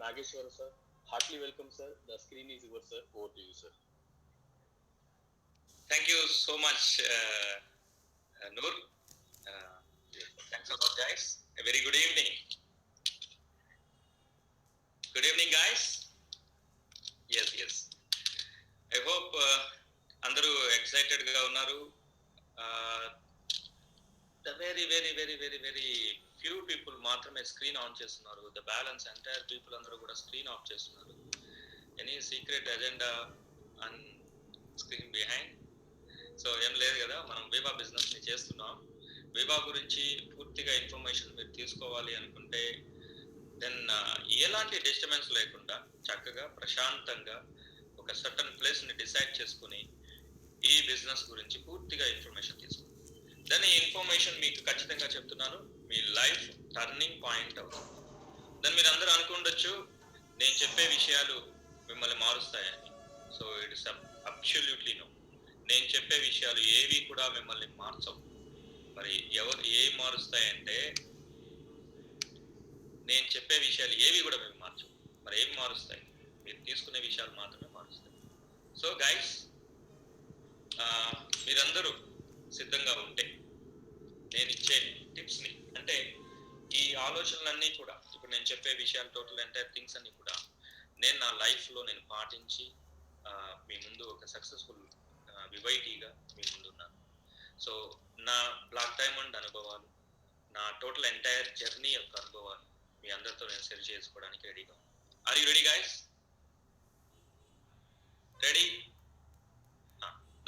Nageshwar sir. Heartily welcome sir. The screen is yours sir. Over to you sir. Thank you so much, Noor. Thanks a lot, guys. A very good evening. Good evening, guys. Yes. I hope అందరూ excited గా ఉన్నారు. The very few people మాత్రమే screen on చేస్తున్నారు. The balance entire people అందరూ కూడా screen off చేస్తున్నారు. Any secret agenda on screen behind? So ఏం లేదు కదా, మనం వివా బిజినెస్ ని చేస్తున్నాం. వివా గురించి పూర్తిగా ఇన్ఫర్మేషన్ మీరు తీసుకోవాలి అనుకుంటే దెన్ ఎలాంటి డిస్టర్బెన్స్ లేకుండా చక్కగా ప్రశాంతంగా ఒక సర్టన్ ప్లేస్ ని డిసైడ్ చేసుకుని ఈ బిజినెస్ గురించి పూర్తిగా ఇన్ఫర్మేషన్ తీసుకోండి. దాని ఇన్ఫర్మేషన్ మీకు ఖచ్చితంగా చెప్తున్నాను, మీ లైఫ్ టర్నింగ్ పాయింట్ అవుతుంది. దాన్ని మీరు అందరూ అనుకుండొచ్చు నేను చెప్పే విషయాలు మిమ్మల్ని మారుస్తాయని. So it is absolutely no. నేను చెప్పే విషయాలు ఏవి కూడా మిమ్మల్ని మార్చవు. మరి ఏం మారుస్తాయంటే, నేను చెప్పే విషయాలు ఏవి కూడా మేము మార్చవు. మరి ఏం మారుస్తాయి? మీరు తీసుకునే విషయాలు మాత్రమే మారుస్తాయి. సో గైస్, మీరందరూ సిద్ధంగా ఉంటే నేను ఇచ్చే టిప్స్ని, అంటే ఈ ఆలోచనలన్నీ కూడా, ఇప్పుడు నేను చెప్పే విషయాలు టోటల్ ఎంటైర్ థింగ్స్ అన్ని కూడా నేను నా లైఫ్లో నేను పాటించి మీ ముందు ఒక సక్సెస్ఫుల్ వివైటీగా మీ ముందున్నాను. సో నా బ్లాక్ డైమండ్ అనుభవాలు, నా టోటల్ ఎంటైర్ జర్నీ యొక్క అనుభవాలు మీ అందరితో నేను షేర్ చేసుకోవడానికి రెడీగా ఉన్నాను. Are you ready guys? Ready?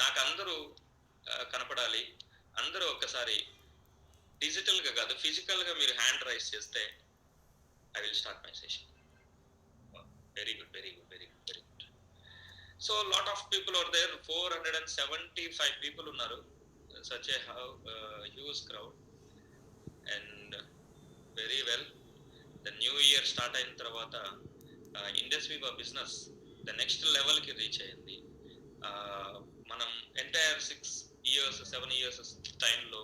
నాకు అందరూ కనపడాలి. అందరూ ఒక్కసారి డిజిటల్గా కాదు, ఫిజికల్గా మీరు హ్యాండ్ రైస్ చేస్తే I will start my session. Very good. So lot of people are there, 475 people ఉన్నారు. Such a huge crowd and very well. The new year start అయిన తర్వాత ఇండస్ వివా బిజినెస్ ద నెక్స్ట్ లెవెల్కి reach అయింది. మనం entire 7 years టైంలో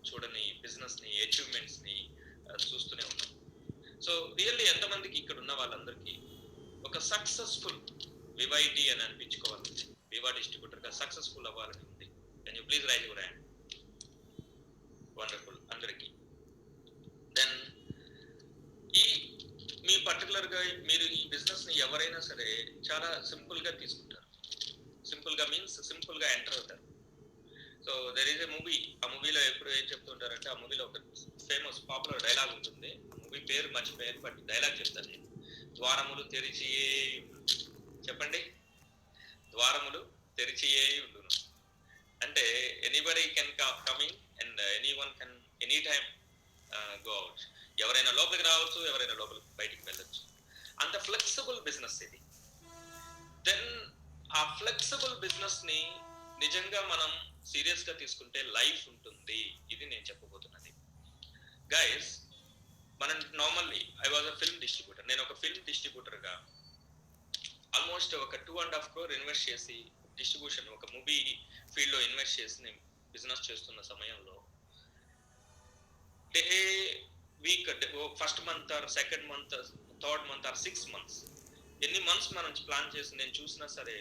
చూడని బిజినెస్ని, అచీవ్మెంట్స్ని చూస్తూనే ఉన్నాం. సో రియల్లీ ఎంతమందికి ఇక్కడ ఉన్న వాళ్ళందరికీ ఒక సక్సెస్ఫుల్ వివైటీ అని అనిపించుకోవాలండి, వివా డిస్ట్రిబ్యూటర్గా సక్సెస్ఫుల్ అవ్వాలని ఉంది. Can you please raise your hand? Wonderful అందరికీ. దెన్ మీ పర్టికులర్గా మీరు ఈ బిజినెస్ని ఎవరైనా సరే చాలా సింపుల్గా తీసుకుంటారు. సింపుల్గా మీన్స్ సింపుల్గా ఎంటర్ అవుతారు. So there is a movie. ఆ మూవీలో ఎప్పుడు ఏం చెప్తుంటారంటే, ఆ మూవీలో ఒక ఫేమస్ పాపులర్ డైలాగ్ ఉంటుంది. ఆ మూవీ పేరు మర్చిపోయాను, బట్ డైలాగ్ చెప్తాను నేను. ద్వారములు తెరిచియే, చెప్పండి, ద్వారములు తెరిచియే ఉండును. అంటే anybody can coming and anyone can any time go out. ఎవరైనా లోపలికి రావచ్చు, ఎవరైనా లోపలికి బయటికి వెళ్ళొచ్చు. అంత ఫ్లెక్సిబుల్ బిజినెస్ ఇది. దెన్ ఆ ఫ్లెక్సిబుల్ బిజినెస్ ని నిజంగా మనం సీరియస్ గా తీసుకుంటే లైఫ్ ఉంటుంది. ఇది నేను చెప్పబోతున్నది. గైస్, మనం normally I was a film distributor. నేను ఒక ఫిల్మ్ డిస్ట్రిబ్యూటర్ గా ఆల్మోస్ట్ ఒక 2.5 crore ఇన్వెస్ట్ చేసి డిస్ట్రిబ్యూషన్, ఒక మూవీ ఫీల్డ్ లో ఇన్వెస్ట్ చేసి నేను బిజినెస్ చేస్తున్న సమయంలో day week, first month or second month, third month or 6 months, ఎన్ని మంత్స్ మనం ప్లాన్ చేసి నేను చూసినా సరే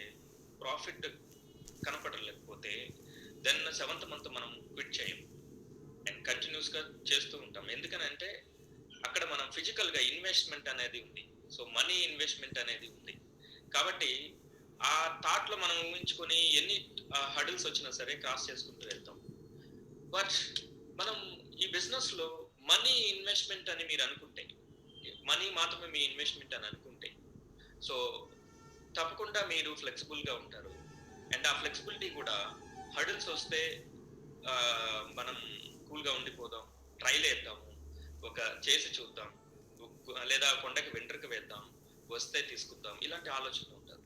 ప్రాఫిట్ కనపడలేకపోతే దెన్ 7th month మనం క్విట్ చేయం అండ్ కంటిన్యూస్ గా చేస్తూ ఉంటాం. ఎందుకనంటే అక్కడ మనం ఫిజికల్ గా ఇన్వెస్ట్మెంట్ అనేది ఉంది. సో మనీ ఇన్వెస్ట్మెంట్ అనేది ఉంది. కాబట్టి ఆ థాట్ లో మనం ఊహించుకొని ఎన్ని హడిల్స్ వచ్చినా సరే క్రాస్ చేసుకుంటూ వెళ్తాం. బట్ మనం ఈ బిజినెస్ లో మనీ ఇన్వెస్ట్మెంట్ అని మీరు అనుకుంటే, మనీ మాత్రమే మీ ఇన్వెస్ట్మెంట్ అని అనుకుంటే, సో తప్పకుండా మీరు ఫ్లెక్సిబుల్ గా ఉంటారు. అండ్ ఆ ఫ్లెక్సిబిలిటీ కూడా హడిల్స్ వస్తే మనం కూల్ గా ఉండిపోదాం, ట్రైల్ వేద్దాము, ఒక చేసి చూద్దాం, లేదా కొండకి వెంట్రుక వేద్దాం, వస్తే తీసుకుందాం, ఇలాంటి ఆలోచనలు ఉంటారు.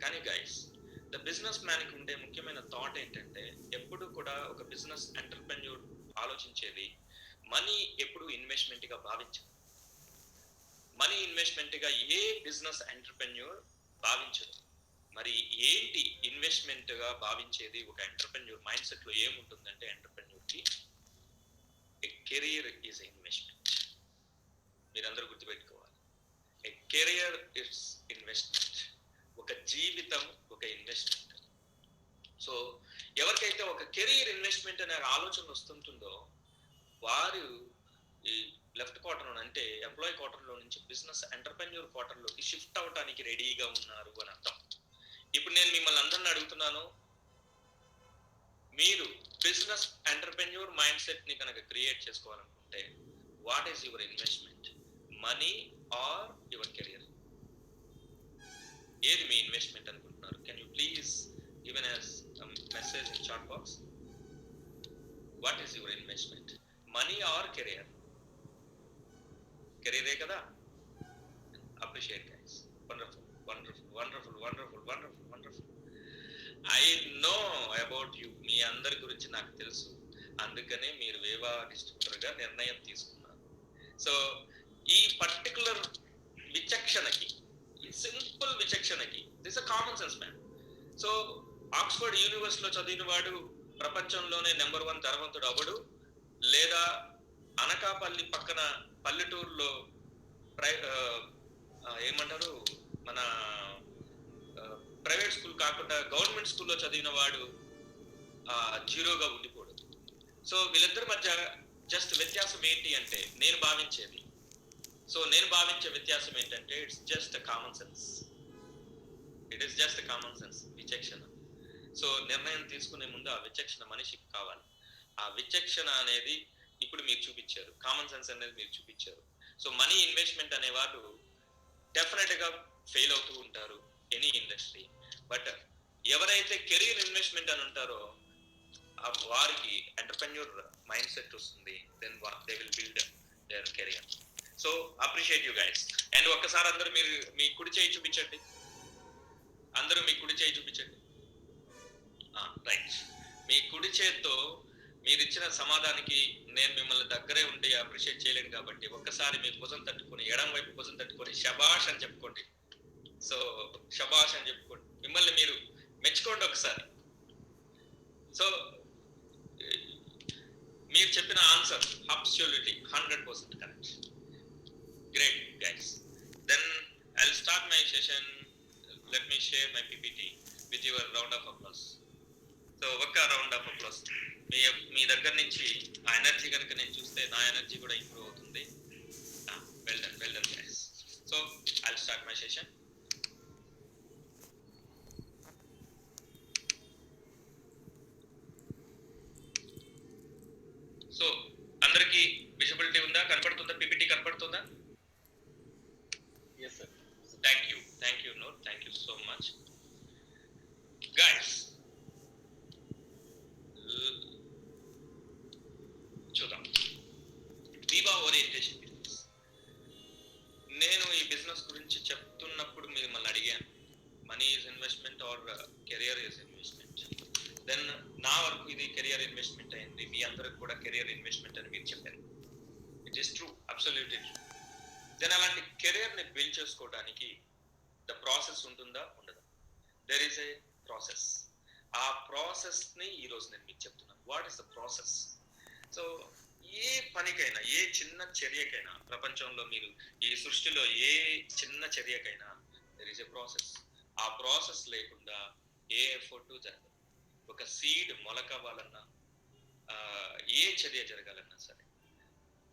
కానీ గైస్, ద బిజినెస్ మ్యాన్కి ఉండే ముఖ్యమైన థాట్ ఏంటంటే, ఎప్పుడు కూడా ఒక బిజినెస్ ఎంటర్ప్రెన్యూర్ ఆలోచించేది మనీ ఎప్పుడు ఇన్వెస్ట్మెంట్ గా భావించదు. మనీ ఇన్వెస్ట్మెంట్ గా ఏ బిజినెస్ ఎంటర్ప్రెన్యూర్ భావించదు. మరి ఏంటి ఇన్వెస్ట్మెంట్ గా భావించేది? ఒక ఎంటర్ప్రెన్యూర్ మైండ్ సెట్ లో ఏముంటుందంటే, ఎంటర్ప్రెన్యూర్ కి ఏ కెరీర్ ఈజ్ ఇన్వెస్ట్మెంట్. మీరందరూ గుర్తుపెట్టుకోవాలి, ఏ కెరియర్ ఇస్ ఇన్వెస్ట్మెంట్. ఒక జీవితం ఒక ఇన్వెస్ట్మెంట్. సో ఎవరికైతే ఒక కెరియర్ ఇన్వెస్ట్మెంట్ అనే ఆలోచన వస్తుంటుందో వారు ఈ లెఫ్ట్ క్వార్టర్ అంటే ఎంప్లాయీ క్వార్టర్లో నుంచి బిజినెస్ ఎంటర్ప్రెన్యూర్ క్వార్టర్లోకి షిఫ్ట్ అవడానికి రెడీగా ఉన్నారు అని అర్థం. ఇప్పుడు నేను మిమ్మల్ని అందరిని అడుగుతున్నాను, మీరు బిజినెస్ ఎంటర్ప్రెన్యూర్ మైండ్ సెట్ ని కనుక క్రియేట్ చేసుకోవాలనుకుంటే what is your investment? Money or your career? ఏది మీ ఇన్వెస్ట్మెంట్ అనుకుంటున్నారు? Can you please given as message in chat box. What is your investment? Money or career? కెరీరే కదా. Appreciate guys. Wonderful wonderful wonderful wonderful wonderful wonderful. I know about you. మీ అందరి గురించి నాకు తెలుసు, అందుకనే మీరు వేవా డిస్ట్రిబ్యూటర్ గా నిర్ణయం తీసుకున్నారు. సో ఈ పర్టికులర్ విచక్షణకి, ఈ సింపుల్ విచక్షణకి, this a common sense man. So Oxford యూనివర్సిటీలో చదివిన వాడు ప్రపంచంలోనే నెంబర్ 1 ధనవంతుడు అవడు, లేదా అనకాపల్లి పక్కన పల్లెటూరులో ఏమంటారు మన ప్రైవేట్ స్కూల్ కాకుండా గవర్నమెంట్ స్కూల్లో చదివిన వాడు జీరోగా ఉండిపోడు. సో వీళ్ళిద్దరి మధ్య జస్ట్ వ్యత్యాసం ఏంటి అంటే నేను భావించేది, నేను భావించే వ్యత్యాసం ఏంటంటే it's just common sense. It is just common sense, విచక్షణ. సో నిర్ణయం తీసుకునే ముందు ఆ విచక్షణ మనిషికి కావాలి. ఆ విచక్షణ అనేది ఇప్పుడు మీరు చూపించారు, కామన్ సెన్స్ అనేది మీరు చూపించారు. సో మనీ ఇన్వెస్ట్మెంట్ అనేవారు డెఫినెట్ గా ఫెయిల్ అవుతూ ఉంటారు ఎనీ ఇండస్ట్రీ. బట్ ఎవరైతే కెరీర్ ఇన్వెస్ట్మెంట్ అని ఉంటారో వారికి ఎంటర్ప్రెన్యూర్ మైండ్ సెట్ వస్తుంది. Then they will build their career. So appreciate you guys. And ఒక్కసారి అందరూ మీరు మీ కుడి చేయి చూపించండి. అందరూ మీ కుడి చేయి చూపించండి. రైట్. మీ కుడి చేతితో మీరు ఇచ్చిన సమాధానానికి నేను మిమ్మల్ని దగ్గరే ఉండి అప్రిషియేట్ చేయలేను కాబట్టి ఒక్కసారి మీ భుజం తట్టుకొని, ఎడం వైపు భుజం తట్టుకొని శబాష్ అని చెప్పుకోండి. సో శబాష్ అని చెప్పుకోండి, మిమ్మల్ని మీరు మెచ్చుకోండి ఒకసారి. సో మీరు చెప్పిన answer absolutely 100% correct. Great guys. Then I will start my session. Let me share my PPT with your round of applause. So ఒక్క రౌండ్ ఆఫ్ అప్లాస్ మీ దగ్గర నుంచి ఆ ఎనర్జీ కనుక నేను చూస్తే నా ఎనర్జీ కూడా ఇంప్రూవ్ అవుతుంది. Well done guys. So I will start my session. So అందరికి విజిబిలిటీ ఉందా? కనపడుతుందా? పిపిటి కనపడుతుందా? yes sir. Thank you note. Thank you so much guys. చూద్దాం. Viva orientation business. నేను ఈ బిజినెస్ గురించి చెప్తున్నప్పుడు మిమ్మల్ని అడిగాను, money is investment or career is investment. Then నా వరకు ఇది కెరియర్ ఇన్వెస్ట్మెంట్ అయింది, మీ అందరికి కూడా కెరియర్ ఇన్వెస్ట్మెంట్ అని మీరు చెప్పారు. It is true, absolutely true. Then అలాంటి కెరియర్ ని బిల్డ్ చేసుకోవడానికి ద ప్రాసెస్ ఉంటుందా ఉండదా? There is a process. ఆ ప్రాసెస్ ని ఈ రోజు నేను మీకు చెప్తున్నాను. What is the process? So ఏ పనికైనా, ఏ చిన్న చర్యకైనా, ప్రపంచంలో మీరు ఈ సృష్టిలో ఏ చిన్న చర్యకైనా దెర్ ఈస్ ఏ ప్రాసెస్. ఆ ప్రాసెస్ లేకుండా ఏ ఎఫర్ట్ జరగదు. ఒక సీడ్ మొలకవ్వాలన్నా, ఏ చర్య జరగాలన్నా సరే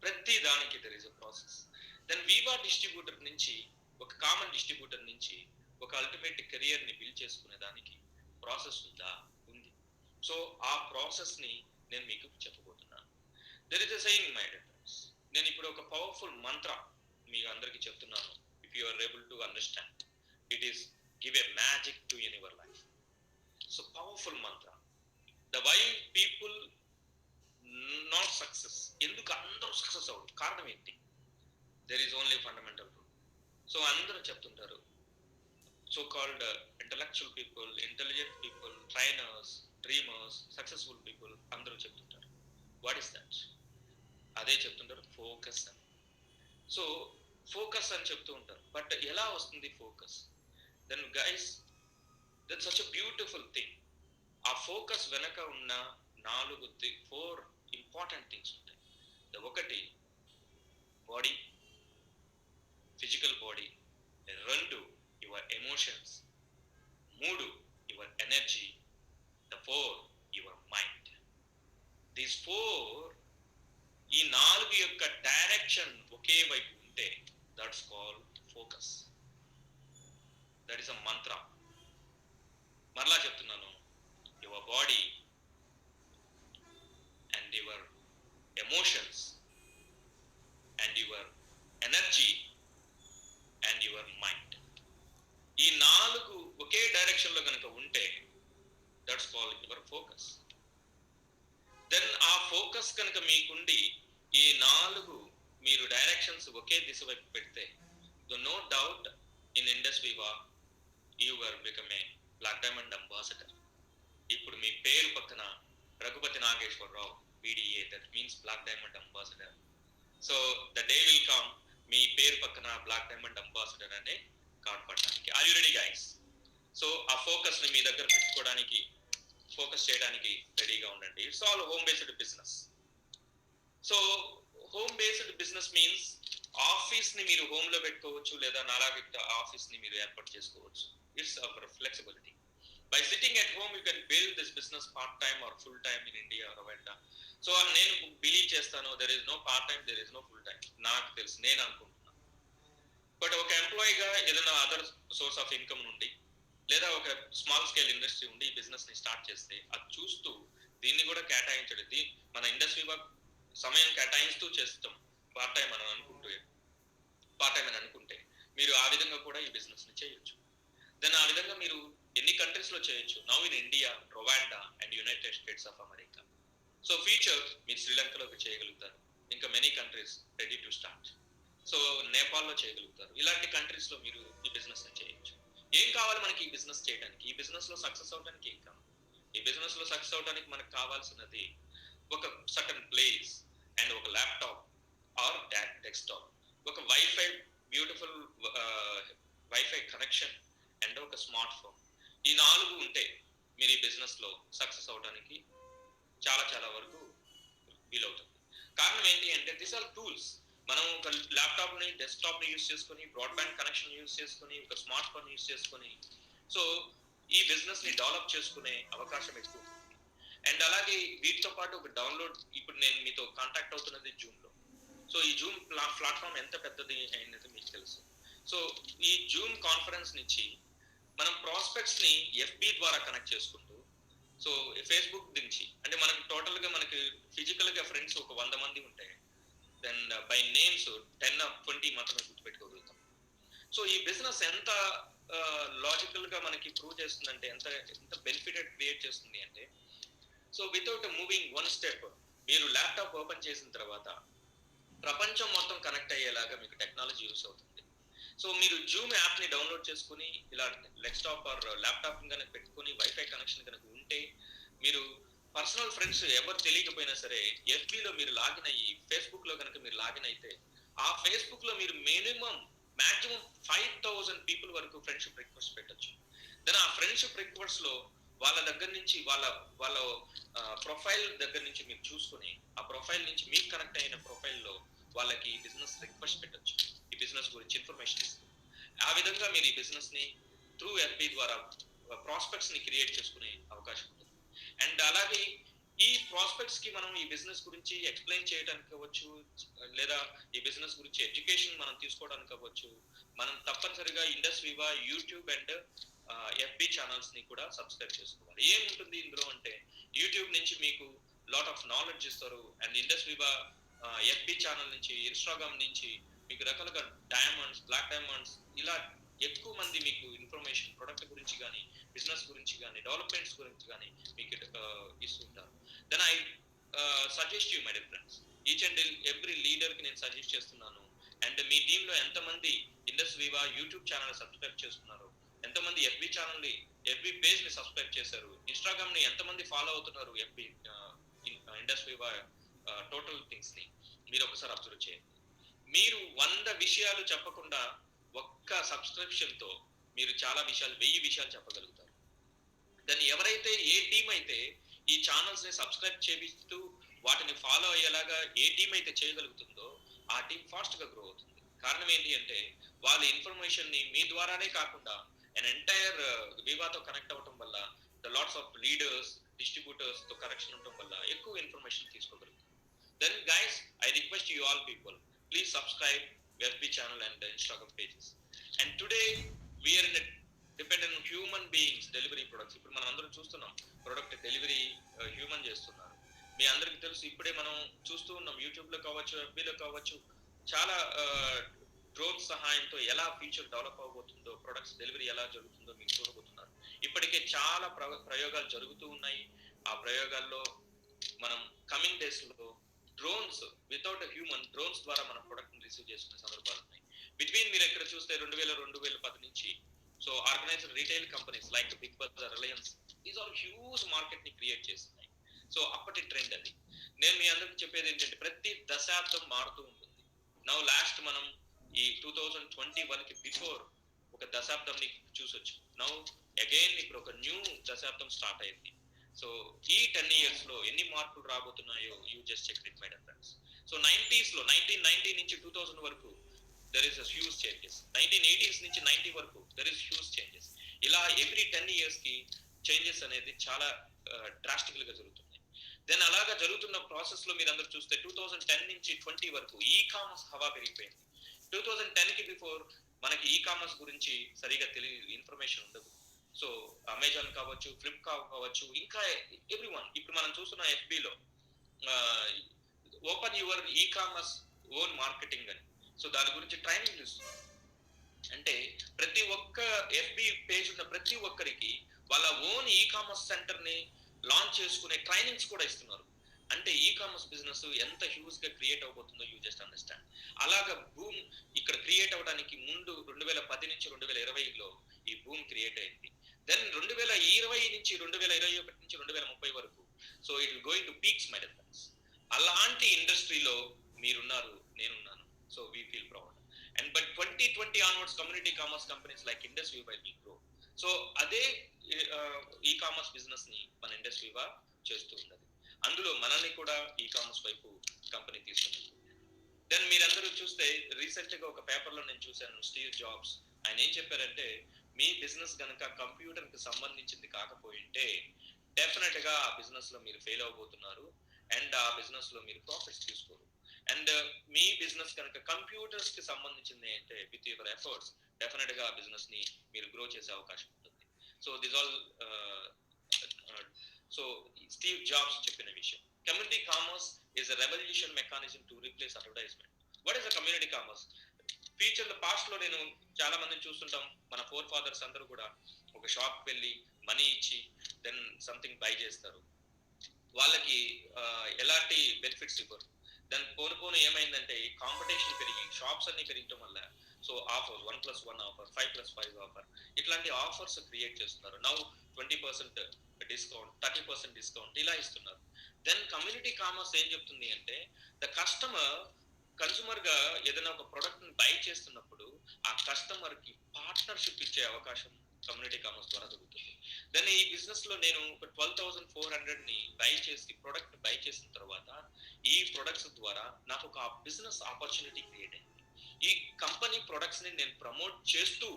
ప్రతి దానికి there is a process. Then Viva distributor నుంచి, ఒక కామన్ డిస్ట్రిబ్యూటర్ నుంచి ఒక అల్టిమేట్ కెరియర్ ని బిల్డ్ చేసుకునే దానికి ప్రాసెస్ ఉందా? ఉంది. సో ఆ ప్రాసెస్ ని నేను మీకు చెప్పబోతున్నాను. There is a saying my dear friends. నేను ఇప్పుడు ఒక పవర్ఫుల్ మంత్ర మీకు అందరికీ చెప్తున్నాను. If you are able to understand, it is give a magic to in your life. So powerful mantra. The why people not success, ఎందుకు అందరూ సక్సెస్ అవ్వరు, కారణం ఏంటి? There is only fundamental rule. So అందరూ చెప్తుంటారు, so called intellectual people, intelligent people, trainers, dreamers, successful people అందరూ చెప్తుంటారు. What is that? అదే చెప్తుంటారు, ఫోకస్ అని. సో ఫోకస్ అని చెప్తూ ఉంటారు. బట్ ఎలా వస్తుంది focus? Then guys, that's such a beautiful thing. ఆ ఫోకస్ వెనక ఉన్న 4 ఇంపార్టెంట్ థింగ్స్ ఉంటాయి. ఒకటి బాడీ, ఫిజికల్ బాడీ, రెండు యువర్ ఎమోషన్స్, మూడు your energy, the four your mind. These four, ఈ నాలుగు యొక్క డైరెక్షన్ ఒకే వైపు ఉంటే that's called focus. That is a mantra. మరలా చెప్తున్నాను, your body and your emotions and your energy and your mind, ఈ నాలుగు ఒకే డైరెక్షన్ లో కనుక ఉంటే that's called your focus. Then ఆ ఫోకస్ కనుక మీకుండి ఈ నాలుగు మీరు డైరెక్షన్స్ ఒకే దిశ వైపు పెడితే, no doubt in Indus Viva you are become a black diamond ambassador. ఇప్పుడు మీ పేరు పక్కన Raghupathi Nageswararao BDA, that means black diamond ambassador. So the day will come, మీ పేరు పక్కన బ్లాక్ డైమండ్ అంబాసిడర్ అనే కార్డ్ పడడానికి. Are you ready guys? So ఆ ఫోకస్ ని మీ దగ్గర పెట్టుకోవడానికి, ఫోకస్ చేయడానికి రెడీగా ఉండండి. It's all home based business. So home based business means office ని మీరు హోమ్ లో పెట్టుకోవచ్చు, లేదా నాలాగే ఆఫీస్ ని మీరు ఏర్పాటు చేసుకోవచ్చు. It's our flexibility. By sitting at home you can build this business part time or full time in India or Rwanda. So నేను బిలీవ్ చేస్తాను, there is no part time, there is no full time. నాకు తెలుసు, నేను అనుకుంటున్నాను. But ఒక ఎంప్లాయీగా ఏదైనా other source of income నుండి, లేదా ఒక స్మాల్ స్కేల్ ఇండస్ట్రీ ఉండి ఈ బిజినెస్ ని స్టార్ట్ చేస్తే, అది చూస్తూ దీన్ని కూడా కేటాయించడం, మన ఇండస్ట్రీ సమయం కేటాయిస్తూ చేస్తాం పార్ట్ టైం అని అనుకుంటే మీరు ఆ విధంగా కూడా ఈ బిజినెస్ ని చేయొచ్చు. దెన్ ఆ విధంగా మీరు ఎన్ని కంట్రీస్ లో చేయొచ్చు. Now in India, Rwanda and United States of America. So future మీరు శ్రీలంకలోకి చేయగలుగుతారు, ఇంకా many countries ready to start. So నేపాల్లో చేయగలుగుతారు. ఇలాంటి కంట్రీస్ లో మీరు ఈ బిజినెస్ ని చేయొచ్చు. ఏం కావాలి మనకి ఈ బిజినెస్ చేయడానికి? ఈ బిజినెస్ లో సక్సెస్ అవడానికి ఏం కావాలి? ఈ బిజినెస్ లో సక్సెస్ అవడానికి మనకు కావాల్సినది ఒక సర్టన్ ప్లేస్ అండ్ ఒక ల్యాప్టాప్ ఆర్ డెస్క్టాప్, ఒక wifi, beautiful wifi connection and ఒక స్మార్ట్ ఫోన్. ఈ నాలుగు ఉంటే మీరు ఈ బిజినెస్ లో సక్సెస్ అవడానికి చాలా చాలా వరకు వీలవుతుంది. కారణం ఏంటి అంటే దిస్ ఆర్ టూల్స్. మనం ఒక ల్యాప్టాప్ ని, డెస్క్టాప్ ని యూజ్ చేసుకుని, బ్రాడ్బ్యాండ్ కనెక్షన్ యూజ్ చేసుకుని, ఒక స్మార్ట్ ఫోన్ యూజ్ చేసుకుని, సో ఈ బిజినెస్ ని డెవలప్ చేసుకునే అవకాశం ఎక్కువ. అండ్ అలాగే వీటితో పాటు ఒక డౌన్లోడ్, ఇప్పుడు నేను మీతో కాంటాక్ట్ అవుతున్నది జూమ్ లో. సో ఈ జూమ్ ప్లాట్ఫామ్ ఎంత పెద్దది అయినది మీకు తెలుసు. సో ఈ జూమ్ కాన్ఫరెన్స్ నుంచి మనం ప్రాస్పెక్ట్స్ ని FB ద్వారా కనెక్ట్ చేసుకుంటూ, సో ఫేస్బుక్ నుంచి, అంటే మనకి టోటల్ గా మనకి ఫిజికల్ గా ఫ్రెండ్స్ ఒక 100 మంది ఉంటే, దెన్ బై నేమ్స్ 10 or 20 మాత్రమే గుర్తుపెట్టుకోగలుగుతాం. సో ఈ బిజినెస్ ఎంత లాజికల్ గా మనకి ప్రూవ్ చేస్తుందంటే, ఎంత బెనిఫిట్ క్రియేట్ చేస్తుంది అంటే, so without moving one step, మీరు ల్యాప్టాప్ ఓపెన్ చేసిన తర్వాత ప్రపంచం మొత్తం కనెక్ట్ అయ్యేలాగా మీకు టెక్నాలజీ యూస్ అవుతుంది. సో మీరు జూమ్ యాప్ ని డౌన్లోడ్ చేసుకుని, ఇలా డెస్క్టాప్ ఆర్ ల్యాప్టాప్ కనుక పెట్టుకుని, వైఫై కనెక్షన్ కనుక ఉంటే, మీరు పర్సనల్ ఫ్రెండ్స్ ఎవరు తెలియకపోయినా సరే FB లో మీరు లాగిన్ అయ్యి, ఫేస్బుక్ లో కనుక మీరు లాగిన్ అయితే, ఆ ఫేస్బుక్ లో మీరు మాక్సిమం 5000 పీపుల్ వరకు ఫ్రెండ్షిప్ రిక్వెస్ట్ పెట్టచ్చు. దెన్ ఆ ఫ్రెండ్షిప్ రిక్వెస్ట్ లో వాళ్ళ దగ్గర నుంచి, వాళ్ళ ప్రొఫైల్ దగ్గర నుంచి మీరు చూసుకుని, ఆ ప్రొఫైల్ నుంచి మీకు కనెక్ట్ అయిన ప్రొఫైల్లో వాళ్ళకి బిజినెస్ రిక్వెస్ట్ పెట్టచ్చు, ఈ బిజినెస్ గురించి ఇన్ఫర్మేషన్ ఇస్తూ. ఆ విధంగా మీరు ఈ బిజినెస్ ని త్రూ FB ద్వారా ప్రాస్పెక్ట్స్ ని క్రియేట్ చేసుకునే అవకాశం ఉంటుంది. అండ్ అలాగే ఈ ప్రాస్పెక్ట్స్ కి మనం ఈ బిజినెస్ గురించి ఎక్స్ప్లెయిన్ చేయడానికి అవ్వచ్చు, లేదా ఈ బిజినెస్ గురించి ఎడ్యుకేషన్ మనం తీసుకోవడానికి అవ్వచ్చు. మనం తప్పనిసరిగా Indus Viva YouTube and FB channels ని కూడా సబ్స్క్రైబ్ చేసుకోవాలి. ఏముంటుంది ఇందులో అంటే, యూట్యూబ్ నుంచి మీకు లాట్ ఆఫ్ నాలెడ్జ్ ఇస్తారు, అండ్ ఇండస్ వివా FB ఛానల్ నుంచి, ఇన్స్టాగ్రామ్ నుంచి మీకు రకాలుగా డైమండ్స్, బ్లాక్ డైమండ్స్, ఇలా ఎక్కువ మంది మీకు ఇన్ఫర్మేషన్ ప్రొడక్ట్ గురించి కానీ, బిజినెస్ గురించి కానీ, డెవలప్మెంట్స్ గురించి కానీ మీకు ఇస్తుంటారు. Then I suggest you my dear friends, each and every leader కి నేను సజెస్ట్ చేస్తున్నాను. అండ్ మీ టీమ్ లో ఎంతమంది Indus Viva YouTube channel subscribe చేసుకున్నారు, ఎంతమంది FB ఛానల్ ని, FB పేజ్ ని సబ్స్క్రైబ్ చేశారు, ఇన్స్టాగ్రామ్ ని ఎంతమంది ఫాలో అవుతున్నారు, FB Indus Viva total things ని మీరు ఒకసారి అబ్జర్వ్ చేయండి. మీరు 100 విషయాలు చెప్పకుండా ఒక్క సబ్స్క్రిప్షన్ తో మీరు చాలా విషయాలు, 1000 విషయాలు చెప్పగలుగుతారు. దాన్ని ఎవరైతే, ఏ టీం అయితే ఈ ఛానల్స్ ని సబ్స్క్రైబ్ చేపిస్తూ వాటిని ఫాలో అయ్యేలాగా ఏ టీం అయితే చేయగలుగుతుందో, ఆ టీం ఫాస్ట్ గా గ్రో అవుతుంది. కారణం ఏంటి అంటే, వాళ్ళ ఇన్ఫర్మేషన్ ని మీ ద్వారానే కాకుండా an entire వివాతో కనెక్ట్ అవ్వటం వల్ల the lots of leaders distributors తో కనెక్షన్ ఉండటం వల్ల ఎక్కువ information తీసుకోగలుగుతాం. Then guys, I request you all people, please subscribe FB channel and Instagram pages. And today we are in a dependent on human beings delivery products. ఇప్పుడు మనం అందరం చూస్తున్నాం product delivery human చేస్తున్నారు. మీ అందరికి తెలుసు, ఇప్పుడే మనం చూస్తూ ఉన్నాం యూట్యూబ్ లో కావచ్చు, ఎఫ్బీలో కావచ్చు, చాలా డ్రోన్ సహాయంతో ఎలా ఫీచర్ డెవలప్ అవబోతుందో, ప్రొడక్ట్స్ డెలివరీ ఎలా జరుగుతుందో మీకు చూడబోతున్నారు. ఇప్పటికే చాలా ప్రయోగాలు జరుగుతూ ఉన్నాయి. ఆ ప్రయోగాల్లో మనం కమింగ్ డేస్ లో డ్రోన్స్ వితౌట్ హ్యూమన్ డ్రోన్స్ ద్వారా మన ప్రొడక్ట్ ని రిసీవ్ చేసుకునే సందర్భాలు ఉన్నాయి. బిట్వీన్ మీరు ఎక్కడ చూస్తే 2000-2010 నుంచి so organised retail companies like Big Bazaar, Reliance, these are huge market ని క్రియేట్ చేస్తున్నాయి. సో అప్పటి ట్రెండ్ అది. నేను మీ అందరికి చెప్పేది ఏంటంటే ప్రతి దశాబ్దం మారుతూ ఉంటుంది. నౌ లాస్ట్ మనం ఈ 2021 కి బిఫోర్ ఒక దశాబ్దం ని చూసొచ్చు. నౌ అగైన్ ఇప్పుడు ఒక న్యూ దశాబ్దం స్టార్ట్ అయింది. సో ఈ 10 years లో ఎన్ని మార్పులు రాబోతున్నాయో you just check it my dear friends. So 90s లో 1990 నుంచి 2000 వరకు there is huge changes. 1980s నుంచి 90 వరకు దెర్ ఇస్ హ్యూజ్ చేంజెస్. ఇలా ఎవ్రీ 10 years కి చేంజెస్ అనేది చాలా డ్రాస్టికల్ గా జరుగుతుంది. దెన్ అలాగా జరుగుతున్న ప్రాసెస్ లో మీరు అందరూ చూస్తే 2010 నుంచి 20 వరకు ఈ కామర్స్ హవా పెరిగిపోయింది. 2010 కి బిఫోర్ మనకి ఈ కామర్స్ గురించి సరిగా తెలియదు, ఇన్ఫర్మేషన్ ఉండదు. సో అమెజాన్ కావచ్చు, ఫ్లిప్కార్ట్ కావచ్చు, ఇంకా ఎవ్రీవన్. ఇప్పుడు మనం చూస్తున్న ఎఫ్బీలో open your e-commerce own marketing అని, సో దాని గురించి ట్రైనింగ్ ఇస్తున్నారు. అంటే ప్రతి ఒక్క ఎఫ్బి పేజ్ ఉన్న ప్రతి ఒక్కరికి వాళ్ళ ఓన్ ఈ కామర్స్ సెంటర్ ని లాంచ్ చేసుకునే ట్రైనింగ్స్ కూడా ఇస్తున్నారు. అంటే ఈ కామర్స్ బిజినెస్ ఎంత హ్యూజ్ గా క్రియేట్ అవబోతుందో యూ జస్ట్ అండర్స్టాండ్. అలాగా బూమ్ ఇక్కడ క్రియేట్ అవడానికి ముందు 2010 నుంచి 2020లో ఈ బూమ్ క్రియేట్ అయింది. దెన్ 2020 నుంచి 2021 నుంచి 2030 వరకు so it will going to peaks my dear friends. అలాంటి ఇండస్ట్రీలో మీరున్నారు, నేనున్నాను. So we feel proud. And but 2020 onwards community commerce companies like Indus వీవా will grow. So అదే ఈ కామర్స్ బిజినెస్ ని మన ఇండస్ వీవా చేస్తూ ఉన్నది. అందులో మనల్ని కూడా ఈ కామర్స్ వైపు కంపెనీ తీసుకుంది. దెన్ మీరందరూ చూస్తే రీసెంట్ గా ఒక పేపర్ లో నేను చూశాను, స్టీవ్ జాబ్స్ ఆయన ఏం చెప్పారంటే మీ బిజినెస్ గనక కంప్యూటర్ కి సంబంధించింది కాకపోయింటే డెఫినెట్ గా ఆ బిజినెస్ లో మీరు ఫెయిల్ అవబోతున్నారు అండ్ ఆ బిజినెస్ లో మీరు ప్రాఫిట్స్ తీసుకోరు. అండ్ మీ బిజినెస్ కనుక కంప్యూటర్స్ కి సంబంధించింది అంటే విత్ యువర్ ఎఫర్ట్స్ డెఫినెట్ గా ఆ బిజినెస్ ని మీరు గ్రో చేసే అవకాశం ఉంటుంది. So this all so Steve jobs చెప్పిన విషయం. Community commerce is a revolution mechanism to replace advertisement. What is a community commerce? Future లో పాస్ట్ లో నేను చాలా మందిని చూస్తుంటాం, మన ఫోర్ ఫాదర్స్ అందరూ కూడా ఒక షాప్ వెళ్ళి మనీ ఇచ్చి దెన్ సంథింగ్ బై చేస్తారు. వాళ్ళకి ఎలాంటి బెనిఫిట్స్ ఇవ్వరు. దాని పోను ఏమైందంటే కాంపిటీషన్ పెరిగి షాప్స్ అన్ని పెరగటం వల్ల సో ఆఫర్స్ 1+1 ఆఫర్, 5+5 ఆఫర్, ఇట్లాంటి ఆఫర్స్ క్రియేట్ చేస్తున్నారు. నౌ 20% డిస్కౌంట్, 30% డిస్కౌంట్ ఇలా ఇస్తున్నారు. దెన్ కమ్యూనిటీ కామర్స్ ఏం చెప్తుంది అంటే ద కన్సూమర్ గా ఏదైనా ఒక ప్రొడక్ట్ ని బై చేస్తున్నప్పుడు ఆ కస్టమర్ కి పార్ట్నర్షిప్ ఇచ్చే అవకాశం కమ్యూనిటీ కామర్స్ ద్వారా దొరుకుతుంది. దాన్ని ఈ బిజినెస్ లో నేను ఒక 12,400 ని బై చేసి ప్రొడక్ట్ బై చేసిన తర్వాత ఈ ప్రొడక్ట్స్ ద్వారా నాకు ఒక బిజినెస్ ఆపర్చునిటీ క్రియేట్ అయింది. ఈ కంపెనీ ప్రొడక్ట్స్ ని నేను ప్రమోట్ చేస్తూ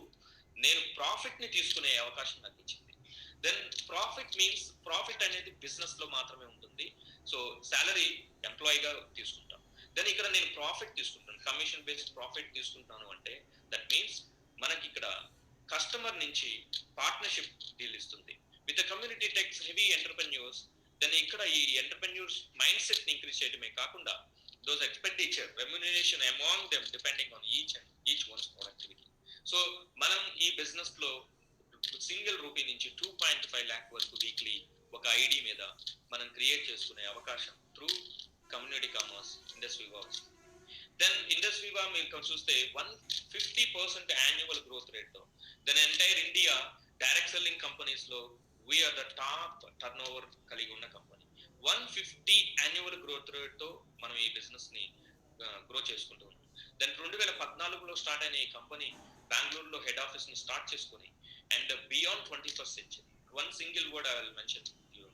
నేను ప్రాఫిట్ ని తీసుకునే అవకాశం నాకు ఇచ్చింది. దెన్ ప్రాఫిట్ మీన్స్ ప్రాఫిట్ అనేది బిజినెస్ లో మాత్రమే ఉంటుంది. సో సాలరీ ఎంప్లాయీగా తీసుకుంటాం. దెన్ ఇక్కడ నేను ప్రాఫిట్ తీసుకుంటాను, కమిషన్ బేస్డ్ ప్రాఫిట్ తీసుకుంటాను. అంటే దట్ మీన్స్ మనకి ఇక్కడ కస్టమర్ నుంచి పార్ట్నర్షిప్ డీల్ ఇస్తుంది. With the community takes heavy entrepreneurs, then ఇక్కడ ఈ ఎంటర్ప్రెన్యూర్స్ మైండ్ సెట్ ని ఇంక్రీజ్ చేయడమే కాకుండా those expenditure remuneration among them depending on each one's productivity. So మనం ఈ బిజినెస్ లో సింగిల్ రూపీ నుంచి 2.5 lakh వరకు వీక్లీ ఒక ఐడి మీద మనం క్రియేట్ చేసుకునే అవకాశం through community commerce Indus Viva వస్తుంది. దెన్ ఇండస్ వీవా మీరు చూస్తే 150% యాన్యువల్ గ్రోత్ రేట్ తో then entire India direct selling companies లో we are the top turnover కలిగి ఉన్న కంపెనీ. 150 యాన్యువల్ గ్రోత్ రేట్ తో మనం ఈ బిజినెస్ ని గ్రో చేసుకుంటూ ఉన్నాం. దెన్ 2014లో స్టార్ట్ అయిన ఈ కంపెనీ బెంగళూరులో హెడ్ ఆఫీస్ ని స్టార్ట్ చేసుకుని and beyond 21st century, one single word I will mention you.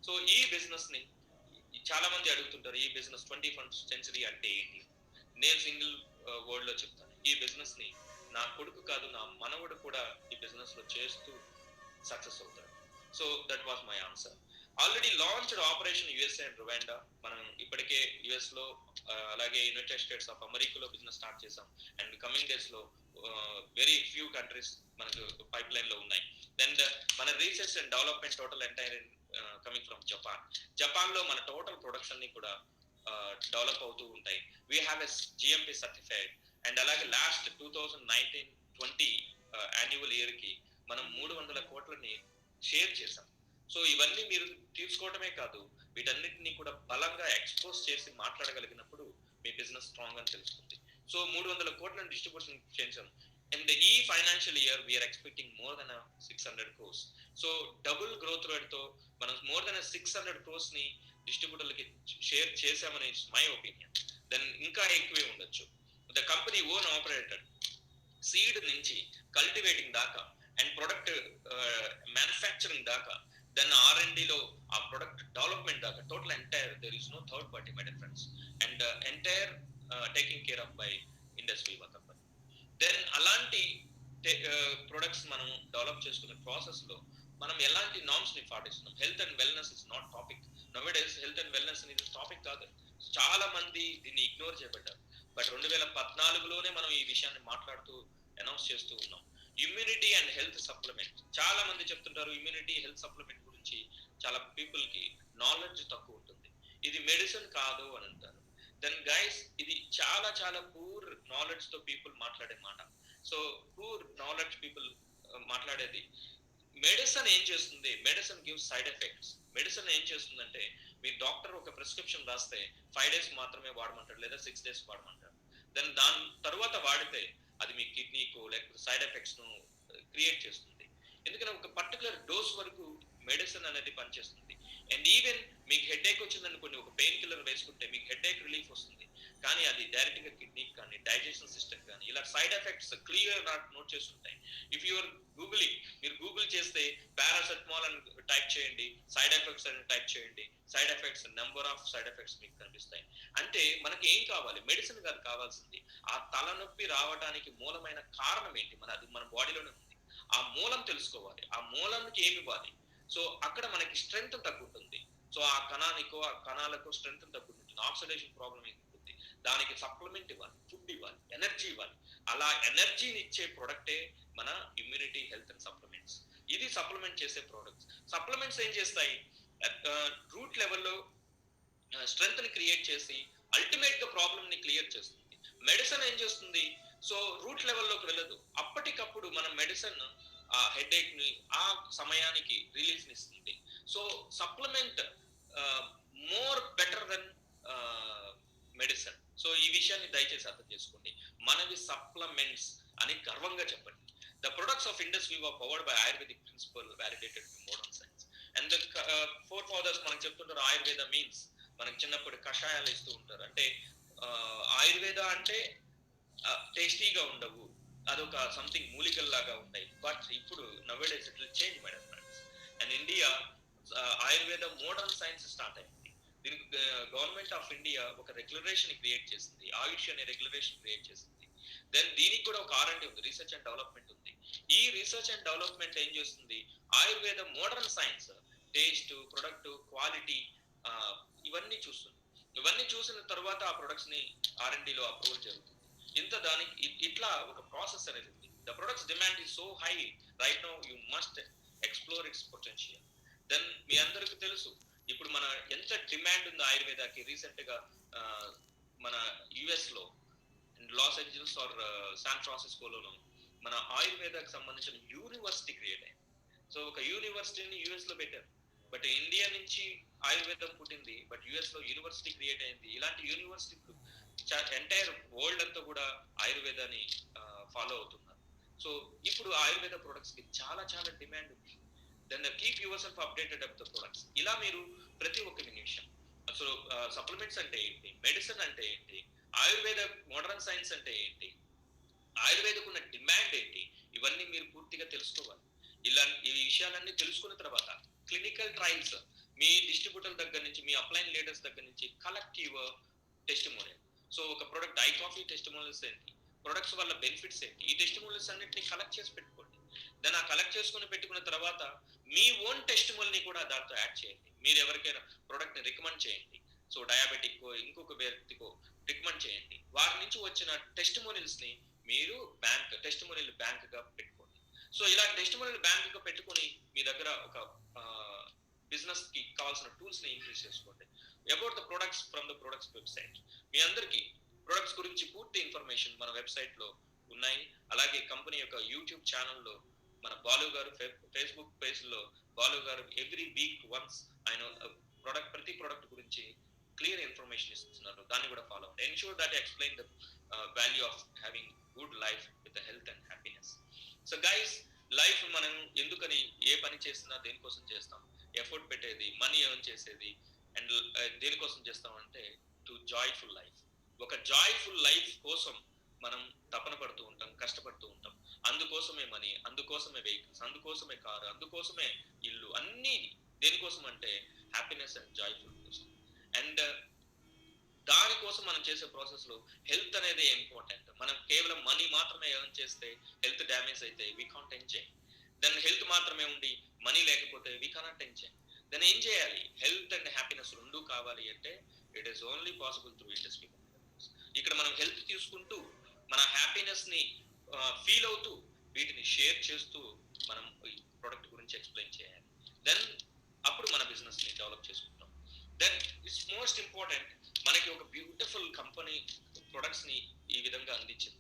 So ఈ బిజినెస్ ని చాలా మంది అడుగుతుంటారు, ఈ బిజినెస్ 21st century అంటే ఏంటి? నేను సింగిల్ వర్డ్ లో చెప్తాను, ఈ బిజినెస్ ని నా కొడుకు కాదు, నా మనవడు కూడా ఈ బిజినెస్ లో చేస్తూ సక్సెస్ అవుతాడు. So that was my answer. Already launched operation USA and Rwanda. మనం ఇప్పటికే యుఎస్ లో అలాగే యునైటెడ్ స్టేట్స్ ఆఫ్ అమెరికాలో బిజినెస్ స్టార్ట్ చేసాం. అండ్ కమింగ్ డేస్ లో వెరీ ఫ్యూ కంట్రీస్ మనకు పైప్ లైన్ లో ఉన్నాయి. దెన్ మన research and development total entire coming from Japan లో మన టోటల్ ప్రొడక్ట్స్ అన్ని కూడా డెవలప్ అవుతూ ఉంటాయి. We have a GMP certified. And అలాగే లాస్ట్ 2019-20 యాన్యువల్ ఇయర్ కి మనం 300 కోట్లని షేర్ చేసాం. సో ఇవన్నీ మీరు తీసుకోవడమే కాదు, వీటన్నిటిని కూడా బలంగా ఎక్స్పోజ్ చేసి మాట్లాడగలిగినప్పుడు మీ బిజినెస్ స్ట్రాంగ్ అని తెలుస్తుంది. సో 300 కోట్లను డిస్ట్రిబ్యూషన్ చేసాం. అండ్ ఈ financial year we are expecting more than 600 crores. So double growth rate తో మనం మోర్ దెన్ 600 crores ని డిస్ట్రిబ్యూటర్లకి షేర్ చేసామని మై ఒపీనియన్. దెన్ ఇంకా ఎక్కువే ఉండొచ్చు. The company own operated seed నుంచి కల్టివేటింగ్ దాకా అండ్ ప్రొడక్ట్ మ్యానుఫ్యాక్చరింగ్ దాకా, దెన్ R&Dలో ఆ ప్రొడక్ట్ డెవలప్మెంట్ దాకా total entire there is no third party my dear friends. And entire taking care of by Indus Viva company. Then అలాంటి ప్రొడక్ట్స్ మనం develop చేసుకునే process లో మనం ఎలాంటి నామ్స్ ని పాటిస్తున్నాం? Health and wellness is not topic. Nowadays health and wellness అనేది topic కాదు. చాలా మంది దీన్ని ఇగ్నోర్ చేయబడ్డారు. బట్ 2014లోనే మనం ఈ విషయాన్ని మాట్లాడుతూ అనౌన్స్ చేస్తూ ఉన్నాం. Immunity and health supplement. చాలా మంది చెప్తుంటారు ఇమ్యూనిటీ హెల్త్ సప్లిమెంట్ గురించి. చాలా పీపుల్ కి నాలెడ్జ్ తక్కువ ఉంటుంది. ఇది మెడిసిన్ కాదు అని అంటారు. దెన్ గైస్, ఇది చాలా చాలా పూర్ నాలెడ్జ్ తో పీపుల్ మాట్లాడే మాట. సో పూర్ నాలెడ్జ్ పీపుల్ మాట్లాడేది. మెడిసిన్ ఏం చేస్తుంది? Medicine gives side effects. Medicine ఏం చేస్తుందంటే, మీ డాక్టర్ ఒక ప్రిస్క్రిప్షన్ రాస్తే 5 days మాత్రమే వాడమంటాడు, లేదా 6 days వాడమంటాడు. దెన్ దాని తర్వాత వాడితే అది మీ కిడ్నీకు లేకపోతే సైడ్ ఎఫెక్ట్స్ ను క్రియేట్ చేస్తుంది. ఎందుకంటే ఒక పర్టికులర్ డోస్ వరకు మెడిసిన్ అనేది పనిచేస్తుంది. అండ్ ఈవెన్ మీకు హెడేక్ వచ్చిందనుకోండి, ఒక పెయిన్ కిల్లర్ వేసుకుంటే మీకు హెడేక్ రిలీఫ్ వస్తుంది. కానీ అది డైరెక్ట్ గా కిడ్నీ కానీ డైజెషన్ సిస్టమ్ కానీ ఇలా సైడ్ ఎఫెక్ట్స్ క్లియర్ నోట్ చేస్తుంటాయి. ఇఫ్ యూఆర్ గూగులింగ్, మీరు గూగుల్ చేస్తే పారాసెటమాల్ అని టైప్ చేయండి, సైడ్ ఎఫెక్ట్స్ అని టైప్ చేయండి, side effects number of side effects మీకు కనిపిస్తాయి. అంటే మనకి ఏం కావాలి? మెడిసిన్ కాదు కావాల్సింది. ఆ తలనొప్పి రావడానికి మూలమైన కారణం ఏంటి? అది మన బాడీలోనే ఉంది. ఆ మూలం తెలుసుకోవాలి. ఆ మూలంకి ఏమి ఇవ్వాలి? సో అక్కడ మనకి స్ట్రెంగ్త్ తగ్గుతుంది. సో ఆ కణాలకు స్ట్రెంగ్త్ తగ్గుతుంది. ఆక్సిడేషన్ ప్రాబ్లం ఉంటుంది. దానికి సప్లిమెంట్ ఇవ్వాలి, ఫుడ్ ఇవ్వాలి, ఎనర్జీ ఇవ్వాలి. అలా ఎనర్జీని ఇచ్చే ప్రొడక్టే మన ఇమ్యూనిటీ హెల్త్ అండ్ సప్లిమెంట్స్. ఇది సప్లిమెంట్ చేసే ప్రోడక్ట్స్. సప్లిమెంట్స్ ఏం చేస్తాయి? రూట్ లెవెల్లో స్ట్రెంగ్త్ ని క్రియేట్ చేసి అల్టిమేట్ గా ప్రాబ్లమ్ ని క్లియర్ చేస్తుంది. మెడిసిన్ ఏం చేస్తుంది? సో రూట్ లెవెల్లోకి వెళ్ళదు. అప్పటికప్పుడు మన మెడిసిన్ ఆ హెడేక్ ని ఆ సమయానికి రిలీజ్ ఇస్తుంది. So supplement more better than medicine. So ఈ విషయాన్ని దయచేసి అర్థం చేసుకోండి. మనవి సప్లిమెంట్స్ అని గర్వంగా చెప్పండి. The products of Indus Viva powered by ayurvedic principle validated by modern science. And the forefathers మనకు చెప్తుంటారు ఆయుర్వేద మీన్స్. మనకి చిన్నప్పుడు కషాయాలు ఇస్తూ ఉంటారు. అంటే ఆయుర్వేద అంటే టేస్టీగా ఉండవు, అదొక సంథింగ్ మూలికల్ లాగా ఉంటాయి. బట్ ఇప్పుడు nowadays it will change my dear friends. And India Ayurveda modern science start అయింది. దీనికి గవర్నమెంట్ ఆఫ్ ఇండియా ఒక రెగ్యులరేషన్ క్రియేట్ చేసింది, ఆయుష్ అనే రెగ్యులరేషన్ క్రియేట్ చేసింది. దెన్ దీనికి కూడా ఒక R&D ఉంది, రీసెర్చ్ అండ్ డెవలప్మెంట్ ఉంది. ఈ రీసెర్చ్ అండ్ డెవలప్మెంట్ ఏం చేస్తుంది? Ayurveda modern science taste, product, quality ఇవన్నీ చూస్తుంది. ఇవన్నీ చూసిన తర్వాత ఆ ప్రొడక్ట్స్ ని R&Dలో అప్రూవల్ జరుగుతుంది. దానికి ఇట్లా ఒక ప్రాసెస్ అనేది ఉంది. The products demand is so high right now, you must explore its potential. Then మీ అందరికి తెలుసు ఇప్పుడు మన ఎంత డిమాండ్ ఉంది ఆయుర్వేదాకి. రీసెంట్ గా మన యుఎస్ లో లాస్ ఏంజల్స్ ఆర్ శాన్ ఫ్రాన్సిస్కోలో మన ఆయుర్వేదాకి సంబంధించిన యూనివర్సిటీ క్రియేట్ అయింది. సో ఒక యూనివర్సిటీని యుఎస్ లో పెట్టారు. బట్ ఇండియా నుంచి ఆయుర్వేదం పుట్టింది, బట్ యుఎస్ లో యూనివర్సిటీ క్రియేట్ అయింది. ఇలాంటి యూనివర్సిటీలు ఎంటైర్ వరల్డ్ అంతా కూడా ఆయుర్వేదాన్ని ఫాలో అవుతున్నారు. సో ఇప్పుడు ఆయుర్వేద ప్రొడక్ట్స్ కి చాలా చాలా డిమాండ్ ఉంది. Then keep yourself updated up the products. ఇలా మీరు ప్రతి ఒక్క నిమిషం అసలు సప్లిమెంట్స్ అంటే ఏంటి, మెడిసిన్ అంటే ఏంటి, ఆయుర్వేద మోడర్న్ సైన్స్ అంటే ఏంటి, ఆయుర్వేదకు ఉన్న డిమాండ్ ఏంటి, ఇవన్నీ మీరు పూర్తిగా తెలుసుకోవాలి. ఈ విషయాలన్నీ తెలుసుకున్న తర్వాత క్లినికల్ ట్రయల్స్ మీ డిస్ట్రిబ్యూటర్ దగ్గర నుంచి, మీ అప్లైన్ లీడర్స్ దగ్గర నుంచి కలెక్ట్ యువర్ టెస్టిమోనియల్. సో ఒక ప్రొడక్ట్ ఐ కాఫీ టెస్టిమోనియల్స్ ఏంటి, ప్రొడక్ట్స్ వల్ల బెనిఫిట్స్ ఏంటి, ఈ టెస్టిమోనియల్స్ అన్నిటిని కలెక్ట్ చేసి పెట్టుకోండి. దాన్ని ఆ కలెక్ట్ చేసుకుని పెట్టుకున్న తర్వాత మీ ఓన్ టెస్టిమోనియల్ని కూడా దాంతో యాడ్ చేయండి. మీరు ఎవరికైనా ప్రొడక్ట్ ని రికమెండ్ చేయండి. సో డయాబెటిక్ ఇంకొక వ్యక్తికో రికమెండ్ చేయండి. వారి నుంచి వచ్చిన టెస్టిమోనియల్స్ ని మీరు టెస్టిమోనియల్ బ్యాంక్ గా పెట్టుకోండి. సో ఇలా టెస్టిమోనియల్ బ్యాంక్ గా పెట్టుకుని మీ దగ్గర ఒక బిజినెస్ కి కావాల్సిన టూల్స్ ని ఇంక్రీజ్ చేసుకోండి. About the products from the products website, మీ అందరికి ప్రొడక్ట్స్ గురించి పూర్తి ఇన్ఫర్మేషన్ మన వెబ్సైట్ లో ఉన్నాయి. అలాగే కంపెనీ యొక్క యూట్యూబ్ ఛానల్లో మన బాలు గారు, ఫేస్బుక్ పేజ్ లో బాలు గారు ఎవ్రీ వీక్ వన్స్ ఆయన ప్రతి ప్రొడక్ట్ గురించి క్లియర్ ఇన్ఫర్మేషన్ ఇస్తున్నారు. దాన్ని కూడా ఫాలో అవ్వండి. Ensure that explain the value of having good life with health and happiness. So guys, life మనం ఎందుకని ఏ పని చేసినా దేనికోసం చేస్తాం, ఎఫర్ట్ పెట్టేది, మనీ ఎర్న్ చేసేది అండ్ దేనికోసం చేస్తామంటే టు జాయ్ఫుల్ లైఫ్. ఒక జాయ్ఫుల్ లైఫ్ కోసం మనం తపన పడుతూ ఉంటాం, కష్టపడుతూ ఉంటాం. అందుకోసమే మనీ, అందుకోసమే వెహికల్స్, అందుకోసమే కారు, అందుకోసమే ఇల్లు, అన్ని దేనికోసం అంటే హ్యాపీనెస్ అండ్ జాయ్ఫుల్ కోసం. అండ్ దానికోసం మనం చేసే ప్రాసెస్ లో హెల్త్ అనేది ఇంపార్టెంట్. మనం కేవలం మనీ మాత్రమే ఎర్న్ చేస్తే హెల్త్ డ్యామేజ్ అయితే we can't enjoy. Then health మాత్రమే ఉండి మనీ లేకపోతే వీ కాంట్ ఎంజాయ్. దెన్ ఏం చేయాలి? హెల్త్ అండ్ హ్యాపీనెస్ రెండు కావాలి అంటే it is only possible through industry. ఇక్కడ మనం హెల్త్ తీసుకుంటూ మన హ్యాపీనెస్ ని ఫీల్ అవుతూ వీటిని షేర్ చేస్తూ మనం ఈ ప్రొడక్ట్ గురించి ఎక్స్ప్లెయిన్ చేయాలి. దెన్ అప్పుడు మన బిజినెస్ ని డెవలప్ చేసుకుంటాం. దెన్ ఇట్స్ మోస్ట్ ఇంపార్టెంట్, మనకి ఒక బ్యూటిఫుల్ కంపెనీ ప్రొడక్ట్స్ ని ఈ విధంగా అందించింది.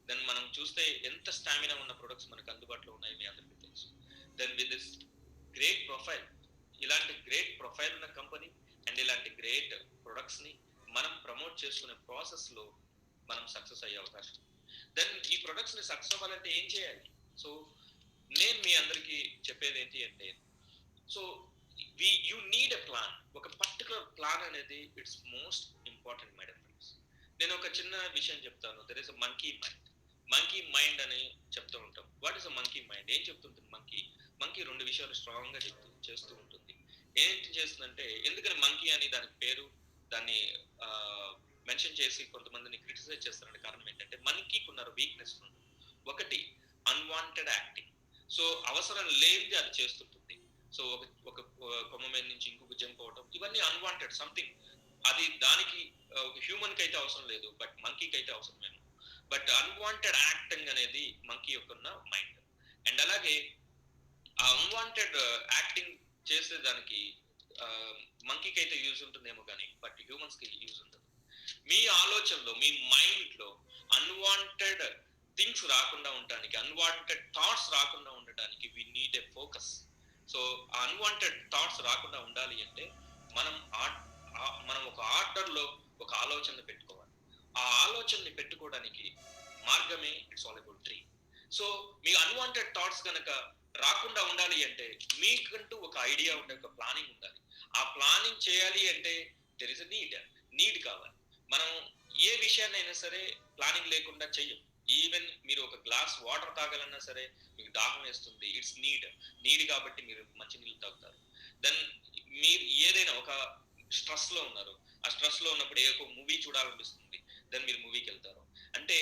దెన్ మనం చూస్తే ఎంత స్టామినా ఉన్న ప్రొడక్ట్స్ మనకు అందుబాటులో ఉన్నాయి మీ అందరికీ తెలుసు. Then with this great profile, ఇలాంటి గ్రేట్ ప్రొఫైల్ ఉన్న కంపెనీ అండ్ ఇలాంటి గ్రేట్ ప్రొడక్ట్స్ ని మనం ప్రమోట్ చేసుకునే ప్రాసెస్ లో మనం సక్సెస్ అయ్యే అవకాశం. దెన్ ఈ ప్రొడక్ట్స్ ని సక్సెస్ అవ్వాలంటే ఏం చేయాలి? సో నేను మీ అందరికి చెప్పేది ఏంటి అంటే, so you need a plan. ఒక పర్టికులర్ ప్లాన్ అనేది it's most important my dear friends. నేను ఒక చిన్న విషయం చెప్తాను. There is a monkey mind. Monkey mind అని చెప్తూ ఉంటాం. What is a monkey mind? ఏం చెప్తుంటుంది మంకీ రెండు విషయాలు స్ట్రాంగ్ గా చేస్తూ ఉంటుంది. ఏంటి చేస్తుందంటే, ఎందుకని మంకీ అని దానికి పేరు, దాన్ని మెన్షన్ చేసి కొంతమందిని క్రిటిసైజ్ చేస్తారనే కారణం ఏంటంటే, మంకీకి ఉన్న వీక్నెస్ రెండు. ఒకటి అన్వాంటెడ్ యాక్టింగ్. సో అవసరం లేనిది అది చేస్తుంటుంది. సో ఒక కొమ్మ మీద నుంచి ఇంకొక జంప్ అవడం, ఇవన్నీ అన్వాంటెడ్ సంథింగ్. అది దానికి ఒక హ్యూమన్ కి అయితే అవసరం లేదు, బట్ మంకీకి అయితే అవసరమేమో. బట్ అన్వాంటెడ్ యాక్టింగ్ అనేది మంకీ యొక్క మైండ్. అండ్ అలాగే ఆ అన్వాంటెడ్ యాక్టింగ్ చేసేదానికి మంకీకి అయితే యూజ్ ఉంటుందేమో కానీ బట్ హ్యూమన్స్ కి యూజ్ ఉండదు. మీ ఆలోచనలో, మీ మైండ్ లో అన్వాంటెడ్ థింగ్స్ రాకుండా ఉండడానికి, అన్వాంటెడ్ థాట్స్ రాకుండా ఉండడానికి we need a focus. So ఆ అన్వాంటెడ్ థాట్స్ రాకుండా ఉండాలి అంటే మనం ఒక ఆర్డర్ లో ఒక ఆలోచన పెట్టుకోవాలి. ఆ ఆలోచనని పెట్టుకోవడానికి మార్గమే it's all about dream. So me unwanted thoughts కనుక రాకుండా ఉండాలి అంటే మీకంటూ ఒక ఐడియా ఉండే, ఒక ప్లానింగ్ ఉండాలి. ఆ ప్లానింగ్ చేయాలి అంటే దెర్ ఇస్ ఎ నీడ్ కావాలి. మనం ఏ విషయాన్ని అయినా సరే ప్లానింగ్ లేకుండా చెయ్యం. ఈవెన్ మీరు ఒక గ్లాస్ వాటర్ తాగాలన్నా సరే మీకు దాహం వేస్తుంది, ఇట్స్ నీడ్ కాబట్టి మీరు మంచి నీళ్ళు తాగుతారు. దెన్ మీరు ఏదైనా ఒక స్ట్రెస్ లో ఉన్నారు, ఆ స్ట్రెస్ లో ఉన్నప్పుడు ఏ మూవీ చూడాలనిపిస్తుంది, దెన్ మీరు మూవీకి వెళ్తారు. అంటే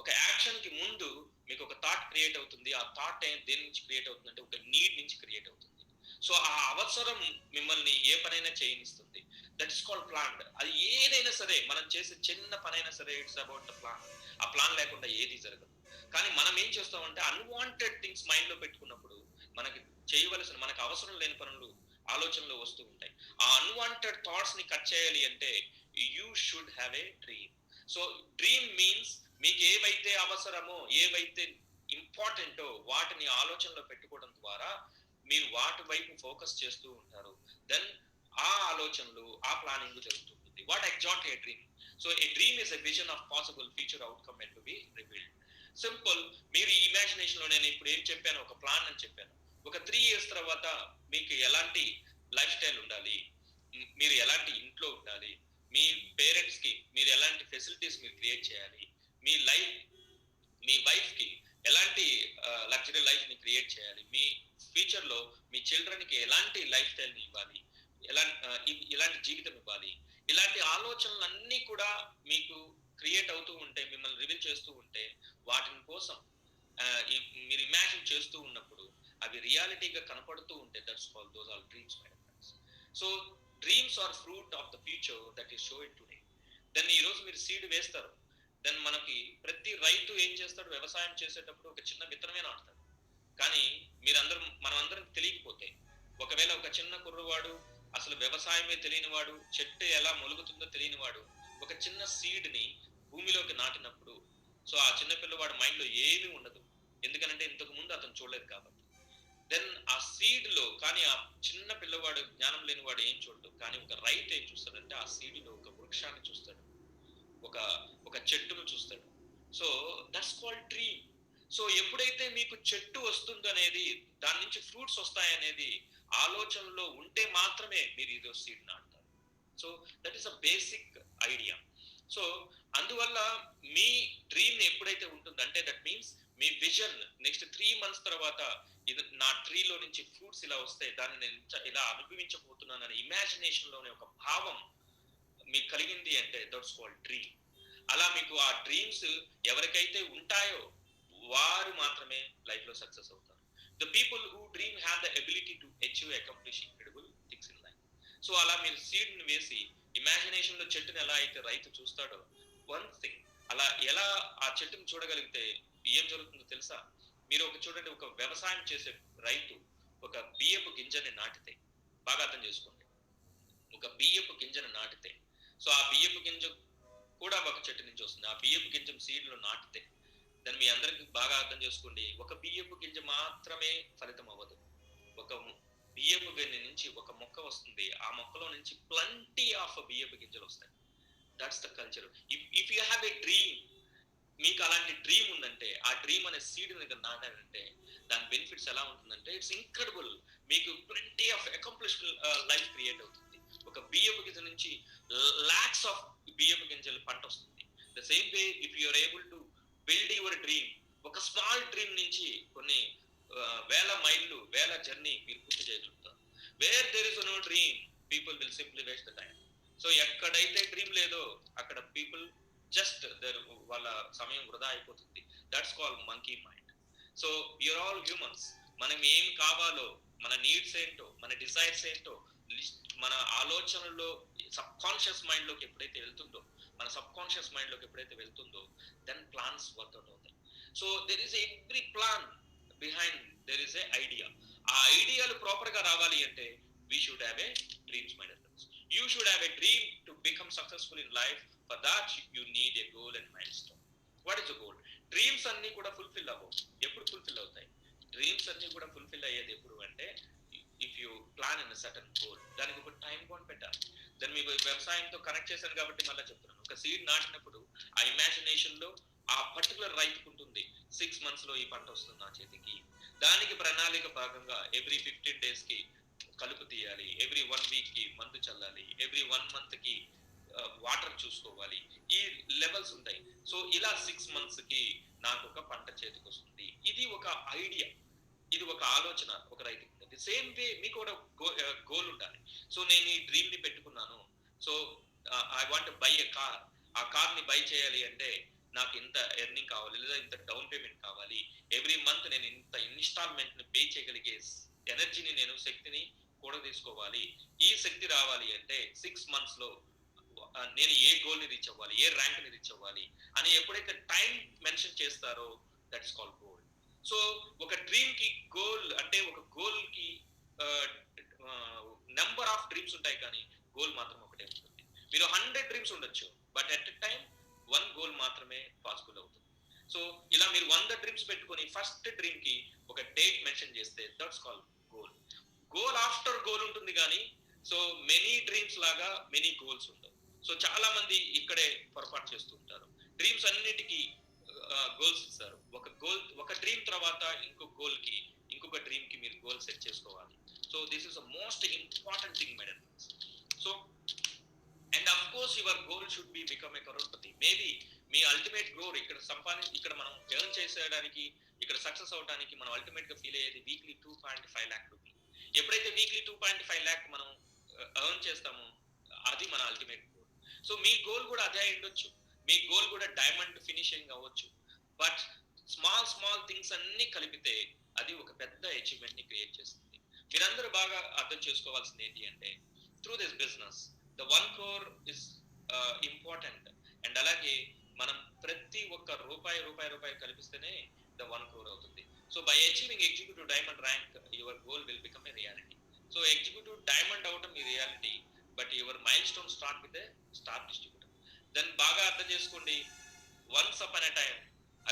ఒక యాక్షన్ కి ముందు మీకు ఒక థాట్ క్రియేట్ అవుతుంది. ఆ థాట్ దేని నుంచి క్రియేట్ అవుతుంది అంటే ఒక నీడ్ నుంచి క్రియేట్ అవుతుంది. సో ఆ అవసరం మిమ్మల్ని ఏ పనైనా చేయనిస్తుంది. That is called plan. అది ఏదైనా సరే, మనం చేసే చిన్న పనైనా సరే ఇట్స్ అబౌట్ ద ప్లాన్. ఆ ప్లాన్ లేకుండా ఏది జరగదు. కానీ మనం ఏం చేస్తామంటే అన్వాంటెడ్ థింగ్స్ మైండ్ లో పెట్టుకున్నప్పుడు మనకి చేయవలసిన, మనకు అవసరం లేని పనులు ఆలోచనలో వస్తూ ఉంటాయి. ఆ అన్వాంటెడ్ థాట్స్ ని కట్ చేయాలి అంటే you should have a dream. So dream means మీకు ఏవైతే అవసరమో, ఏవైతే ఇంపార్టెంటో వాటిని ఆలోచనలో పెట్టుకోవడం ద్వారా మీరు వాటి వైపు ఫోకస్ చేస్తూ ఉంటారు. దెన్ ఆ ఆలోచనలు, ఆ ప్లానింగ్ జరుగుతుంది. What exactly A dream? So A dream is a vision of possible future outcome and to be revealed. Simple. మీరు ఈ ఇమాజినేషన్ లో నేను ఇప్పుడు ఏం చెప్పాను, ఒక ప్లాన్ అని చెప్పాను. ఒక 3 years తర్వాత మీకు ఎలాంటి లైఫ్ స్టైల్ ఉండాలి, మీరు ఎలాంటి ఇంట్లో ఉండాలి, మీ పేరెంట్స్ కి మీరు ఎలాంటి ఫెసిలిటీస్ మీరు క్రియేట్ చేయాలి, మీ వైఫ్ కి ఎలాంటి లగ్జరీ లైఫ్ ని క్రియేట్ చేయాలి, మీ ఫ్యూచర్ లో మీ చిల్డ్రన్ కి ఎలాంటి లైఫ్ స్టైల్ ని ఇవ్వాలి, ఎలాంటి జీవితం ఇవ్వాలి, ఇలాంటి ఆలోచనలన్నీ కూడా మీకు క్రియేట్ అవుతూ ఉంటే, మిమ్మల్ని రివీల్ చేస్తూ ఉంటే, వాటిని కోసం మీరు ఇమాజిన్ చేస్తూ ఉన్నప్పుడు అవి రియాలిటీగా కనపడుతూ ఉంటే, that's call those are dreams my friends. So dreams are fruit of the future that is show it today. Then ఈ రోజు మీరు సీడ్ వేస్తారు, దెన్ మనకి ప్రతి రైతు ఏం చేస్తాడు, వ్యవసాయం చేసేటప్పుడు ఒక చిన్న విత్తనమే నాటుతాడు. కానీ మనం అందరం తెలియకపోతే, ఒకవేళ ఒక చిన్న కుర్రవాడు అసలు వ్యవసాయమే తెలియని వాడు, చెట్టు ఎలా మొలుగుతుందో తెలియని వాడు ఒక చిన్న సీడ్ ని భూమిలోకి నాటినప్పుడు, సో ఆ చిన్న పిల్లవాడు మైండ్ లో ఏమీ ఉండదు, ఎందుకనంటే ఇంతకు ముందు అతను చూడలేదు కాబట్టి. దెన్ ఆ సీడ్ లో, కానీ ఆ చిన్న పిల్లవాడు జ్ఞానం లేని వాడు ఏం చూడడు, కానీ ఒక రైతు ఏం చూస్తాడంటే ఆ సీడ్ లో ఒక వృక్షాన్ని చూస్తాడు, ఒక ఒక చెట్టును చూస్తాడు. So that's called dream. So ఎప్పుడైతే మీకు చెట్టు వస్తుంది అనేది, దాని నుంచి ఫ్రూట్స్ వస్తాయనేది ఆలోచనలో ఉంటే మాత్రమే మీరు ఇదో సీడ్ నాటుతారు. So that is a basic idea. So అందువల్ల మీ డ్రీమ్ ఎప్పుడైతే ఉంటుందంటే, that means me vision next 3 months తర్వాత ఇది నా ట్రీలో నుంచి ఫ్రూట్స్ ఇలా వస్తాయి, దాన్ని నేను ఇలా అనుభవించబోతున్నాను అనే ఇమాజినేషన్ లోనే ఒక భావం మీకు కలిగింది అంటే, దట్స్ కాల్డ్ డ్రీమ్. అలా మీకు ఆ డ్రీమ్స్ ఎవరికైతే ఉంటాయో వారు మాత్రమే లైఫ్ లో సక్సెస్ అవుతారు. The people who dream have the ability to achieve accomplish incredible things in life. So అలా మీరు సీడ్ ని వేసి ఇమాజినేషన్ లో చెట్టుని ఎలా అయితే రైతు చూస్తాడో, వన్ థింగ్ అలా ఎలా ఆ చెట్టుని చూడగలిగితే ఏం జరుగుతుందో తెలుసా? మీరు చూడండి, ఒక వ్యవసాయం చేసే రైతు ఒక బియ్యపు గింజని నాటితే, బాగా అర్థం చేసుకోండి, ఒక బియ్యపు గింజను నాటితే, సో ఆ బియ్యపు గింజ కూడా ఒక చెట్టు నుంచి వస్తుంది. ఆ బియ్యపు గింజ సీడ్ లో నాటితే, దాన్ని మీ అందరికి బాగా అర్థం చేసుకోండి, ఒక బియ్యపు గింజ మాత్రమే ఫలితం అవ్వదు. ఒక బియ్యపు గింజ నుంచి ఒక మొక్క వస్తుంది, ఆ మొక్కలో నుంచి ప్లంటీ ఆఫ్ బియ్యపు గింజలు వస్తాయి. That's the culture. If you have a dream, మీకు అలాంటి డ్రీమ్ ఉందంటే, ఆ డ్రీమ్ అనే సీడ్ దగ్గర నాటారంటే దాని బెనిఫిట్స్ ఎలా ఉంటుందంటే, ఇట్స్ ఇంక్రెడిబుల్. మీకు plenty of accomplish life create అవుతుంది. ఒక బియ్యపు గింజ నుంచి లాక్స్ ఆఫ్ బియ్యపు గింజలు పంట వస్తుంది. The same way if you are able to build your dream, ఒక స్మాల్ డ్రీమ్ నుంచి కొన్ని వేల మైళ్ళు, వేల జర్నీ మీరు పూర్తి చేయగలుగుతారు. Where there is no dream, people will simply waste the time. So ఎక్కడైతే డ్రీమ్ లేదో అక్కడ పీపుల్ జస్ట్ వాళ్ళ సమయం వృధా అయిపోతుంది. That's called monkey mind. So you're all humans. మనం ఏం కావాలో, మన నీడ్స్ ఏంటో, మన డిజైర్స్ ఏంటో, మన ఆలోచనల్లో సబ్ కాన్షియస్ మైండ్ లోకి ఎప్పుడైతే వెళ్తుందో, మన సబ్ కాన్షియస్ మైండ్ లోకి ఎప్పుడైతే వెళ్తుందో, దెన్ ప్లాన్స్ వర్క్అవుట్ అవుతాయి. So there is every plan behind there is a idea. ఆ ఐడియాలు ప్రాపర్ గా రావాలి అంటే we should have a dreams my dear friends. You should have a dream to become successful in life. For that you need a goal and milestone. What is the goal? Dreams అన్ని కూడా fulfil అవ్వవు. ఎప్పుడు fulfil అవుతాయి? Dreams అన్ని కూడా fulfil అయ్యేది ఎప్పుడు అంటే, if you plan in certain goal. దానికి ఒక టైం బౌండ్ పెట్టాలి. దాన్ని మీకు వ్యవసాయంతో కనెక్ట్ చేశాను కాబట్టి మళ్ళీ చెప్తున్నాను. ఒక సీడ్ నాటినప్పుడు ఆ ఇమాజినేషన్ లో ఆ పర్టికులర్ రైతుకు ఉంటుంది, 6 months లో ఈ పంట వస్తుంది నా చేతికి. దానికి ప్రణాళిక భాగంగా ఎవ్రీ 15 days కి కలుపు తీయాలి, ఎవ్రీ 1 week కి మందు చల్లాలి, ఎవ్రీ 1 month కి వాటర్ చూసుకోవాలి. ఈ లెవెల్స్ ఉంటాయి. సో ఇలా 6 months కి నాకు ఒక పంట చేతికి వస్తుంది. ఇది ఒక ఐడియా, ఇది ఒక ఆలోచన ఒక రైతుకి ఉంటుంది. సేమ్ వే మీకు కూడా గోల్ ఉండాలి. సో నేను ఈ డ్రీమ్ ని పెట్టుకున్నాను, so I want buy a car. ఆ కార్ ని బై చేయాలి అంటే నాకు ఇంత ఎర్నింగ్ కావాలి, లేదా ఇంత డౌన్ పేమెంట్ కావాలి, ఎవ్రీ మంత్ నేను ఇంత ఇన్స్టాల్మెంట్ ని పే చేయగలిగే ఎనర్జీని, నేను శక్తిని కూడా తీసుకోవాలి. ఈ శక్తి రావాలి అంటే 6 months లో నేను ఏ గోల్ ని రీచ్ అవ్వాలి, ఏ ర్యాంక్ ని రీచ్ అవ్వాలి అని ఎప్పుడైతే టైం మెన్షన్ చేస్తారో, that is called goal. So ఒక డ్రీమ్ కి గోల్ అంటే, ఒక గోల్ కి నెంబర్ ఆఫ్ డ్రీమ్స్ ఉంటాయి, కానీ గోల్ మాత్రం ఒకటే ఉంటుంది. మీరు 100 డ్రీమ్స్ ఉండొచ్చు, but at a time 1 goal మాత్రమే పాసిబుల్ అవుతుంది. సో ఇలా మీరు 100 డ్రీమ్స్ పెట్టుకొని ఫస్ట్ డ్రీమ్ కి ఒక డేట్ మెన్షన్ చేస్తే, that's called goal. Goal after goal ఉంటుంది, కానీ సో మెనీ డ్రీమ్స్ లాగా మెనీ గోల్స్ ఉండవు. సో చాలా మంది ఇక్కడే పొరపాటు చేస్తూ ఉంటారు. డ్రీమ్స్ అన్నిటికీ గోల్స్ ఇస్తారు. ఒక డ్రీమ్ తర్వాత ఇంకొక డ్రీమ్ కి మీరు గోల్ సెట్ చేసుకోవాలి. So this is the most important thing my dear friends. So and of course your goal should be become a crorepati. Maybe me ultimate goal ఇక్కడ మనం ఎర్న్ చేసేయడానికి, ఇక్కడ సక్సెస్ అవడానికి మనం అల్టిమేట్ గా ఫీల్ అయ్యేది వీక్లీ 2.5 lakh రూపీ. ఎప్పుడైతే weekly 2.5 lakh మనం earn చేస్తామో, అది మన అల్టిమేట్ గోల్. సో మీ గోల్ కూడా అదే అయి ఉండొచ్చు. మీ గోల్ కూడా డైమండ్ ఫినిషింగ్ అవ్వచ్చు. బట్ స్మాల్ థింగ్స్ అన్ని కలిపితే అది ఒక పెద్ద అచీవ్మెంట్ ని క్రియేట్ చేస్తుంది. మీరందరూ బాగా అర్థం చేసుకోవాల్సింది ఏంటి అంటే, through this business the 1 crore is important. And అలాగే మనం ప్రతి ఒక్క రూపాయి కలిపిస్తేనే ద 1 crore అవుతుంది. So by achieving executive diamond rank your goal will become a reality. So executive diamond అవటం మీ reality, but your milestone start with a star distributor. Then బాగా అర్థం చేసుకోండి, once upon a time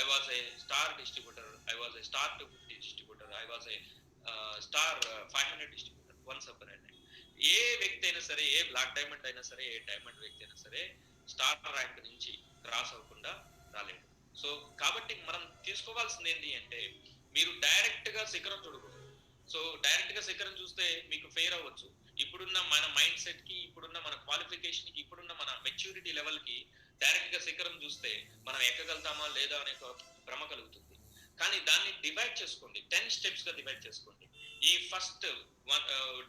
I was a star distributor, I was a star 250 distributor, I was a star 500 distributor once upon a time. ఏ వ్యక్తి అయినా సరే, ఏ black diamond అయినా సరే, ఏ diamond వ్యక్తి అయినా సరే స్టార్ ర్యాంక్ నుంచి క్రాస్ అవ్వకుండా రాలేడు. సో కాబట్టి మనం తీసుకోవాల్సింది ఏంటి అంటే, మీరు డైరెక్ట్ గా శిఖరం చూడకూడదు. సో డైరెక్ట్ గా శిఖరం చూస్తే మీకు ఫెయిర్ అవ్వచ్చు. ఇప్పుడున్న మన మైండ్ సెట్ కి, ఇప్పుడున్న మన క్వాలిఫికేషన్ కి, ఇప్పుడున్న మన మెచ్యూరిటీ లెవెల్ కి డైరెక్ట్ గా శిఖరం చూస్తే మనం ఎక్కగలుగుతామా లేదా అనే భ్రమ కలుగుతుంది. కానీ దాన్ని డివైడ్ చేసుకోండి, 10 స్టెప్స్ గా డివైడ్ చేసుకోండి. ఈ ఫస్ట్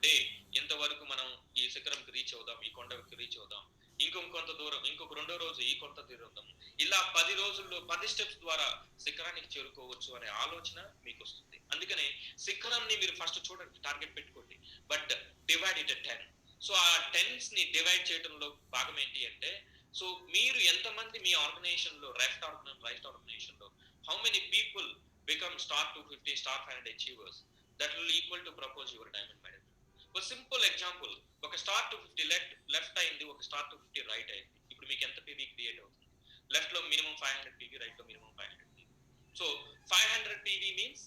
డే ఇంతవరకు మనం ఈ శిఖరంకి రీచ్ అవుదాం, ఈ కొండకి రీచ్ అవుదాం, ఇంకొంత దూరం, ఇంకొక రెండో రోజు ఈ కొంత దూరం, ఇలా 10 రోజుల్లో 10 స్టెప్స్ ద్వారా శిఖరానికి చేరుకోవచ్చు అనే ఆలోచన మీకు వస్తుంది. అందుకనే శిఖరాన్ని మీరు ఫస్ట్ చూడండి, టార్గెట్ పెట్టుకోండి, బట్ డివైడ్ ఇట్ 10. సో ఆ 10s ని డివైడ్ చేయడంలో భాగం ఏంటి అంటే, సో మీరు ఎంతమంది మీ ఆర్గనైజేషన్ లో, రైట్ ఆర్గనైజేషన్ లో how many people become star 250 star 500 achievers, that will equal to propose your diamond management. ఒక సింపుల్ ఎగ్జాంపుల్, ఒక స్టార్ 250 లెఫ్ట్ అయింది, ఒక స్టార్ 250 రైట్ అయింది. ఇప్పుడు మీకు ఎంత పీవీ క్రియేట్ అవుతుంది? లెఫ్ట్ లో మినిమం 500 పీవీ, రైట్ లో minimum 500 PV. So 500 PV means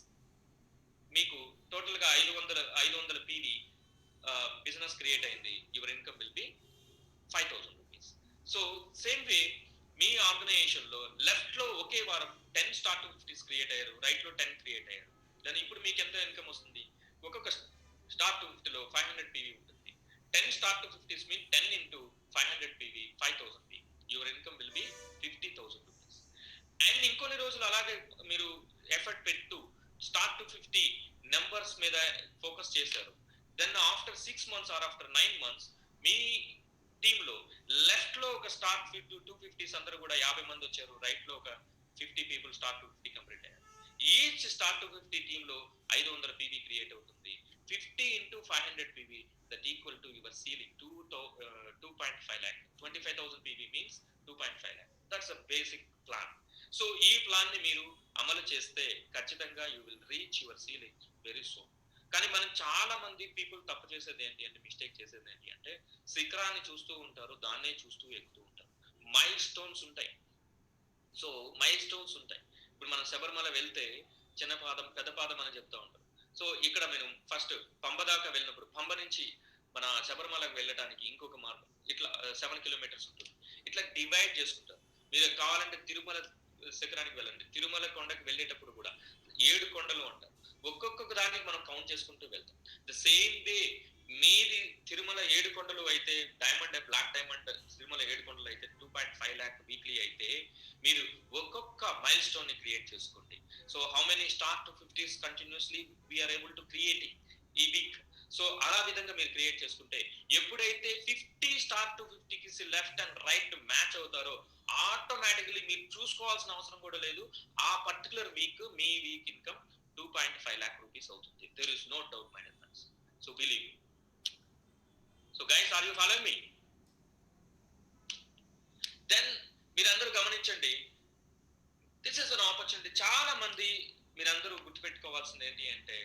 మీకు టోటల్ గా 500 పీవీ బిజినెస్ క్రియేట్ అయింది. Your income will be 5,000 rupees. So same way మీ ఆర్గనైజేషన్ లో లెఫ్ట్ లో ఒకే వారం 10 స్టార్ 250s క్రియేట్ అయ్యారు, రైట్ లో 10 క్రియేట్ అయ్యారు. దాని ఇప్పుడు మీకు ఎంత ఇన్కమ్ వస్తుంది? ఒక్కొక్క స్టార్ 250 లో 500 పీవీ ఉంటుంది. 10 star 250s mean 10 into 500 PV 5,000 PV. Your income will be 50,000 rupees. And ఇంకొన్ని రోజులు అలాగే మీరు ఎఫర్ట్ పెట్టు స్టార్ 250 నెంబర్స్ మీద ఫోకస్ చేశారు. Then after 6 months or after 9 months మీ టీమ్ లో లెఫ్ట్ లో ఒక స్టార్ 250s అందరూ కూడా 50 మంది వచ్చారు, రైట్ లో ఒక 50 పీపుల్ స్టార్ 250 కంప్లీట్ అయ్యారు. ఈచ్ స్టార్ 250 టీమ్ లో 500 పీవీ క్రియేట్ అవుతుంది. 50 into 500 PV that equal to your ceiling 2.5 lakh. 25,000 PV means 2.5 lakh. That's a basic plan. So ఈ ప్లాన్ ని మీరు అమలు చేస్తే ఖచ్చితంగా you will reach your ceiling very soon. కానీ మనం చాలా మంది పీపుల్ తప్పు చేసేది ఏంటి అంటే, మిస్టేక్ చేసేది ఏంటి అంటే, శిఖరాన్ని చూస్తూ ఉంటారు, దాన్నే చూస్తూ ఎక్కుతూ ఉంటారు. మైల్ స్టోన్స్ ఉంటాయి. సో మైల్ స్టోన్స్ ఉంటాయి. ఇప్పుడు మనం శబరిమల వెళ్తే చిన్న పాదం పెద్ద పాదం అని చెప్తా ఉంటారు. సో ఇక్కడ మనం ఫస్ట్ పంబ దాకా వెళ్ళినప్పుడు, పంబ నుంచి మన శబరిమలకు వెళ్ళడానికి ఇంకొక మార్గం ఇట్లా 7 kilometers ఉంటుంది. ఇట్లా డివైడ్ చేసుకుంటారు. మీరు కావాలంటే తిరుమల శిఖరానికి వెళ్ళండి, తిరుమల కొండకి వెళ్ళేటప్పుడు కూడా 7 కొండలు ఉంటాయి. ఒక్కొక్క దానికి మనం కౌంట్ చేసుకుంటూ వెళ్తాం. ద సేమ్ వే మీది తిరుమల 7 కొండలు అయితే, డైమండ్ బ్లాక్ డైమండ్ తిరుమల 7 కొండలు అయితే 2.5 lakh వీక్లీ అయితే, మీరు ఒక్కొక్క మైల్ స్టోన్ ని క్రియేట్ చేసుకోండి. So how many star 250s continuously we are able to creating ఈ వీక్. సో అలా విధంగా మీరు క్రియేట్ చేసుకుంటే, ఎప్పుడైతే 50 స్టార్ 250కి లెఫ్ట్ అండ్ రైట్ మ్యాచ్ అవుతారో ఆటోమేటికలీ మీరు చూసుకోవాల్సిన అవసరం కూడా లేదు. ఆ పర్టికులర్ వీక్ మీ వీక్ ఇన్కమ్ 2.5 lakh rupees అవుతుంది. There is no doubt, my dear friends. So believe me. So guys, are you following me? Then మీరందరూ గమనించండి, దిస్ ఇస్ అన్ ఆపర్చునిటీ. చాలా మంది మీరందరూ గుర్తుపెట్టుకోవాల్సింది ఏంటి అంటే,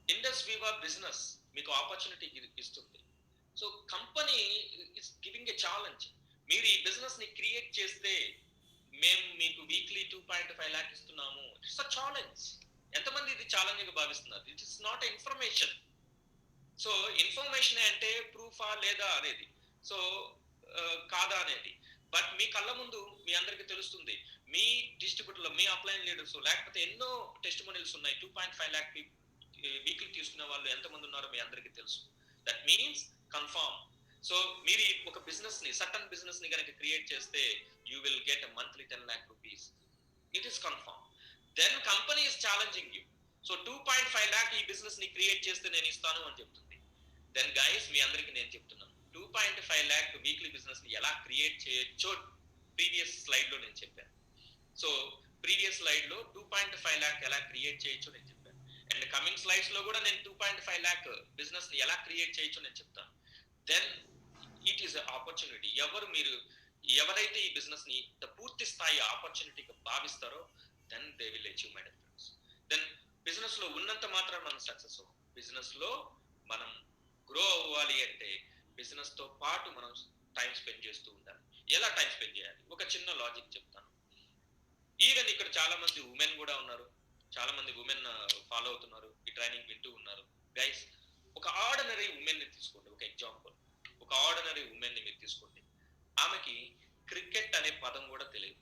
ఇండస్ వివా బిజినెస్ మీకు ఆపర్చునిటీ ఇస్తుంది. So company is giving a challenge. మీరు ఈ బిజినెస్ ని క్రియేట్ చేస్తే మేము మీకు వీక్లీ 2.5 lakh ఇస్తున్నాము. It's a challenge. ఎంతమంది ఇది ఛాలెంజ్ గా భావిస్తున్నారు? It is not information. So information అంటే ప్రూఫా లేదా అనేది, సో కాదా అనేది. బట్ మీ కళ్ళ ముందు మీ అందరికి తెలుస్తుంది. మీ డిస్ట్రిబ్యూటర్ లో, మీ అప్లైన్ లీడర్స్, లేకపోతే ఎన్నో టెస్టిమోనియల్స్ ఉన్నాయి. 2.5 lakh వీక్లీ తీసుకునే వాళ్ళు ఎంతమంది ఉన్నారో మీ అందరికి తెలుసు. That means confirm. సో మీరు ఒక బిజినెస్ ని, సర్టన్ బిజినెస్ ని కనుక క్రియేట్ చేస్తే you will get monthly 10 lakh rupees. It is confirm. Then company is challenging you. So 2.5 lakh ఈ బిజినెస్ ని క్రియేట్ చేస్తే నేను ఇస్తాను అని చెప్తుంది. దెన్ గైస్ మీ అందరికి నేను చెప్తున్నాను, 2.5 lakh వీక్లీ బిజినెస్ ని ఎలా క్రియేట్ చేయొచ్చో ప్రీవియస్ స్లైడ్ లో నేను చెప్పాను. సో ప్రీవియస్ స్లైడ్ లో 2.5 lakh ఎలా క్రియేట్ చేయొచ్చు నేను చెప్పాను. అండ్ కమింగ్ స్లైడ్స్ లో కూడా నేను 2.5 lakh బిజినెస్ ని ఎలా క్రియేట్ చేయొచ్చు నేను చెప్తాను. Then it is opportunity. ఎవరైతే ఈ బిజినెస్ ని పూర్తి స్థాయి ఆపర్చునిటీగా భావిస్తారో then they will achieve my dear friends. Then business లో ఉన్నంత మాత్రం మనం సక్సెస్ అవ్వం. బిజినెస్ లో మనం గ్రో అవ్వాలి అంటే బిజినెస్ తో పాటు మనం టైం స్పెండ్ చేస్తూ ఉండాలి. ఎలా టైం స్పెండ్ చేయాలి? ఒక చిన్న లాజిక్ చెప్తాను. ఈవెన్ ఇక్కడ చాలా మంది ఉమెన్ కూడా ఉన్నారు, చాలా మంది ఉమెన్ ఫాలో అవుతున్నారు, ఈ ట్రైనింగ్ వింటూ ఉన్నారు. గైస్, ఒక ఆర్డినరీ ఉమెన్ ని తీసుకోండి. ఒక ఎగ్జాంపుల్, ఒక ఆర్డినరీ ఉమెన్ ని మీరు తీసుకోండి. ఆమెకి క్రికెట్ అనే పదం కూడా తెలియదు,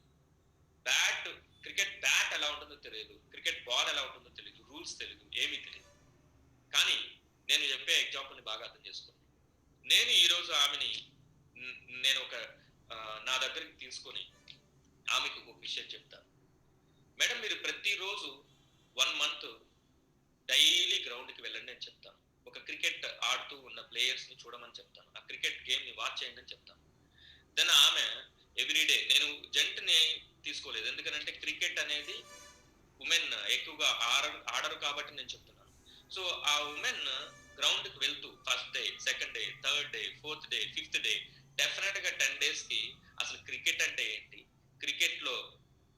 క్రికెట్ బ్యాట్ ఎలా ఉంటుందో తెలియదు, క్రికెట్ బాల్ ఎలా ఉంటుందో తెలియదు, రూల్స్ తెలియదు, ఏమీ తెలియదు. కానీ నేను చెప్పే ఎగ్జాంపుల్ ని బాగా అర్థం చేసుకోండి. నేను ఈరోజు ఆమెని నేను ఒక నా దగ్గరికి తీసుకొని ఆమెకు ఒక విషయం చెప్తాను. మేడం, మీరు ప్రతిరోజు 1 month డైలీ గ్రౌండ్కి వెళ్ళండి అని చెప్తాను. ఒక క్రికెట్ ఆడుతూ ఉన్న ప్లేయర్స్ ని చూడమని చెప్తాను. ఆ క్రికెట్ గేమ్ ని వాచ్ చేయండి అని చెప్తాను. దెన్ ఆమె ఎవ్రీడే, నేను జంటని తీసుకోలేదు, ఎందుకంటే క్రికెట్ అనేది ఉమెన్ ఎక్కువగా ఆడరు కాబట్టి నేను చెప్తున్నాను. సో ఆ ఉమెన్ గ్రౌండ్ కి వెళ్తూ first day, second day, third day, fourth day, fifth day, definite గా 10 days కి అసలు క్రికెట్ అంటే ఏంటి, క్రికెట్ లో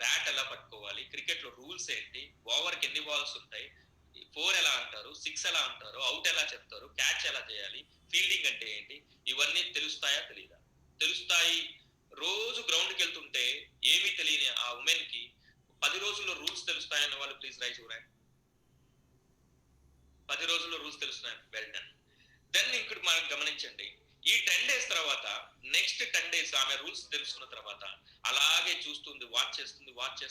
బ్యాట్ ఎలా పట్టుకోవాలి, క్రికెట్ లో రూల్స్ ఏంటి, ఓవర్ కి ఎన్ని బాల్స్ ఉంటాయి, 4 ఎలా అంటారు, 6 ఎలా అంటారు, అవుట్ ఎలా చెప్తారు, క్యాచ్ ఎలా చేయాలి, ఫీల్డింగ్ అంటే ఏంటి, ఇవన్నీ తెలుస్తాయా తెలీదా? తెలుస్తాయి. రోజు గ్రౌండ్కి వెళ్తుంటే ఏమీ తెలియని ఆ ఉమెన్ కి 10 రోజుల్లో రూల్స్ తెలుస్తాయన్న వాళ్ళు ప్లీజ్ రైజ్ యువర్ హ్యాండ్. 10 రోజుల్లో రూల్స్ తెలుస్తున్నాయి. Well done. దెన్ ఇక్కడ మనం గమనించండి, ఈ 10 days తర్వాత నెక్స్ట్ 10 days ఆమె రూల్స్ తెలుసుకున్న తర్వాత అలాగే చూస్తుంది, వాచ్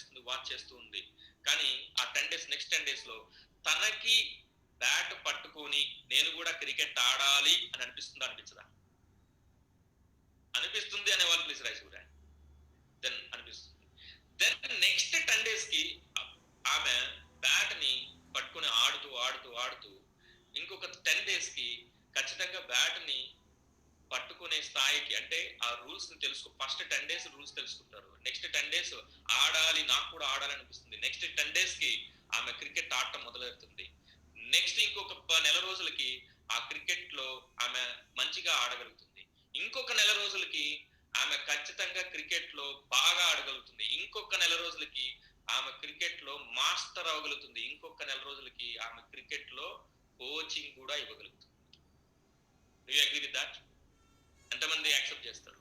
చేస్తుంది. కానీ ఆ 10 days, నెక్స్ట్ 10 days లో తనకి బ్యాట్ పట్టుకొని నేను కూడా క్రికెట్ ఆడాలి అని అనిపిస్తుందా, అనిపించదా? అనిపిస్తుంది అనే వాళ్ళు please raise your hand. Then అనిపిస్తుంది. దెన్ నెక్స్ట్ 10 days కి ఆమె బ్యాట్ ని పట్టుకుని ఆడుతూ ఇంకొక 10 days కి ఖచ్చితంగా బ్యాట్ ని పట్టుకునే స్థాయికి, అంటే ఆ రూల్స్ ని తెలుసుకో. ఫస్ట్ 10 days రూల్స్ తెలుసుకుంటారు, నెక్స్ట్ 10 days ఆడాలి, నాకు కూడా ఆడాలనిపిస్తుంది, నెక్స్ట్ 10 days కి ఆమె క్రికెట్ ఆడటం మొదలెడుతుంది. నెక్స్ట్ ఇంకొక నెల రోజులకి ఆ క్రికెట్ లో ఆమె మంచిగా ఆడగలుగుతుంది. ఇంకొక నెల రోజులకి ఆమె ఖచ్చితంగా క్రికెట్ లో బాగా ఆడగలుగుతుంది. ఇంకొక నెల రోజులకి ఆమె క్రికెట్ లో మాస్టర్ అవ్వగలుగుతుంది. ఇంకొక నెల రోజులకి ఆమె క్రికెట్ లో కోచింగ్ కూడా ఇవ్వగలుగుతుంది. Do you agree with that? ఎంతమంది యాక్సెప్ట్ చేస్తారు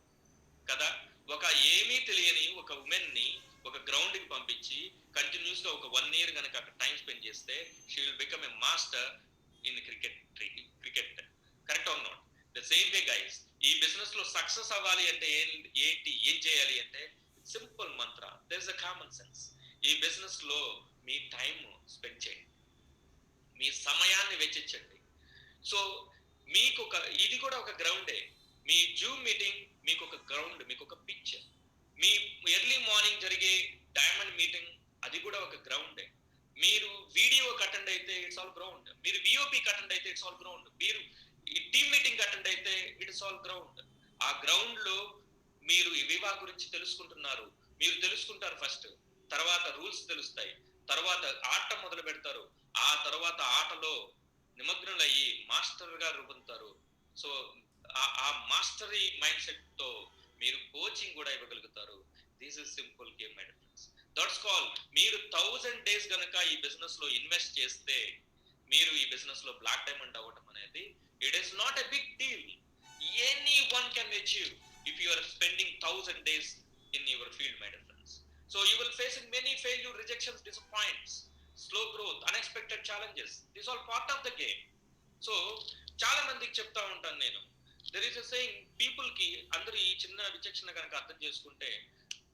కదా? ఒక ఏమీ తెలియని ఒక ఉమెన్ ని ఒక గ్రౌండ్ కి పంపించి కంటిన్యూస్ గా ఒక 1 year కనుక అక్కడ టైం స్పెండ్ చేస్తే she will become a master in cricket. Correct or not? The same way guys, ఈ బిజినెస్ లో సక్సెస్ అవ్వాలి అంటే ఏం చేయాలి అంటే simple mantra, there is a common sense. ఈ బిజినెస్ లో మీ టైం స్పెండ్ చేయండి, మీ సమయాన్ని వెచ్చించండి. సో మీకు ఇది కూడా ఒక గ్రౌండే. మీ జూమ్ మీటింగ్ మీకు ఒక గ్రౌండ్, మీకు ఒక పిచ్. మీ ఎర్లీ మార్నింగ్ జరిగే డైమండ్ మీటింగ్ అది కూడా ఒక గ్రౌండే. మీరు వీడియో అటెండ్ అయితే ఇట్స్ ఆల్ గ్రౌండ్, మీరు విఓపి అటెండ్ అయితే ఇట్స్ ఆల్ గ్రౌండ్, మీరు ఈ టీమ్ మీటింగ్ అటెండ్ అయితే ఇట్స్ ఆల్ గ్రౌండ్. ఆ గ్రౌండ్ లో మీరు వివా గురించి తెలుసుకుంటున్నారు, మీరు తెలుసుకుంటారు ఫస్ట్, తర్వాత రూల్స్ తెలుస్తాయి, తర్వాత ఆట మొదలు పెడతారు, ఆ తర్వాత ఆటలో నిమగ్నులయ్యి మాస్టర్ గా రూపొందుతారు. సో ఆ మాస్టరీ మైండ్ సెట్ తో మీరు కోచింగ్ కూడా ఇవ్వగలుగుతారు. This is simple game my friends. That's call. మీరు 1000 days గనక ఈ బిజినెస్ లో ఇన్వెస్ట్ చేస్తే మీరు ఈ బిజినెస్ లో బ్లాక్ డైమండ్ అవ్వడం అనేది it is not a big deal. Anyone can achieve if you are spending 1000 days in your field, my dear friends. So you will face many failure, rejections, disappointments, slow growth, unexpected challenges. This is all part of the game. So చాలా మందికి చెప్తా ఉంటాను నేను, there is a saying, people కి అందరూ ఈ చిన్న విచక్షణ కనుక అర్థం చేసుకుంటే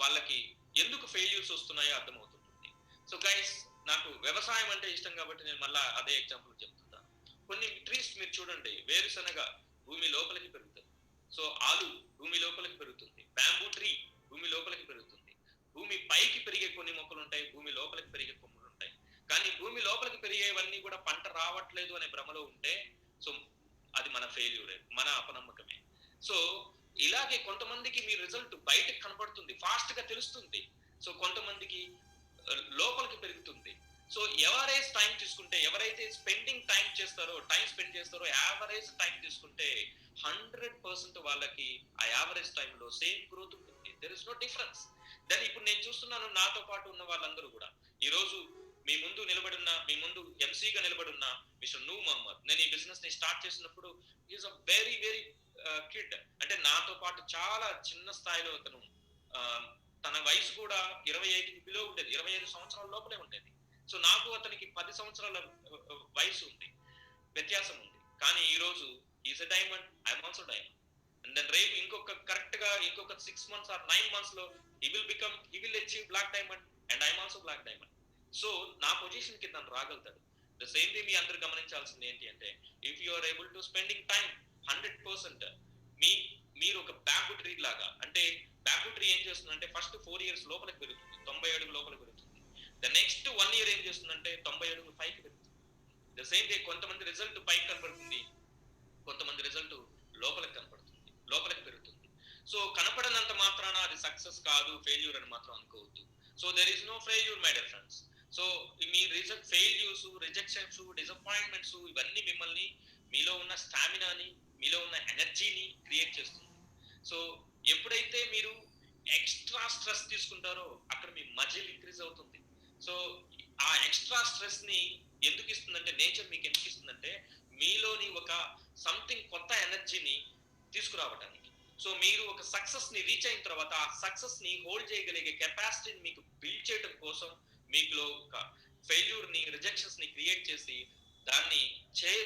వాళ్ళకి ఎందుకు ఫెయిల్యూర్స్ వస్తున్నాయో అర్థమవుతుంటుంది. సో గైస్, నాకు వ్యవసాయం అంటే ఇష్టం కాబట్టి నేను మళ్ళా అదే ఎగ్జాంపుల్ చెప్తున్నాను. కొన్ని ట్రీస్ మీరు చూడండి, వేరుశనగ భూమి లోపలికి పెరుగుతుంది, సో ఆలు భూమి లోపలికి పెరుగుతుంది, బ్యాంబూ ట్రీ భూమి లోపలికి పెరుగుతుంది, భూమి పైకి పెరిగే కొన్ని మొక్కలు ఉంటాయి, భూమి లోపలికి పెరిగే కొమ్మలు ఉంటాయి. కానీ భూమి లోపలికి పెరిగేవన్నీ కూడా పంట రావట్లేదు అనే భ్రమలో ఉంటే సో అది మన ఫెయిల్యూరే, మన అపనమ్మకమే. సో ఇలాగే కొంతమందికి మీ రిజల్ట్ బయటకు కనబడుతుంది, ఫాస్ట్ గా తెలుస్తుంది. సో కొంతమందికి లోపలికి పెరుగుతుంది. సో ఎవరేజ్ టైం తీసుకుంటే, ఎవరైతే స్పెండింగ్ టైం చేస్తారో, టైం స్పెండ్ చేస్తారో, యావరేజ్ టైం తీసుకుంటే 100% వాళ్ళకి ఆ యావరేజ్ టైంలో సేమ్ గ్రోత్ ఉంటుంది. There is no difference. Then ఇప్పుడు నేను చూస్తున్నాను, నాతో పాటు ఉన్న వాళ్ళందరూ కూడా ఈ రోజు మీ ముందు ఎంసీగా నిలబడున్న మిస్టర్ నూ మహమ్మద్. నేను ఈ బిజినెస్ ని స్టార్ట్ చేసినప్పుడు is a very very kid. అంటే నాతో పాటు చాలా చిన్న స్థాయిలో అతను, తన వయసు కూడా 25కి బిలో ఉండేది, 25 సంవత్సరాల లోపలే ఉండేది. సో నాకు అతనికి 10 సంవత్సరాల వయసు ఉంది, వ్యత్యాసం ఉంది. కానీ ఈ రోజు is a diamond, I'm also diamond. And then రేపు ఇంకొక 6 months ఆర్ 9 months లో he will achieve black diamond and I'm also black diamond. So నా పొజిషన్ కి తను రాగలుగుతాడు. ద సేమ్ వే మీ అందరు గమనించాల్సింది ఏంటి అంటే, if you are able to spending time 100%, మీరు ఒక బ్యాంబూ ట్రీ లాగా. అంటే బ్యాంబూ ట్రీ ఏం చేస్తుందంటే ఫస్ట్ 4 years లోపలికి పెరుగుతుంది, 90 అడుగులు లోపలికి పెరుగుతుంది. ద నెక్స్ట్ 1 year ఏం చేస్తుందంటే 90 అడుగులు పైకి పెరుగుతుంది. ద సేమ్ వే కొంతమంది రిజల్ట్ పైకి కనబడుతుంది, కొంతమంది రిజల్ట్ లోపలికి కనపడుతుంది, లోపలికి పెరుగుతుంది. సో కనపడనంత మాత్రాన అది సక్సెస్ కాదు, ఫెయిల్యూర్ అని మాత్రం అనుకోవద్దు. So there is no failure my dear friends. So మీ ఫెయిల్యూర్స్, రిజెక్షన్స్, డిసప్పాయింట్మెంట్స్ ఇవన్నీ మిమ్మల్ని, మీలో ఉన్న స్టామినాని, మీలో ఉన్న ఎనర్జీని క్రియేట్ చేస్తుంది. సో ఎప్పుడైతే మీరు ఎక్స్ట్రా స్ట్రెస్ తీసుకుంటారో అక్కడ మీ మజిల్ ఇంక్రీజ్ అవుతుంది. సో ఆ ఎక్స్ట్రా స్ట్రెస్ ని ఎందుకు ఇస్తుందంటే, నేచర్ మీకు ఎందుకు ఇస్తుందంటే మీలోని ఒక సంథింగ్ కొత్త ఎనర్జీని తీసుకురావడానికి. సో మీరు ఒక సక్సెస్ ని రీచ్ అయిన తర్వాత ఆ సక్సెస్ ని హోల్డ్ చేయగలిగే కెపాసిటీని మీకు బిల్డ్ చేయడం కోసం మీలో ఒక ఫెయిల్యూర్ ని, రిజెక్షన్స్ ని క్రియేట్ చేసి దాన్ని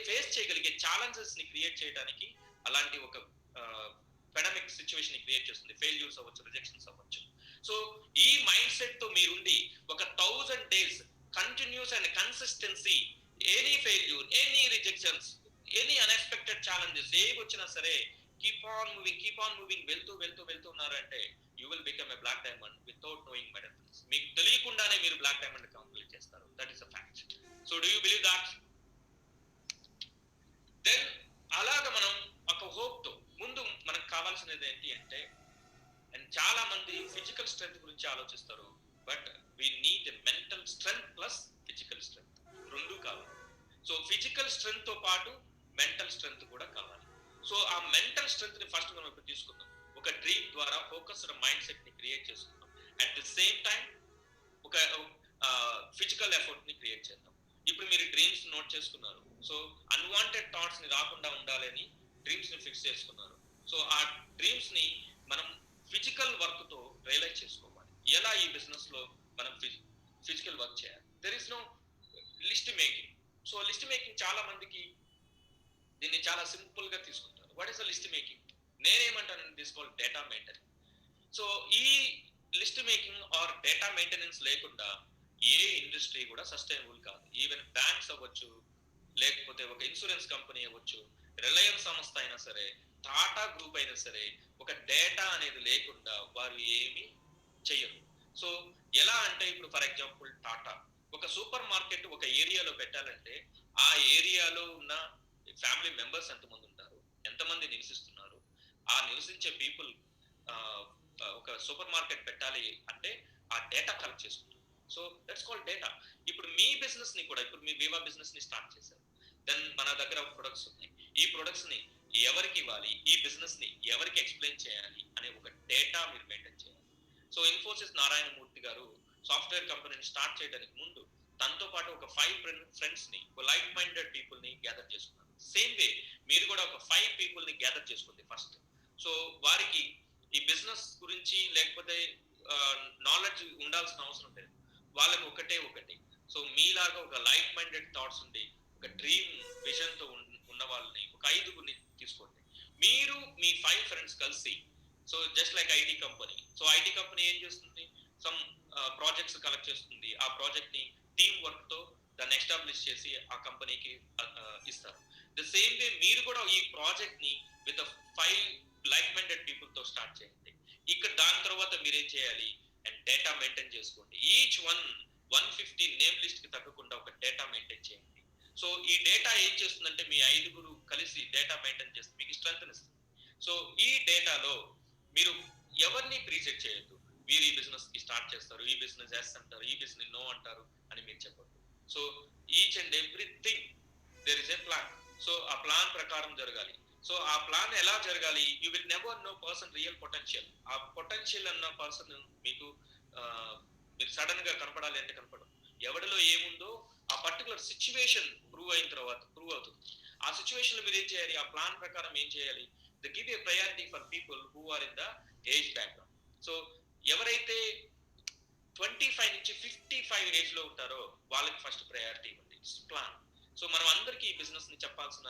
ఫేస్ చేయగలిగే ఛాలెంజెస్ ని క్రియేట్ చేయడానికి అలాంటి ఒక పెడమిక్ సిచ్యువేషన్ ని క్రియేట్ చేస్తుంది. ఫెయిల్యూర్స్ అవ్వచ్చు, రిజెక్షన్స్ అవ్వచ్చు. సో ఈ మైండ్ సెట్ తో మీరుండి ఒక 1000 days continuous and consistency, any failure, any rejections, any unexpected challenges ఏవి వచ్చినా సరే కీప్ ఆన్ మూవింగ్ వెళ్తూ ఉన్నారంటే you will become a black diamond without knowing. My dear friends, మీకు తెలియకుండానే మీరు బ్లాక్ డైమండ్ కంప్లీట్ చేస్తారు. That is a fact. So do you believe that? Then అలాగా మనం ఒక హోప్ తో ముందు మనకు కావాల్సినది ఏంటి అంటే, అండ్ చాలా మంది ఫిజికల్ స్ట్రెంగ్త్ గురించి ఆలోచిస్తారు, but we need mental strength plus physical strength, రెండు కావాలి. సో ఫిజికల్ స్ట్రెంగ్త్ తో పాటు మెంటల్ స్ట్రెంగ్త్ కూడా కావాలి. సో ఆ మెంటల్ స్ట్రెంగ్త్ ని ఫస్ట్ మనం ఇప్పుడు తీసుకుందాం. ఒక డ్రీమ్ ద్వారా ఫోకస్డ్ మైండ్ సెట్ ని క్రియేట్ చేసుకుందాం. అట్ ది సేమ్ టైం ఒక ఫిజికల్ ఎఫర్ట్ ని క్రియేట్ చేద్దాం. ఇప్పుడు మీరు డ్రీమ్స్ నోట్ చేసుకున్నారు. సో అన్వాంటెడ్ థాట్స్ ని రాకుండా ఉండాలని డ్రీమ్స్ ని ఫిక్స్ చేసుకున్నారు. సో ఆ డ్రీమ్స్ ని మనం ఫిజికల్ వర్క్ తో రియలైజ్ చేసుకోవాలి. ఎలా ఈ బిజినెస్ లో మనం ఫిజికల్ వర్క్ చేయాలి? There is no list making. So list making చాలా మందికి దీన్ని చాలా సింపుల్ గా తీసుకుంటారు. What is the list making? నేనేమంటానని తీసుకోవాలి, డేటా మెయింటెనెన్స్. సో ఈ list making or data maintenance లేకుండా ఏ ఇండస్ట్రీ కూడా సస్టైనబుల్ కాదు. ఈవెన్ బ్యాంక్స్ అవ్వచ్చు, లేకపోతే ఒక ఇన్సూరెన్స్ కంపెనీ అవ్వచ్చు, రిలయన్స్ సంస్థ అయినా సరే, టాటా గ్రూప్ అయినా సరే, ఒక డేటా అనేది లేకుండా వారు ఏమీ చెయ్యరు. సో ఎలా అంటే, ఇప్పుడు ఫర్ ఎగ్జాంపుల్ టాటా ఒక సూపర్ మార్కెట్ ఒక ఏరియాలో పెట్టాలంటే ఆ ఏరియాలో ఉన్న ఫ్యామిలీ మెంబర్స్ ఎంతమంది ఉంటారు, ఎంతమంది నివసిస్తున్నారు, ఆ నివసించే పీపుల్ ఒక సూపర్ మార్కెట్ పెట్టాలి అంటే ఆ డేటా కలెక్ట్ చేసుకుంటారు. So that's called data. ఇప్పుడు మీ బిజినెస్ ని కూడా, ఇప్పుడు మీ వివా బిజినెస్ ని స్టార్ట్ చేశారు. దెన్ మన దగ్గర ప్రొడక్ట్స్ ఉన్నాయి. ఈ ప్రొడక్ట్స్ ని ఎవరికి ఇవ్వాలి, ఈ బిజినెస్ ని ఎవరికి ఎక్స్ప్లెయిన్ చేయాలి అనే ఒక డేటా మీరు మెయింటైన్ చేయాలి. సో ఇన్ఫోసిస్ నారాయణమూర్తి గారు సాఫ్ట్వేర్ కంపెనీని స్టార్ట్ చేయడానికి ముందు తనతో పాటు ఒక 5 ఫ్రెండ్స్ ని, ఒక లైక్ మైండెడ్ పీపుల్ ని గ్యాదర్ చేసుకున్నారు. సేమ్ వే మీరు కూడా ఒక 5 పీపుల్ ని గ్యాదర్ చేసుకోండి ఫస్ట్. సో వారికి ఈ బిజినెస్ గురించి లేకపోతే నాలెడ్జ్ ఉండాల్సిన అవసరం లేదు. వాళ్ళకి ఒకటి సో మీలాగా ఒక లైక్ మైండెడ్ థాట్స్ ఉండి ఒక డ్రీమ్ విజన్ తో ఉన్న వాళ్ళని ఒక 5గురిని తీసుకోండి. మీరు మీ 5 ఫ్రెండ్స్ కలిసి, so just like IT company. So IT company ఏం చేస్తుంది, సమ్ ప్రాజెక్ట్స్ కలెక్ట్ చేస్తుంది. ఆ ప్రాజెక్ట్ ని టీమ్ వర్క్ తో దాన్ని ఎస్టాబ్లిష్ చేసి ఆ కంపెనీకి ఇస్తారు. ద సేమ్ వే మీరు కూడా ఈ ప్రాజెక్ట్ ని విత్ 5 లైక్ మైండెడ్ పీపుల్ తో స్టార్ట్ చేయండి. ఇక్కడ దాని తర్వాత మీరేం చేయాలి, అండ్ డేటా మెయింటైన్ చేసుకోండి. ఈచ్ 150 నేమ్ లిస్ట్ కి తగ్గకుండా ఒక డేటా మెయింటైన్ చేయండి. సో ఈ డేటా ఏం చేస్తుందంటే, మీ 5గురు కలిసి డేటా మెయింటైన్ చేస్తే మీకు స్ట్రెంత్ ఇస్తుంది. సో ఈ డేటాలో మీరు ఎవరిని ప్రీసెట్ చేయొద్దు. మీరు ఈ బిజినెస్ కి స్టార్ట్ చేస్తారు, ఈ బిజినెస్ ఎస్ అంటారు, ఈ బిజినెస్ నో అంటారు అని మీరు చెప్పొద్దు. So each and everything there is a plan. So ఆ ప్లాన్ ప్రకారం జరగాలి. సో ఆ ప్లాన్ ఎలా జరగాలి? You will never know person real potential. ఆ పొటెన్షియల్ అన్న పర్సన్ మీకు మీరు సడన్ గా కనపడాలి అంటే కనపడదు. ఎవరిలో ఏముందో ఆ పర్టికులర్ సిచ్యువేషన్ ప్రూవ్ అయిన తర్వాత ప్రూవ్ అవుతుంది. ఆ సిచ్యువేషన్ లో మీరు ఏం చేయాలి? ఆ ప్లాన్ ప్రకారం ఏం చేయాలి? The give a priority for people who are in the age background. So ఎవరైతే 25 నుంచి 55 ఏజ్ లో ఉంటారో వాళ్ళకి ఫస్ట్ ప్రయారిటీ ఇవ్వండి. ప్లాన్. సో మనం అందరికీ ఈ బిజినెస్ ని చెప్పాల్సిన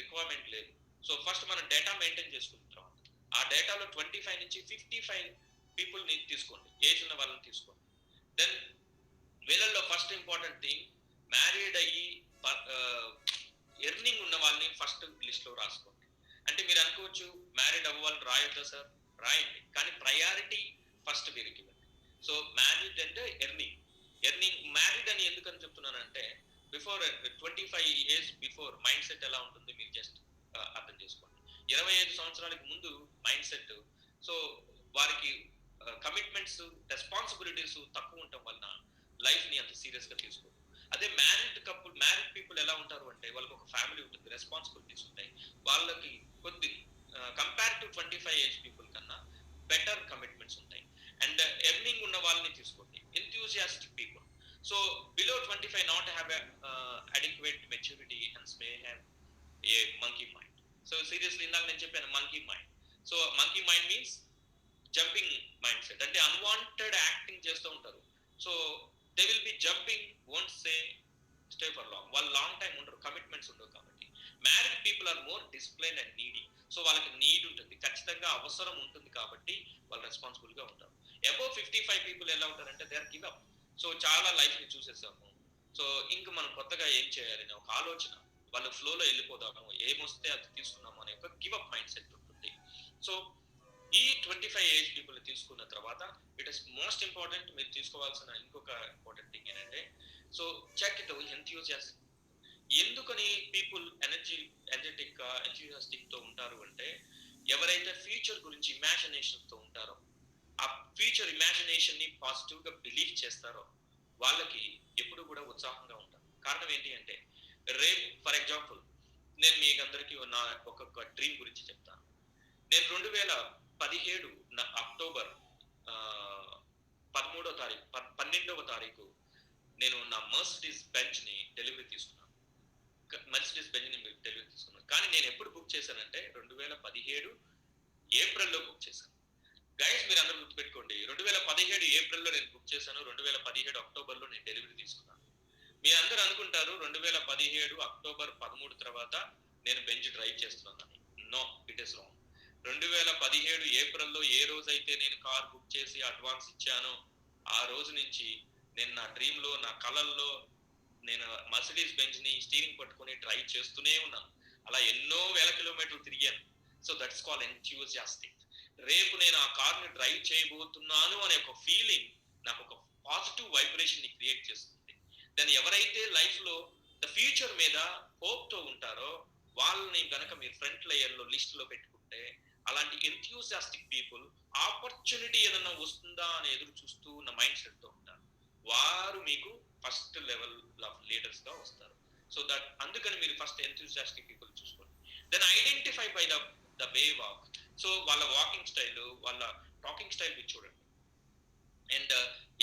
రిక్వైర్మెంట్ లేదు. సో ఫస్ట్ మనం డేటా మెయింటైన్ చేసుకుంటాం. ఆ డేటాలో 25 నుంచి 55 పీపుల్ ని తీసుకోండి, ఏజ్ ఉన్న వాళ్ళని తీసుకోండి. దెన్ వీళ్ళల్లో ఫస్ట్ ఇంపార్టెంట్ థింగ్, మ్యారీడ్ అయ్యి ఎర్నింగ్ ఉన్న వాళ్ళని ఫస్ట్ లిస్ట్ లో రాసుకోండి. అంటే మీరు అనుకోవచ్చు మ్యారీడ్ అవ్వాలని రాయొద్దా సార్? రాయండి, కానీ ప్రయారిటీ ఫస్ట్ వీరికి ఇవ్వండి. సో మ్యారీడ్ అంటే ఎర్నింగ్ మ్యారీడ్ అని ఎందుకని చెప్తున్నానంటే before 25 years before mind set ఎలా ఉంటుంది మీరు జస్ట్ అర్థం చేసుకోండి. 25 సంవత్సరాలకు ముందు మైండ్ సెట్, సో వారికి కమిట్మెంట్స్ రెస్పాన్సిబిలిటీస్ తక్కువ ఉండటం వలన లైఫ్ ని అంత సీరియస్ గా తీసుకోరు. అదే మ్యారీడ్ పీపుల్ ఎలా ఉంటారు అంటే వాళ్ళకి ఒక ఫ్యామిలీ ఉంటుంది, రెస్పాన్సిబిలిటీస్ ఉంటాయి. వాళ్ళకి కొద్ది కంపేర్ టు 25 ఏజ్ పీపుల్ కన్నా బెటర్ కమిట్మెంట్స్ ఉంటాయి. అండ్ ఎర్నింగ్ ఉన్న వాళ్ళని తీసుకోండి, enthusiastic people. So below 25 not have adequate maturity and may have a monkey mind. So seriously ఇందాక నేను చెప్పాను monkey mind. So monkey mind means jumping mindset, అంటే unwanted acting చేస్తూ ఉంటారు. So they will be jumping, won't stay for long. వాళ్ళు long time ఉండరు, commitments ఉండవు. కాబట్టి married people are more discipline and needy. So వాళ్ళకి need ఉంటుంది, ఖచ్చితంగా అవసరం ఉంటుంది, కాబట్టి వాళ్ళు రెస్పాన్సిబుల్ గా ఉంటారు. అబౌవ్ 55 పీపుల్ ఎలా ఉంటారంటే they or give up. So చాలా లైఫ్ ని చూసేసాము, సో ఇంక మనం కొత్తగా ఏం చేయాలని ఒక ఆలోచన, వాళ్ళ ఫ్లోలో వెళ్ళిపోదాము, ఏమొస్తే అది తీసుకున్నాము అనే ఒక గివ్ అప్ మైండ్ సెట్ ఉంటుంది. సో ఈ 25 ఏజ్ పీపుల్ తీసుకున్న తర్వాత ఇట్ ఇస్ మోస్ట్ ఇంపార్టెంట్ మీరు తీసుకోవాల్సిన ఇంకొక ఇంపార్టెంట్ థింగ్ ఏంటంటే, సో చెక్ ఇట్ ఎంథ్యూజియాస్టిక్. ఎందుకని పీపుల్ ఎనర్జెటిక్ గా ఎంథ్యూజియాస్టిక్ తో ఉంటారు అంటే, ఎవరైతే ఫ్యూచర్ గురించి ఇమాజినేషన్ తో ఉంటారో, ఆ ఫ్యూచర్ ఇమాజినేషన్ ని పాజిటివ్ గా బిలీవ్ చేస్తారో వాళ్ళకి ఎప్పుడు కూడా ఉత్సాహంగా ఉంటారు. కారణం ఏంటి అంటే, రేపు ఫర్ ఎగ్జాంపుల్ నేను మీకు అందరికీ నా ఒక్కొక్క డ్రీమ్ గురించి చెప్తాను. నేను 2017 అక్టోబర్ 13వ తారీఖు 12వ తారీఖు నేను నా మర్సిడీస్ బెంచ్ ని డెలివరీ తీసుకున్నాను. కానీ నేను ఎప్పుడు బుక్ చేశానంటే 2017 ఏప్రిల్లో బుక్ చేశాను. గైస్ మీరు అందరూ గుర్తుపెట్టుకోండి, 2017 ఏప్రిల్లో నేను బుక్ చేశాను, 2017 అక్టోబర్లో నేను డెలివరీ తీసుకున్నాను. మీ అందరూ అనుకుంటారు 2017 అక్టోబర్ 13 తర్వాత నేను బెంచ్ డ్రైవ్ చేస్తున్నానని. No, it is wrong. 2017 ఏప్రిల్లో ఏ రోజైతే నేను కార్ బుక్ చేసి అడ్వాన్స్ ఇచ్చానో ఆ రోజు నుంచి నేను నా డ్రీమ్ లో, నా కలల్లో నేను మర్సిడీస్ బెంచ్ ని స్టీరింగ్ పట్టుకుని డ్రైవ్ చేస్తూనే ఉన్నాను. అలా ఎన్నో వేల కిలోమీటర్లు తిరిగాను. So that's call enthusiastic. రేపు నేను ఆ కార్ ని డ్రైవ్ చేయబోతున్నాను అనే ఒక ఫీలింగ్ నాకు ఒక పాజిటివ్ వైబ్రేషన్ ని క్రియేట్ చేస్తుంది. దాన్ని ఎవరైతే లైఫ్ లో ద ఫ్యూచర్ మీద హోప్ తో ఉంటారో వాళ్ళని గనక మీరు ఫ్రంట్ లేయర్ లో లిస్ట్ లో పెట్టుకుంటే, అలాంటి ఎంథ్యూజియాస్టిక్ పీపుల్ ఆపర్చునిటీ ఏదన్నా వస్తుందా అని ఎదురు చూస్తూ ఉన్న మైండ్ సెట్ తో ఉంటారు. వారు మీకు ఫస్ట్ లెవెల్ ఆఫ్ లీడర్స్ గా వస్తారు. సో దట్ అందుకని మీరు ఫస్ట్ ఎంథ్యూజియాస్టిక్ పీపుల్ చూసుకోండి. Then identify by the way walk. So వాళ్ళ వాకింగ్ స్టైల్, వాళ్ళ టాకింగ్ స్టైల్ మీరు చూడండి. అండ్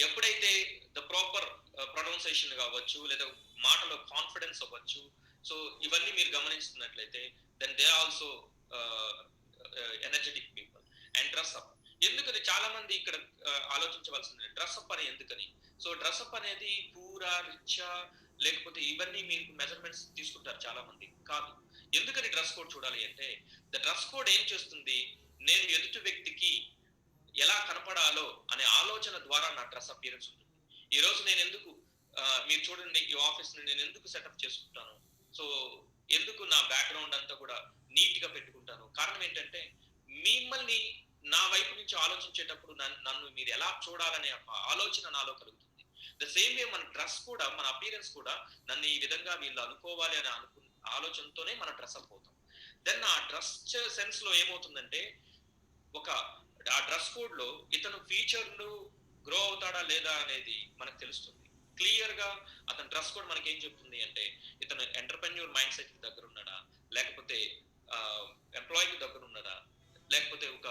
ఎప్పుడైతే ద ప్రాపర్ ప్రొనౌన్సియేషన్ కావచ్చు, లేదా మాటలో కాన్ఫిడెన్స్ అవ్వచ్చు, సో ఇవన్నీ మీరు గమనిస్తున్నట్లయితే then they also energetic people. And dress up, ఎందుకని చాలా మంది ఇక్కడ ఆలోచించవలసింది డ్రెస్అప్ అని ఎందుకని. సో డ్రెస్అప్ అనేది పూరా రిచ్చా లేకపోతే ఇవన్నీ మీకు మెజర్మెంట్స్ తీసుకుంటారు చాలా మంది. కాదు, ఎందుకని డ్రెస్ కోడ్ చూడాలి అంటే, ద డ్రెస్ కోడ్ ఏం చేస్తుంది, నేను ఎదుటి వ్యక్తికి ఎలా కనపడాలో అనే ఆలోచన ద్వారా నా డ్రెస్ అపియరెన్స్ ఉంటుంది. ఈ రోజు నేను ఎందుకు మీరు చూడండి, ఈ ఆఫీస్ ని నేను ఎందుకు సెటప్ చేసుకుంటాను, సో ఎందుకు నా బ్యాక్గ్రౌండ్ అంతా కూడా నీట్ గా పెట్టుకుంటాను, కారణం ఏంటంటే మిమ్మల్ని నా వైపు నుంచి ఆలోచించేటప్పుడు నన్ను మీరు ఎలా చూడాలనే ఆలోచన నాలో కలుగుతుంది. ద సేమ్ వే మన డ్రెస్ కూడా, మన అపియరెన్స్ కూడా నన్ను ఈ విధంగా వీళ్ళు అనుకోవాలి అనే ఆలోచనతోనే మన డ్రెస్ అప్ అవుతాం. దెన్ ఆ డ్రెస్ సెన్స్ లో ఏమవుతుందంటే ఒక ఆ డ్రెస్ కోడ్ లో ఇతను ఫ్యూచర్లు గ్రో అవుతాడా లేదా అనేది మనకు తెలుస్తుంది. క్లియర్ గా అతని డ్రెస్ కోడ్ మనకి ఏం చెప్తుంది అంటే ఇతను ఎంటర్ప్రెన్యూర్ మైండ్ సెట్ కి దగ్గర ఉన్నాడా, లేకపోతే ఎంప్లాయీకి దగ్గర ఉన్నాడా, లేకపోతే ఒక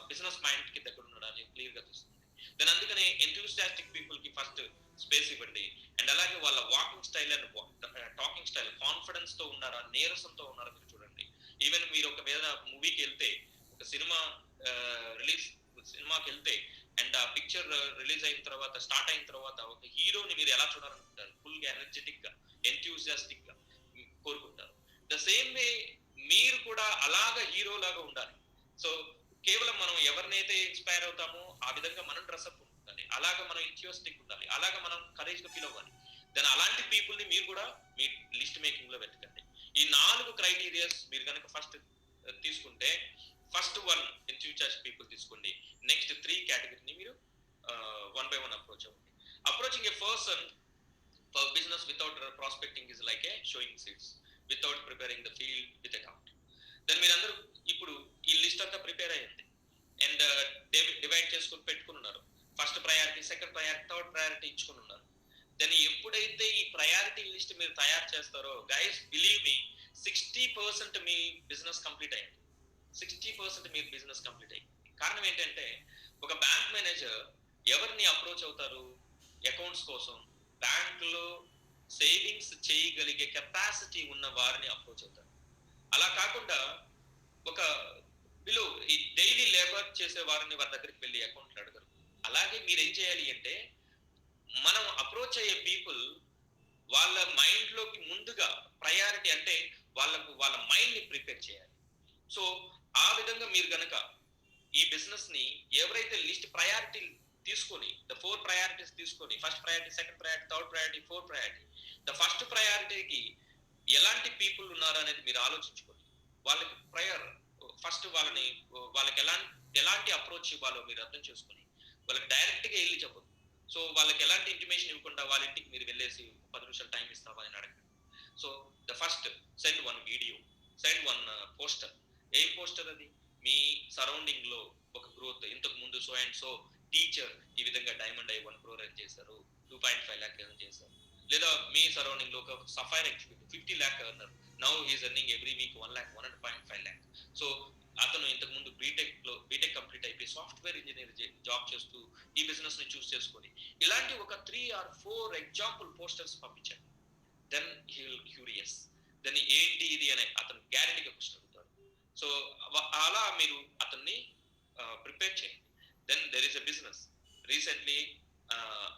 బిజినెస్ మైండ్ కి దగ్గర ఉన్నాడా అనేది క్లియర్ గా తెలుస్తుంది. దాని అందుకనే ఎంథూసియాస్టిక్ పీపుల్ కి ఫస్ట్ స్పేస్ ఇవ్వండి. అండ్ అలాగే వాళ్ళ walking style and talking style confidence తో ఉన్నారా, నీరసంతో ఉన్నారా మీరు చూడండి. ఈవెన్ మీరు ఒక మీద మూవీకి వెళ్తే, ఒక సినిమా సినిమాకి వెళ్తే అండ్ ఆ పిక్చర్ రిలీజ్ అయిన తర్వాత, స్టార్ట్ అయిన తర్వాత ఒక హీరోని మీరు ఎలా చూడాలనుకుంటారు? ఫుల్ గా ఎనర్జెటిక్ గా, ఎంథూసియాస్టిక్ గా కోరుకుంటారు. ద సేమ్ వే మీరు కూడా అలాగా హీరో లాగా ఉండాలి. సో కేవలం మనం ఎవరినైతే ఇన్స్పైర్ అవుతామో ఆ విధంగా మనం డ్రెస్అప్ ఉండాలి, అలాగా మనం ఎంథూసియాస్టిక్ ఉండాలి, అలాగా మనం కరేజ్ గా ఫీల్ అవ్వాలి. దాని అలాంటి పీపుల్ ని మీరు కూడా మీ లిస్ట్ మేకింగ్ లో వెతకండి. ఈ 4 క్రైటీరియాస్ మీరు కనుక ఫస్ట్ తీసుకుంటే, ఫస్ట్ 1 ఎంథూసియాస్టిక్ పీపుల్ తీసుకోండి. నెక్స్ట్ 3 కేటగిరీని మీరు 1 by 1 అప్రోచ్ అవ్వండి. Approaching a person for business without prospecting is like a sowing seeds without preparing the field with account. దాన్ని మీరందరూ ఇప్పుడు ఈ లిస్ట్ అంతా ప్రిపేర్ అయ్యింది అండ్ డివైడ్ చేసుకుని పెట్టుకుని ఉన్నారు. First priority, second priority, third priority ఇచ్చుకుని ఉన్నారు. దాన్ని ఎప్పుడైతే ఈ ప్రయారిటీ లిస్ట్ మీరు తయారు చేస్తారో గైస్, బిలీవ్ మీ, 60% మీ బిజినెస్ కంప్లీట్ అయింది. 60% మీ బిజినెస్ కంప్లీట్ అయింది. కారణం ఏంటంటే ఒక బ్యాంక్ మేనేజర్ ఎవరిని అప్రోచ్ అవుతారు అకౌంట్స్ కోసం? బ్యాంక్ లో సేవింగ్స్ చేయగలిగే కెపాసిటీ ఉన్న వారిని అప్రోచ్ అవుతారు. అలా కాకుండా ఒక బిలో ఈ డైలీ లేబర్ చేసే వారిని వారి దగ్గరికి వెళ్ళి అకౌంట్లు అడగరు. అలాగే మీరు ఏం చేయాలి అంటే, మనం అప్రోచ్ అయ్యే పీపుల్ వాళ్ళ మైండ్ లోకి ముందుగా ప్రయారిటీ అంటే వాళ్ళ మైండ్ ని ప్రిపేర్ చేయాలి. సో ఆ విధంగా మీరు గనక ఈ బిజినెస్ ని ఎవరైతే లిస్ట్ ప్రయారిటీ తీసుకొని, ద 4 ప్రయారిటీస్ తీసుకొని, first priority, second priority, third priority, fourth priority, the first ప్రయారిటీకి ఎలాంటి పీపుల్ ఉన్నారు అనేది మీరు ఆలోచించుకోండి. వాళ్ళకి ఫస్ట్ వాళ్ళకి ఎలాంటి అప్రోచ్ ఇవ్వాలో మీరు అర్థం చేసుకొని వాళ్ళకి డైరెక్ట్ గా వెళ్ళి చెప్పదు. సో వాళ్ళకి ఎలాంటి ఇంటిమేషన్ ఇవ్వకుండా వాళ్ళ ఇంటికి మీరు వెళ్ళేసి 10 నిమిషాలు టైం ఇస్తావా అని అడగండి. So the first send 1 video, send 1 poster. ఏం పోస్టర్ అది? మీ సరౌండింగ్ లో ఒక గ్రోత్, ఇంతకు ముందు సో అండ్ సో టీచర్ ఈ విధంగా డైమండ్ అయ్యి 1 crore ఎర్న్ చేశారు, 2.5 lakh ఎర్న్ చేశారు. లేదా మీ సరౌండింగ్ లో ఒక sapphire executive 50 lakh earner, now he's earning every week 1 lakh, 1.5 lakh. So అతను ఇంతకు ముందు బీటెక్ కంప్లీట్ అయిపోయి సాఫ్ట్వేర్ ఇంజనీర్ జాబ్ చేస్తూ ఈ బిజినెస్ ని చూస్ చేసుకొని ఇలాంటి ఒక 3 or 4 ఎగ్జాంపుల్ పోస్టర్స్ పంపించండి. Then he will curious. దెన్ ఏంటి ఇది అని అతను గ్యారెంటీగా క్వశ్చన్ అడుగుతాడు. సో అలా మీరు అతన్ని ప్రిపేర్ చేయండి. Then there is a business. Recently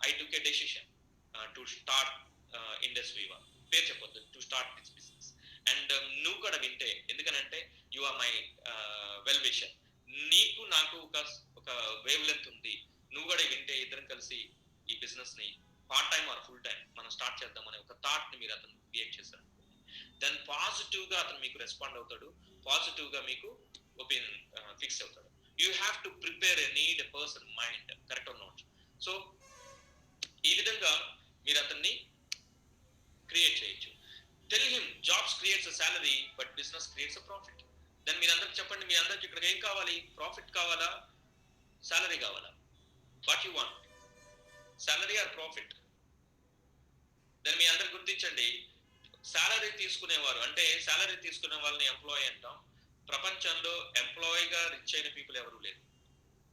I took a decision to start Indus Viva. పేరు చెప్పొద్దు, to start this business. And నువ్వు కూడా వింటే, ఎందుకనంటే you are my well wisher, నీకు నాకు ఒక వేవ్ లెంత్ ఉంది. నువ్వు కూడా వింటే ఇద్దరం కలిసి ఈ బిజినెస్ ని part time or full time మనం స్టార్ట్ చేద్దాం అనే ఒక థాట్ ని మీరు అతను క్రియేట్ చేశారు. దెన్ పాజిటివ్ గా అతను మీకు రెస్పాండ్ అవుతాడు, పాజిటివ్ గా మీకు ఒపీనియన్ ఫిక్స్ అవుతాడు. You have to prepare a need a person mind, correct or not? So ఈ విధంగా మీరు అతన్ని క్రియేట్ చేయొచ్చు. Tell him jobs creates a salary but business creates a profit. దాన్ని మీరు అందరికి చెప్పండి, మీ అందరికి ఇక్కడ ఏం కావాలి? ప్రాఫిట్ కావాలా, సాలరీ కావాలా? What you want, salary or profit? దాన్ని మీ అందరు గుర్తించండి. సాలరీ తీసుకునేవారు అంటే, సాలరీ తీసుకునే వాళ్ళని ఎంప్లాయీ అంటాం. ప్రపంచంలో ఎంప్లాయీగా రిచ్ అయిన పీపుల్ ఎవరు లేరు.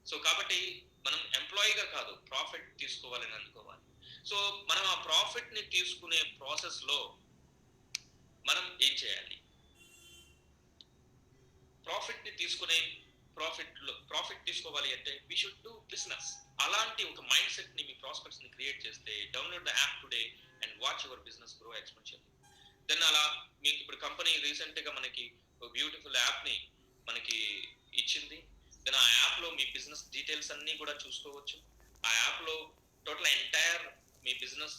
సో కాబట్టి మనం ఎంప్లాయీగా కాదు, ప్రాఫిట్ తీసుకోవాలని అనుకోవాలి. సో మనం ఆ ప్రాఫిట్ ని తీసుకునే ప్రాసెస్ లో మనం ఏం చేయాలి? ప్రాఫిట్ తీసుకోవాలి అంటే వి షుడ్ డూ బిజినెస్. అలాంటి ఒక మైండ్ సెట్ ని మీ ప్రాస్పెక్ట్స్ ని క్రియేట్ చేస్తే, download the app today and watch your business grow exponentially. Then అలా మీకు ఇప్పుడు కంపెనీ రీసెంట్ గా మనకి బ్యూటిఫుల్ యాప్ ని మనకి ఇచ్చింది. దెన్ ఆ యాప్ లో మీ బిజినెస్ డీటెయిల్స్ అన్ని కూడా చూసుకోవచ్చు. ఆ యాప్ లో టోటల్ ఎంటైర్ మీ బిజినెస్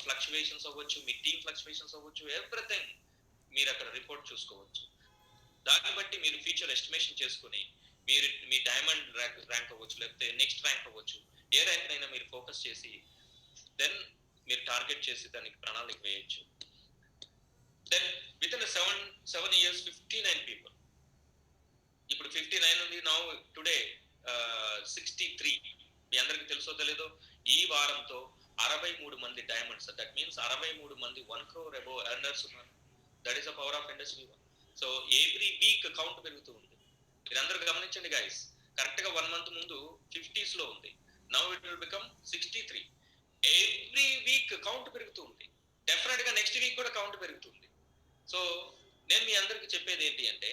ఫ్లక్చువేషన్స్ అవ్వచ్చు, మీ టీమ్ ఫ్లక్చువేషన్స్ అవ్వచ్చు, ఎవ్రీథింగ్ మీరు అక్కడ రిపోర్ట్ చూసుకోవచ్చు. దాన్ని బట్టి మీరు ఫ్యూచర్ ఎస్టిమేషన్ చేసుకుని మీరు మీ డైమండ్ ర్యాంక్ అవ్వచ్చు, లేకపోతే నెక్స్ట్ ర్యాంక్ అవ్వచ్చు, ఏ ర్యాంక్ అయినా మీరు ఫోకస్ చేసి దెన్ మీరు టార్గెట్ చేసి దానికి ప్రణాళిక వేయచ్చు. Then with in 7 years 59 people. ఇప్పుడు 59 ఉంది. Now today 63. మీ అందరికి తెలుసో తెలీదో ఈ వారంతో 63 మంది డైమండ్స్, దట్ మీన్స్ 63 మంది 1 crore అబోవ్ ఎర్నర్స్ ఉన్నారు. That is the power of industry. So every week count పెరుగుతూ ఉంది. మీరందరూ గమనించండి గైస్, కరెక్ట్ గా 1 month ముందు 50s లో ఉంది. Now it will become 63. Every week count పెరుగుతూ ఉంది. డెఫినెట్ గా నెక్స్ట్ వీక్ కూడా కౌంట్ పెరుగుతుంది. సో నేను మీ అందరికి చెప్పేది ఏంటి అంటే,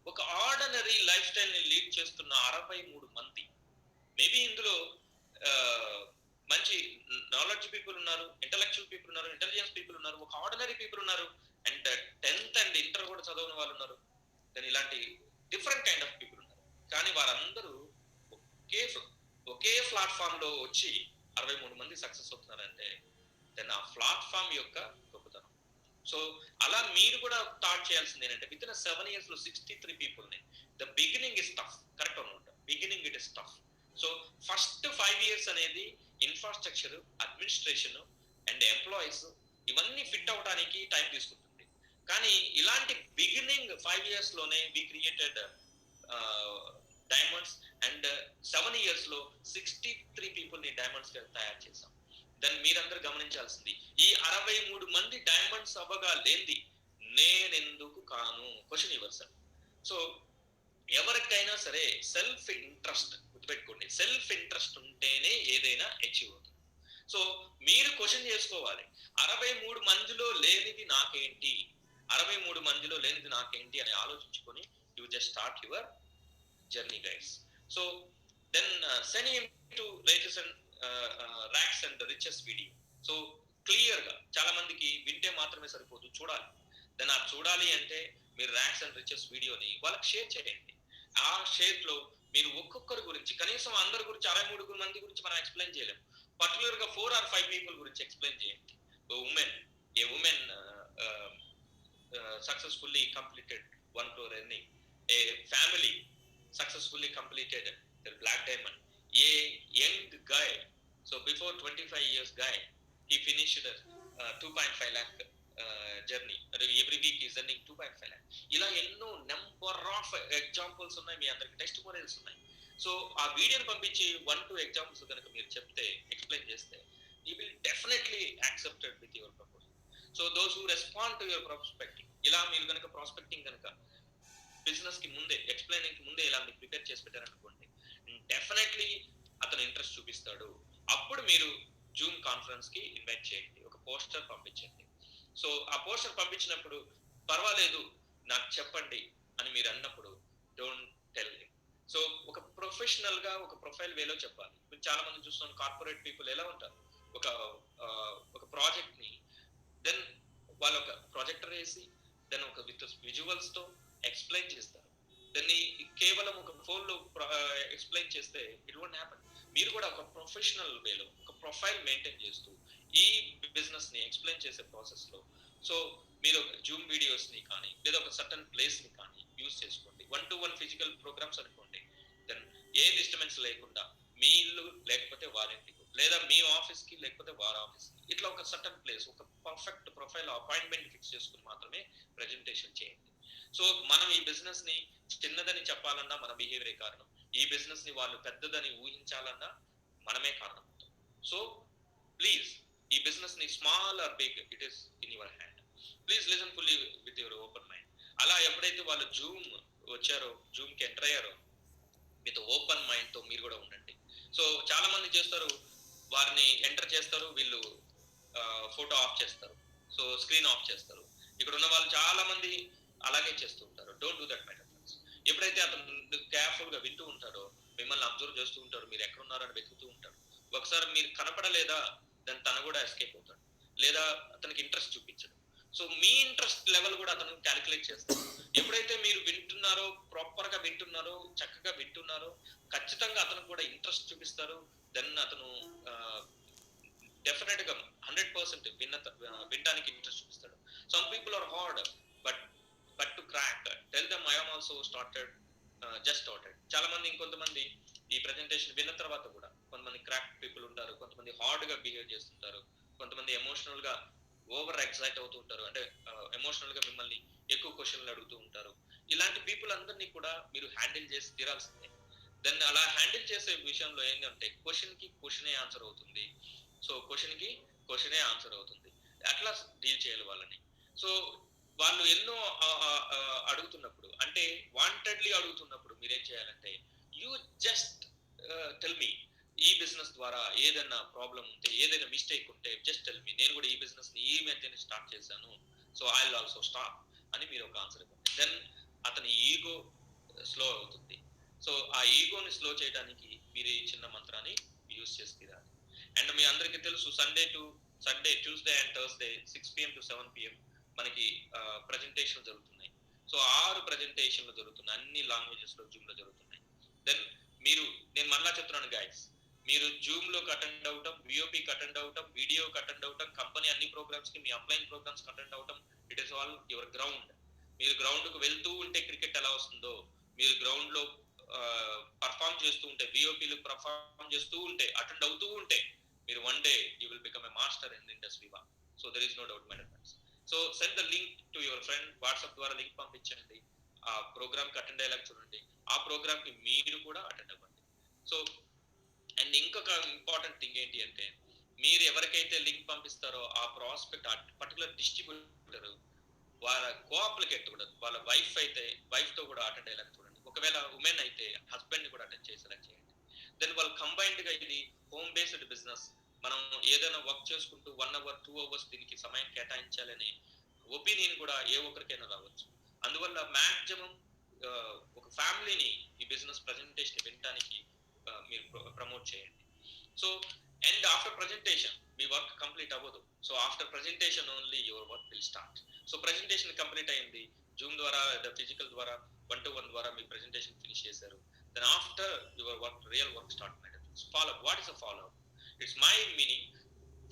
ఒక ఆర్డినరీ లైఫ్ స్టైల్ ని లీడ్ చేస్తున్న 63 మంది, మేబీ ఇందులో మంచి నాలెడ్జ్ పీపుల్ ఉన్నారు, ఇంటలెక్చువల్ పీపుల్ ఉన్నారు, ఇంటెలిజెన్స్ పీపుల్ ఉన్నారు, ఒక ఆర్డినరీ పీపుల్ ఉన్నారు, అండ్ 10th అండ్ ఇంటర్ కూడా చదవని వాళ్ళు ఉన్నారు. దెన్ ఇలాంటి డిఫరెంట్ కైండ్ ఆఫ్ పీపుల్ ఉన్నారు. కానీ వారందరూ ఒకే ప్లాట్ఫామ్ లో వచ్చి 63 మంది సక్సెస్ అవుతున్నారంటే దెన్ ఆ ప్లాట్ఫామ్ యొక్క గొప్పతనం. సో అలా మీరు కూడా థాట్ చేయాల్సింది ఏంటంటే, విత్ ఇన్ 7 years లో 63 people ని, the beginning is tough. Correct అనమాట, beginning it is tough. So first 5 years అనేది ఇన్ఫ్రాస్ట్రక్చర్, అడ్మినిస్ట్రేషన్ అండ్ ఎంప్లాయీస్ ఇవన్నీ ఫిట్ అవడానికి టైం తీసుకుంటుంది. కానీ ఇలాంటి బిగినింగ్ 5 years లోనే we created diamonds, and 7 years లో 63 people ని డైమండ్స్ గా తయారు చేశాం. దాన్ని మీరందరూ గమనించాల్సింది, ఈ 63 మంది డైమండ్స్ అవ్వగా లేనిది నేనెందుకు కాను? Question yourself. సో ఎవరికైనా సరే సెల్ఫ్ ఇంట్రెస్ట్ గుర్తుపెట్టుకోండి, సెల్ఫ్ ఇంట్రెస్ట్ ఉంటేనే ఏదైనా అచీవ్ అవుతుంది. సో మీరు క్వశ్చన్ చేసుకోవాలి, 63 మందిలో లేనిది నాకేంటి, 63 మందిలో లేనిది నాకేంటి అని ఆలోచించుకొని you just start your journey guys. So then send him to rags and riches video. So clear గా చాలా మందికి వింటే మాత్రమే సరిపోదు, చూడాలి. దెన్ ఆ చూడాలి అంటే మీరు ర్యాక్స్ అండ్ రిచెస్ వీడియోని వాళ్ళకి షేర్ చేయండి. ఆ షేర్ లో మీరు ఒక్కొక్కరి గురించి, కనీసం అందరి గురించి 63 మంది గురించి మనం ఎక్స్ప్లెయిన్ చేయలేము, పర్టికులర్ గా 4 or 5 people గురించి ఎక్స్ప్లెయిన్ చేయండి. ఏ women successfully completed 1 crore earning, a family successfully completed their black diamond, a young guy, so before 25 years guy, he finished 2.5 lakh journey, every week is earning 2.5 lakh. ఇలా ఎన్నో number of examples ఉన్నాయి, మీ అందరికి testimonials ఉన్నాయి. So ఆ వీడియోని పంపించి 1-2 examples కనుక మీరు చెప్తే, ఎక్స్ప్లెయిన్ చేస్తే, you will definitely accepted with your proposal. So those who respond to your prospecting, ఇలా మీరు కనుక ప్రాస్పెక్టింగ్ కనుక బిజినెస్ కి ముందే, ఎక్స్ప్లెయినింగ్ కి ముందే ఇలా మీరు ప్రిపేర్ చేసి పెట్టారనుకోండి, డెఫినెట్లీ అతను ఇంట్రెస్ట్ చూపిస్తాడు. అప్పుడు మీరు జూమ్ కాన్ఫరెన్స్ కి ఇన్వైట్ చేయండి, ఒక పోస్టర్ పంపించండి. సో ఆ పోస్టర్ పంపించినప్పుడు పర్వాలేదు నాకు చెప్పండి అని మీరు అన్నప్పుడు డోంట్ టెల్ హిమ్. సో ఒక ప్రొఫెషనల్ గా, ఒక ప్రొఫైల్ వేలో చెప్పాలి. మీరు చాలా మంది చూస్తున్నాం, కార్పొరేట్ పీపుల్ ఎలా ఉంటారు, ఒక ప్రాజెక్ట్ ని దెన్ వాళ్ళు ఒక ప్రొజెక్టర్ వేసి దెన్ ఒక విత్ విజువల్స్ తో ఎక్స్ప్లెయిన్ చేస్తారు. దాన్ని కేవలం ఒక ఫోన్ లో ఎక్స్ప్లెయిన్ చేస్తే ఇట్ వోంట్ హ్యాపెన్. మీరు కూడా ఒక ప్రొఫెషనల్ వేలో ఒక ప్రొఫైల్ మెయింటైన్ చేస్తూ ఈ బిజినెస్ ని ఎక్స్ప్లెయిన్ చేసే ప్రాసెస్ లో, సో మీరు ఒక జూమ్ వీడియోస్ ని కానీ లేదా ఒక సర్టన్ ప్లేస్ ని కానీ యూజ్ చేసుకోండి. 1-to-1 ఫిజికల్ ప్రోగ్రామ్స్ అనుకోండి. దెన్ ఏ డిస్టర్బెన్స్ లేకుండా మీ ఇల్లు లేకపోతే వారింటికి, లేదా మీ ఆఫీస్ కి లేకపోతే వారి ఆఫీస్ కి, ఇట్లా ఒక సర్టన్ ప్లేస్, ఒక పర్ఫెక్ట్ ప్రొఫైల్ అపాయింట్మెంట్ ఫిక్స్ చేసుకుని మాత్రమే ప్రెజెంటేషన్ చేయండి. సో మనం ఈ బిజినెస్ ని చిన్నదని చెప్పాలన్నా మన బిహేవియరే కారణం, ఈ బిజినెస్ ని వాళ్ళు పెద్దదని ఊహించాలన్నా మనమే కారణం. సో ప్లీజ్, ఈ బిజినెస్ ని small or big, it is in your hand. Please listen fully with your open mind. అలా ఎప్పుడైతే వాళ్ళు జూమ్ వచ్చారో, జూమ్ కి ఎంటర్ అయ్యారో, విత్ ఓపెన్ మైండ్ తో మీరు కూడా ఉండండి. సో చాలా మంది చేస్తారు, వారిని ఎంటర్ చేస్తారు, వీళ్ళు ఫోటో ఆఫ్ చేస్తారు, సో స్క్రీన్ ఆఫ్ చేస్తారు. ఇక్కడ ఉన్న వాళ్ళు చాలా మంది అలాగే చేస్తూ ఉంటారు. Don't do that my friends. ఎప్పుడైతే అతను కేర్ఫుల్ గా వింటూ ఉంటాడో, మిమ్మల్ని అబ్జర్వ్ చేస్తూ ఉంటారు, మీరు ఎక్కడ ఉన్నారని వెతుకుతూ ఉంటాడు. ఒకసారి మీరు కనపడలేదా, దాన్ని తను కూడా ఎస్కేప్ అవుతాడు, లేదా అతనికి ఇంట్రెస్ట్ చూపించడు. సో మీ ఇంట్రెస్ట్ లెవెల్ కూడా అతను క్యాలిక్యులేట్ చేస్తాడు. ఎప్పుడైతే మీరు వింటున్నారో, ప్రాపర్ గా వింటున్నారో, చక్కగా వింటున్నారో, ఖచ్చితంగా అతను కూడా ఇంట్రెస్ట్ చూపిస్తారు. దెన్ అతను డెఫినెట్ గా 100% వినడానికి ఇంట్రెస్ట్ చూపిస్తాడు. Some people are hard, but to crack, tell them I am also just started. చాలా మంది, ఇంకొంతమంది ఈ ప్రెజెంటేషన్ విన్న తర్వాత కూడా కొంతమంది క్రాక్ పీపుల్ ఉంటారు, కొంతమంది హార్డ్ గా బిహేవ్ చేస్తుంటారు, కొంతమంది ఎమోషనల్ గా ఓవర్ ఎక్సైట్ అవుతూ ఉంటారు, అంటే ఎమోషనల్ గా మిమ్మల్ని ఎక్కువ క్వశ్చన్లు అడుగుతూ ఉంటారు. ఇలాంటి పీపుల్ అందరినీ కూడా మీరు హ్యాండిల్ చేసి తీరాల్సిందే. దెన్ అలా హ్యాండిల్ చేసే విషయంలో ఏంటంటే క్వశ్చన్ కి క్వశ్చనే ఆన్సర్ అవుతుంది. సో క్వశ్చన్ కి క్వశ్చనే ఆన్సర్ అవుతుంది. అట్లా డీల్ చేయాలి వాళ్ళని. సో వాళ్ళు ఎన్నో అడుగుతున్నప్పుడు, అంటే వాంటెడ్లీ అడుగుతున్నప్పుడు మీరేం చేయాలంటే యూ జస్ట్ టెల్ మీ, ఈ బిజినెస్ ద్వారా ఏదైనా ప్రాబ్లం ఉంటే, ఏదైనా మిస్టేక్ ఉంటే జస్ట్ టెల్ మీ, నేను కూడా ఈ బిజినెస్ ని ఈ మధ్యనే స్టార్ట్ చేశాను, so I will also start అని మీరు ఒక ఆన్సర్ ఇవ్వండి. దెన్ అతని ఈగో స్లో అవుతుంది. సో ఆ ఈగోని స్లో చేయడానికి మీరు ఈ చిన్న మంత్రాన్ని యూజ్ చేసి తీరాలి. అండ్ మీ అందరికీ తెలుసు Sunday Tuesday and Thursday 6 PM to 7 PM మనకి ప్రజెంటేషన్ జరుగుతున్నాయి. సో 6 ప్రజెంటేషన్లు జరుగుతున్నాయి, అన్ని లాంగ్వేజెస్ లో జూమ్ లో జరుగుతున్నాయి. దెన్ నేను మళ్ళా చెప్తున్నాను గైస్, మీరు జూమ్ లోకి అటెండ్ అవటం, విఓపికి అటెండ్ అవటం, వీడియోకి అటెండ్ అవటం, కంపెనీ అన్ని ప్రోగ్రామ్స్ కి, మీ అప్లైన్ ప్రోగ్రామ్స్ కి అటెండ్ అవటం, it is all your ground. మీరు గ్రౌండ్ కు వెళ్తూ ఉంటే క్రికెట్ ఎలా వస్తుందో, మీరు గ్రౌండ్ లో పర్ఫామ్ చేస్తూ ఉంటే, విఓపీలు పర్ఫామ్ చేస్తూ ఉంటే, అటెండ్ అవుతూ ఉంటే, మీరు one day you will become a master in industry వా. So there is no doubt my friends. So send the link to your friend, WhatsApp ద్వారా లింక్ పంపించండి, ఆ ప్రోగ్రామ్ కి అటెండ్ అయ్యేలాగా చూడండి, ఆ ప్రోగ్రామ్ కి మీరు కూడా అటెండ్ అవ్వండి. సో అండ్ ఇంకొక ఇంపార్టెంట్ థింగ్ ఏంటి అంటే, మీరు ఎవరికైతే లింక్ పంపిస్తారో ఆ ప్రాస్పెక్ట్, ఆ పర్టికులర్ డిస్ట్రిబ్యూటర్ వాళ్ళ కో-అప్లికేట్ కూడా, వాళ్ళ వైఫ్ తో కూడా అటెండ్ అయ్యేలాగా చూడండి. ఒకవేళ ఉమెన్ అయితే హస్బెండ్ ని కూడా అటెండ్ చేసేలాగా చేయండి. దెన్ వాళ్ళు కంబైన్డ్ గా, ఇది హోమ్ బేస్డ్ బిజినెస్, మనం ఏదైనా వర్క్ చేసుకుంటూ 1 hour 2 hours దీనికి సమయం కేటాయించాలని ఒపీనియన్ కూడా ఏ ఒక్కరికైనా రావచ్చు. అందువల్ల మాక్సిమం ఒక ఫ్యామిలీని ఈ బిజినెస్ ప్రెజెంటేషన్ వినడానికి మీరు ప్రమోట్ చేయండి. సో అండ్ ఆఫ్టర్ ప్రెజెంటేషన్ మీ వర్క్ కంప్లీట్ అవ్వదు. So after presentation only your work will start. So presentation complete అయింది, జూమ్ ద్వారా, ఫిజికల్ ద్వారా, 1-to-1 ద్వారా మీ ప్రెజెంటేషన్ ఫినిష్ చేశారు. Then after your work, real work start. Follow up. What is a follow up? It's my meaning.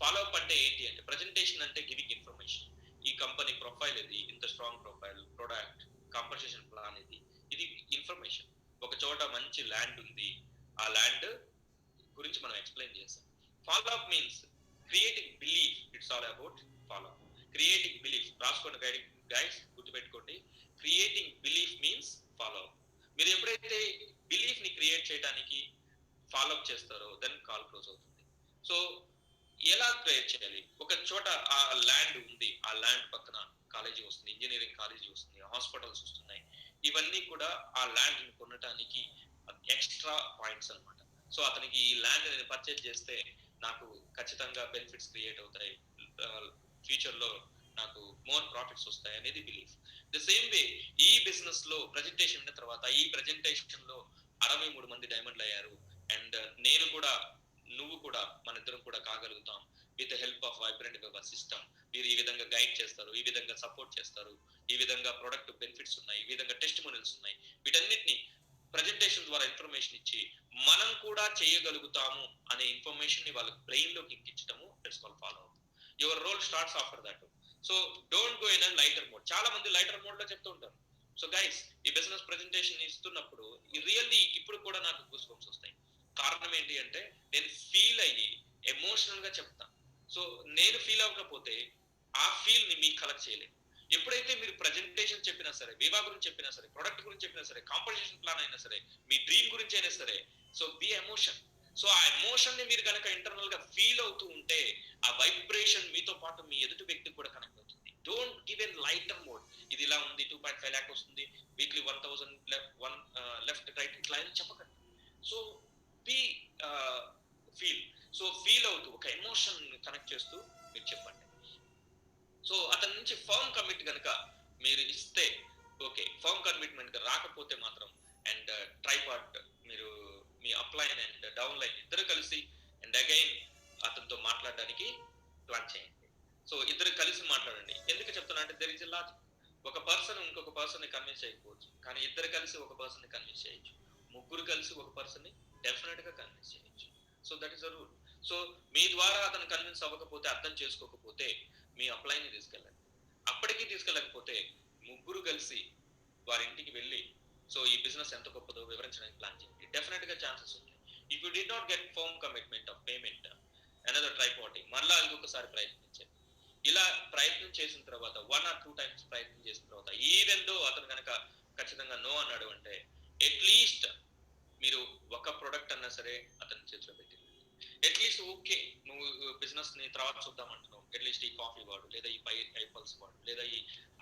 Follow up అంటే ఏంటి అంటే, presentation అంటే గివింగ్ ఇన్ఫర్మేషన్. ఈ కంపెనీ ప్రొఫైల్ ఇది, ఇంత strong profile, product, compensation plan ఇది information. ఒక చోట మంచి ల్యాండ్ ఉంది, ఆ ల్యాండ్ గురించి మనం ఎక్స్ప్లెయిన్ చేస్తాం. Follow up means creating belief. It's all about follow up. Creating belief రాసుకోండి గైస్, గుర్తుపెట్టుకోండి. Creating belief means follow up. మీరు ఎప్పుడైతే బిలీఫ్ ని క్రియేట్ చేయడానికి ఫాలో అప్ చేస్తారో దెన్ కాల్ క్లోజ్ అవుతుంది. సో ఎలా క్రియేట్ చేయాలి? ఒక చోట ఆ ల్యాండ్ ఉంది, ఆ ల్యాండ్ పక్కన కాలేజీ వస్తుంది, ఇంజనీరింగ్ కాలేజీ వస్తుంది, హాస్పిటల్స్ వస్తున్నాయి. ఇవన్నీ కూడా ఆ ల్యాండ్ ని కొనడానికి ఎక్స్ట్రా పాయింట్స్ అనమాట. సో అతనికి ఈ ల్యాండ్ నేను పర్చేజ్ చేస్తే నాకు ఖచ్చితంగా బెనిఫిట్స్ క్రియేట్ అవుతాయి, ఫ్యూచర్ లో నాకు మోర్ ప్రాఫిట్స్ వస్తాయి అనేది బిలీఫ్. ద సేమ్ వే ఈ బిజినెస్ లో ప్రెజెంటేషన్ అయిన తర్వాత, ఈ ప్రెజెంటేషన్ లో 63 మంది డైమండ్లు అయ్యారు, అండ్ నేను కూడా, నువ్వు కూడా, మన ఇద్దరం కూడా కాగలుగుతాం with help of vibrant web system. మీరు ఈ విధంగా గైడ్ చేస్తారు, ఈ విధంగా సపోర్ట్ చేస్తారు, ఈ విధంగా ప్రొడక్ట్ బెనిఫిట్స్ ఉన్నాయి, ఈ విధంగా టెస్టిమోనియల్స్ ఉన్నాయి, వీటన్నిటిని ప్రజెంటేషన్ ద్వారా ఇన్ఫర్మేషన్ ఇచ్చి మనం కూడా చేయగలుగుతాము అనే ఇన్ఫర్మేషన్ ని వాళ్ళ బ్రెయిన్ లోకి ఎక్కించడము, that's called follow up. Your role starts after that. So don't go in a lighter mode. చాలా మంది లైటర్ మోడ్ లో చెప్తూ ఉంటారు. సో గైస్, ఈ బిజినెస్ ప్రెజెంటేషన్ ఇస్తున్నప్పుడు రియల్లీ ఇప్పుడు కూడా నాకు గూస్ బంప్స్ వస్తాయి. కారణం ఏంటి అంటే, నేను ఫీల్ అయ్యి ఎమోషనల్ గా చెప్తాను. సో నేను ఫీల్ అవ్వకపోతే ఆ ఫీల్ ని మీకు కలెక్ట్ చేయలేదు. ఎప్పుడైతే మీరు ప్రజెంటేషన్ చెప్పినా సరే, వివా గురించి చెప్పినా సరే, ప్రొడక్ట్ గురించి చెప్పినా సరే, కాంపన్సేషన్ ప్లాన్ అయినా సరే, మీ డ్రీమ్ గురించి అయినా సరే, సో బి ఎమోషన్. సో ఆ ఎమోషన్ ని మీరు కనుక ఇంటర్నల్ గా ఫీల్ అవుతూ ఉంటే, ఆ వైబ్రేషన్ మీతో పాటు మీ ఎదుటి వ్యక్తికి కూడా కనెక్ట్ అవుతుంది. Don't give an lighter mode. ఇది ఇలా ఉంది, 2.5 lakh వస్తుంది, వీక్లీ 1000 లెఫ్ట్ రైట్, ఇట్లా అని చెప్పకండి. So B feel. So feel అవుతూ ఒక ఎమోషన్ కనెక్ట్ చేస్తూ మీరు చెప్పండి. సో అతని నుంచి ఫర్మ్ కమిట్ కనుక మీరు ఇస్తే ఓకే, ఫర్మ్ కమిట్మెంట్ రాకపోతే మాత్రం, అండ్ ట్రైపార్ట్, మీరు మీ అప్లైన్ అండ్ డౌన్ లైన్ ఇద్దరు కలిసి అండ్ అగైన్ అతనితో మాట్లాడడానికి ప్లాన్ చేయండి. సో ఇద్దరు కలిసి మాట్లాడండి. ఎందుకు చెప్తున్నా అంటే, దెర్ ఇస్ ఎ లాజిక్. ఒక పర్సన్ ఇంకొక పర్సన్ ని కన్విన్స్ చేయకపోవచ్చు, కానీ ఇద్దరు కలిసి ఒక పర్సన్ ని కన్విన్స్ చేయొచ్చు, ముగ్గురు కలిసి ఒక పర్సన్ ని డెఫినెట్ గా కన్విన్స్ చేయొచ్చు. So that is the rule. So మీ ద్వారా అతను కన్విన్స్ అవ్వకపోతే, అర్థం చేసుకోకపోతే, మీ అప్లైన్ ని తీసుకెళ్ళండి. అప్పటికీ తీసుకెళ్ళకపోతే ముగ్గురు కలిసి వారి ఇంటికి వెళ్ళి, సో ఈ బిజినెస్ ఎంత గొప్పదో వివరించడానికి ప్లాన్ చేయండి. డెఫినెట్ గా ఛాన్సెస్ ఉంటాయి. If you do not get firm commitment of payment, another try party, మరలా ఇంకొకసారి ప్రయత్నించండి. ఇలా ప్రయత్నం చేసిన తర్వాత 1 or 2 times ప్రయత్నం చేసిన తర్వాత ఈవెన్ దో అతను కనుక ఖచ్చితంగా నో అన్నాడు అంటే అట్లీస్ట్ మీరు ఒక ప్రొడక్ట్ అన్నా సరే అతని చేతిలో పెట్టింది. అట్లీస్ట్ ఓకే నువ్వు బిజినెస్ ని తర్వాత చూద్దాం అంటున్నావు, అట్లీస్ట్ ఈ కాఫీ వాడు, లేదా ఈ పల్స్ వాడు, లేదా ఈ